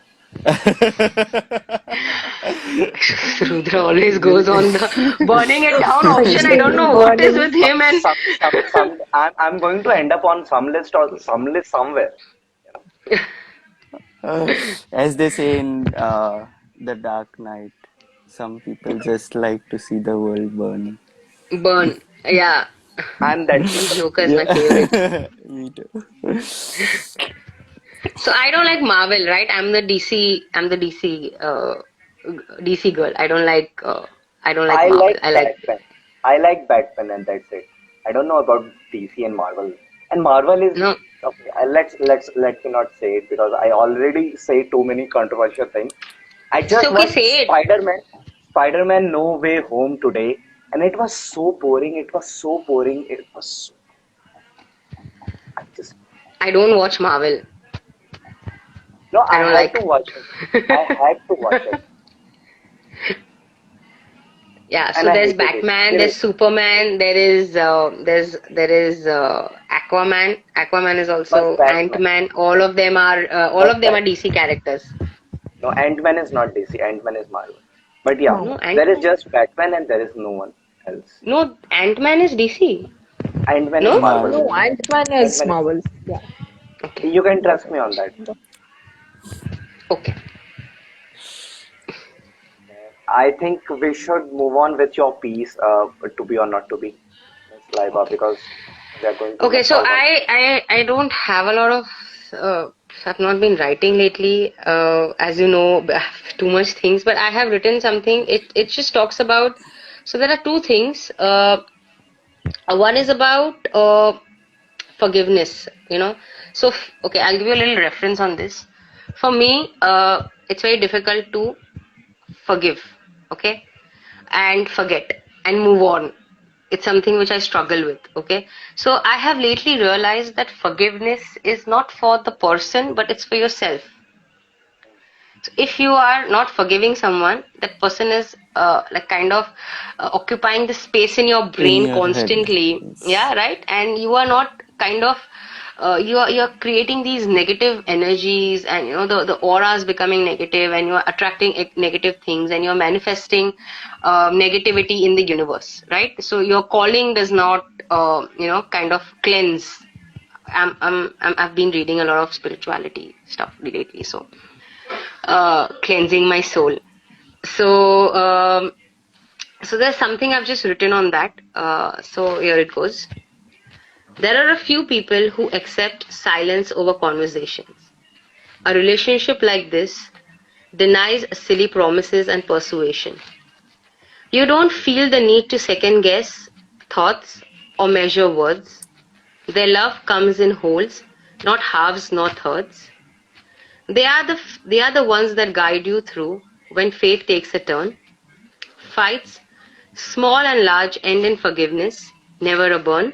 Rudra always goes on the burning it down option. I don't Actually, know what is burning. with him and I'm going to end up on some list or some list somewhere. As they say in The Dark Knight, some people just like to see the world burn. burn. Yeah, I'm that people. Joker is my favorite. Yeah, me too. So I don't like Marvel, right? I'm the DC. I'm the DC girl. I don't like. I don't like I Marvel. like I like. Batman. I like Batman, and that's it. I don't know about DC and Marvel. And Marvel is No, okay. Let me not say it because I already say too many controversial things. I it's just okay. watched Say it. Spider-Man No Way Home today, and it was so boring. It was so boring. I just I don't watch Marvel. no. I I don't had to like. watch it. I had to watch it, Yeah. and So I there's hated it. Batman. Still, There's Superman. There is Aquaman. Aquaman is first also Batman. Ant-Man. All of them are First DC characters. No, Ant-Man is not DC. Ant-Man is Marvel. But yeah, Marvel. No, there is Ant-Man. just Batman and there is no one else. No, Ant-Man is DC. Ant-Man is No. Marvel. No, Marvel. Ant-Man is Ant-Man is. Marvel. Yeah, Okay. You can got trust it. me on that. Okay. I think we should move on with your piece, to be or not to be, Miss Laiba, Okay. because we are going to Okay, miss so out on. I don't have a lot of I've not been writing lately. As you know, I have too much things, but I have written something. It just talks about. So there are two things. One is about forgiveness. So okay, I'll give you a little reference on this. For me, it's very difficult to forgive. Okay, and forget and move on. It's something which I struggle with. Okay, so I have lately realized that forgiveness is not for the person, but it's for yourself. So if you are not forgiving someone, that person is like kind of occupying the space in your In brain your head. constantly. Yes. Yeah, right. And you are not kind of you're creating these negative energies, and the aura is becoming negative, and you are attracting negative things, and you're manifesting negativity in the universe, right? So your calling does not kind of cleanse. I've been reading a lot of spirituality stuff lately, so cleansing my soul. So, so there's something I've just written on that. So here it goes. There are a few people who accept silence over conversations. A relationship like this denies silly promises and persuasion. You don't feel the need to second guess thoughts or measure words. Their love comes in wholes, not halves nor thirds. They are the ones that guide you through when faith takes a turn. Fights, small and large, end in forgiveness, never a burn.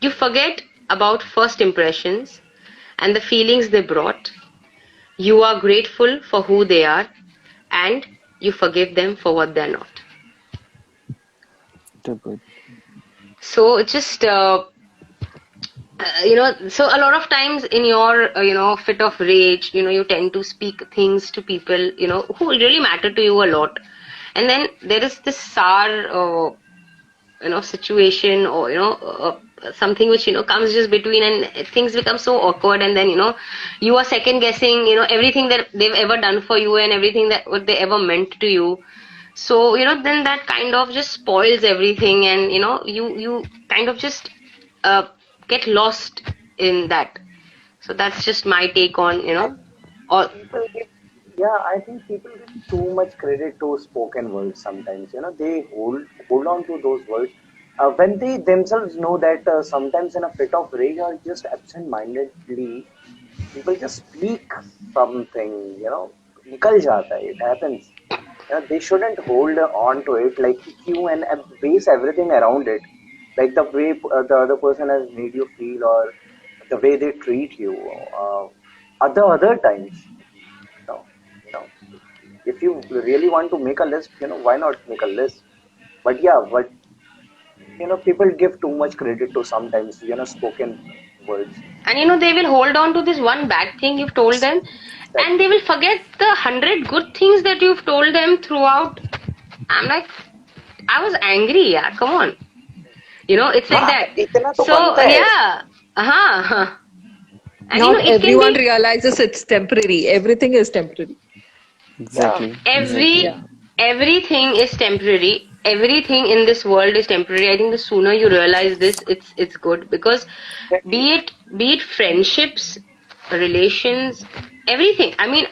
You forget about first impressions and the feelings they brought. You are grateful for who they are, and you forgive them for what they're not. Too good. So it's just so a lot of times in your fit of rage, you tend to speak things to people who really matter to you a lot, and then there is this sour situation, or something which comes just between, and things become so awkward, and then you are second guessing everything that they've ever done for you, and everything that what they ever meant to you. So then that kind of just spoils everything, and you kind of just uh, get lost in that. So that's just my take on I all. people give yeah, I think people give too much credit to spoken words sometimes. They hold on to those words when they themselves know that sometimes in a fit of rage or just absent-mindedly, people just speak something. निकल जाता है. It happens. They shouldn't hold on to it, like EQ and base everything around it, like the way the other person has made you feel or the way they treat you. Other times, you know, you know, if you really want to make a list, why not make a list? But yeah, people give too much credit to sometimes, spoken words. And they will hold on to this one bad thing you've told them, and Exactly. they will forget the 100 good things that you've told them throughout. I'm like, I was angry, yeah, come on. It's like हाँ, that. इतना तो So, बनता है. yeah. Uh-huh. And Not it can everyone be realizes it's temporary. Everything is temporary. Yeah, Exactly, exactly. every Yeah. everything is temporary. Everything in this world is temporary. I think the sooner you realize this, it's good, because exactly. be it friendships, relations, everything. I mean,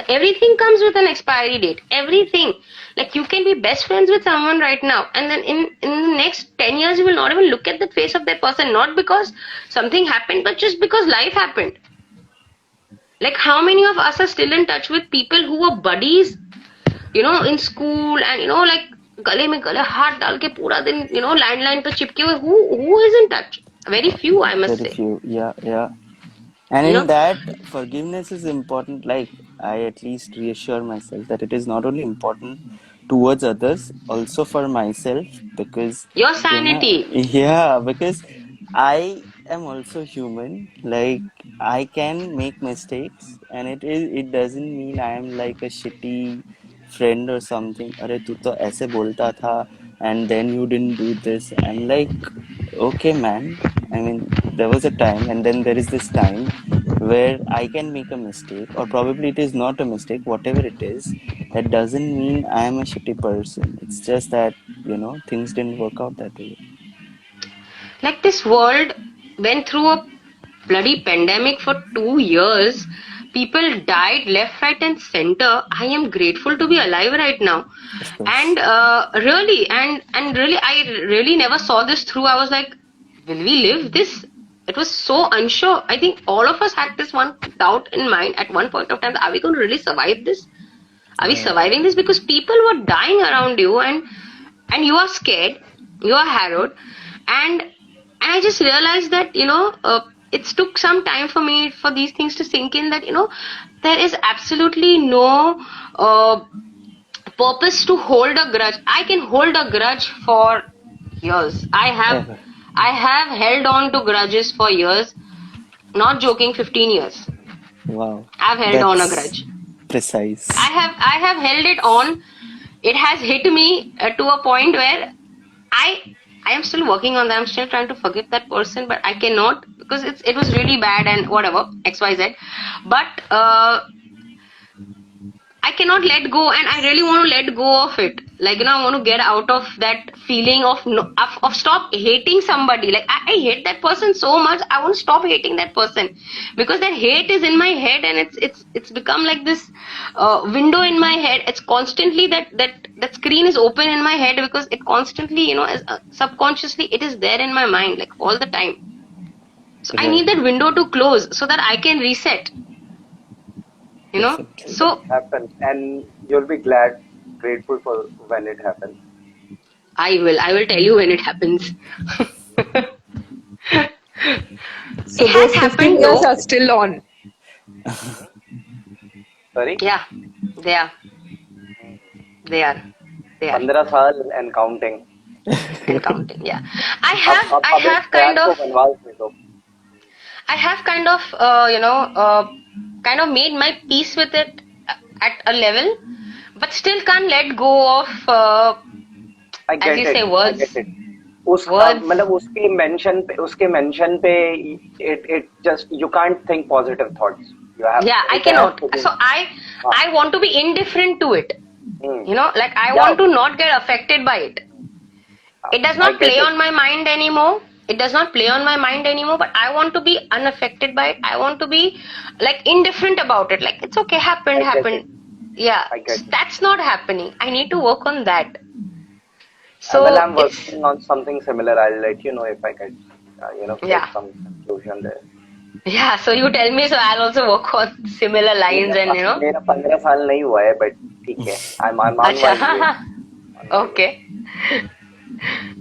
everything comes with an expiry date. Everything. Like, you can be best friends with someone right now, and then in the next 10 years you will not even look at the face of that person, not because something happened, but just because life happened. Like, how many of us are still in touch with people who were buddies in school, and like गले में गले हाथ डाल के पूरा दिन landline पे चिपके हुए, who is in touch? Very few, I must Very say. few. Yeah, yeah. And you in know that, forgiveness is important. Like, I at least reassure myself that it is not only important towards others, also for myself, because, your sanity. yeah, because I am also human. Like, I can make mistakes, and it doesn't mean I am like a shitty friend or something. अरे तू तो ऐसे बोलता था, and then you didn't do this. I'm like, okay, man. I mean, there was a time, and then there is this time where I can make a mistake, or probably it is not a mistake, whatever it is. That doesn't mean I am a shitty person. It's just that, things didn't work out that way. Like, this world went through a bloody pandemic for 2 years. People died left, right, and center. I am grateful to be alive right now. Of course. And really, and really, I really never saw this through. I was like, will we live this? It was so unsure. I think all of us had this one doubt in mind at one point of time. Are we going to really survive this? Are we Yeah, surviving this? Because people were dying around you, and you are scared, you are harrowed, and I just realized that it took some time for me for these things to sink in, that there is absolutely no purpose to hold a grudge. I can hold a grudge for years. ever. I have held on to grudges for years. Not joking, 15 years. Wow. I've held on a That's grudge. precise. I have held it on. It has hit me to a point where I I am still working on that. I'm still trying to forgive that person, but I cannot, because it was really bad and whatever, XYZ. But I cannot let go, and I really want to let go of it. Like, I want to get out of that feeling of no, of stop hating somebody. Like, I hate that person so much. I want to stop hating that person, because that hate is in my head, and it's become like this window in my head. It's constantly that screen is open in my head, because it constantly, as, subconsciously, it is there in my mind, like, all the time. So I Right. need that window to close so that I can reset. Definitely. It So happens, and you'll be grateful for when it happens. I will tell you when it happens. So It has those 15 happened years though. are still on. Sorry, Yeah, they are. They are. They are. 15 साल and counting. And counting. Yeah. अब I अब एक have kind Prayag of को वनवास दे दो. I have kind of made my peace with it at a level, but still can't let go of I as get you it. say, I get words, it. words. मतलब उसके mention पे it just you can't think positive thoughts. You have Yeah, I it has cannot. to be. So हाँ, I want to be indifferent to it. hmm. Like I Yeah, want to not get affected by it. It does I not get play it. on my mind anymore. It does not play on my mind anymore, but I want to be unaffected by it. I want to be like indifferent about it. Like it's okay, I happened, get it. happened. Yeah, I get it. that's not happening. I need to work on that. Well, So I'm it's, working on something similar. I'll let you know if I get, get yeah. some conclusion there. Yeah, so you tell me, so I'll also work on similar lines and मेरा 15 साल नहीं हुआ है, but ठीक है. I'm on my way. अच्छा. On my way. Okay.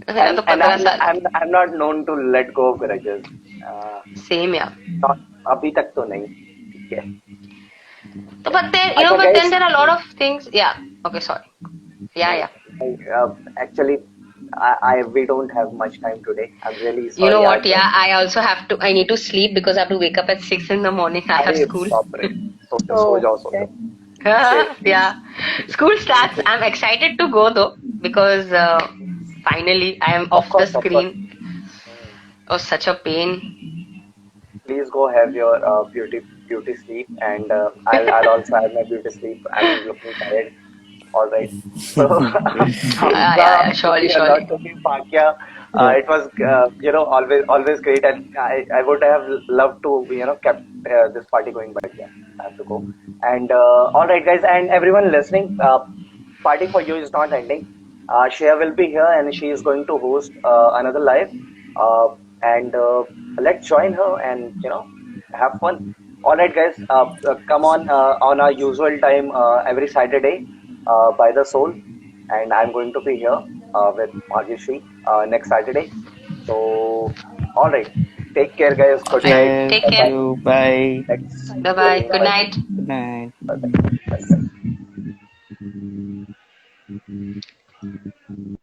मेरा तो And 15 साल. I'm not known to let go of grudges. Uh, Same, yeah. not अभी तक तो नहीं. ठीक है. So, but there, अच्छा but then guys. there are a lot of things. Yeah. Okay, sorry. Yeah, No, yeah. actually, we don't have much time today. I'm really You know sorry. what? Yeah, I also have to. I need to sleep because I have to wake up at 6 in the morning. I have अरे school. बाप रे. सो Oh, जाओ सो okay. जाओ. Okay, please. Yeah, school starts. I'm excited to go though because finally I am Of off the course, of course. screen. Oh, such a pain. Please go have your beauty sleep, and I'll also have my beauty sleep. I'm looking tired. All right. So thumbs Yeah, up yeah, to surely, the other surely. to the Bhagya. It was always great, and I would have loved to kept this party going, but yeah, I have to go. And all right, guys, and everyone listening, party for you is not ending. Shreya will be here, and she is going to host another live. Uh, and let's join her and have fun. All right, guys, come on our usual time every Saturday by the soul, and I'm going to be here with Bhagyashri next Saturday. So, all right, take care, guys. Take Good night. care. Take Bye care. bye. You. Bye. Next. Bye bye. Good Bye night. Good night. bye. Bye bye.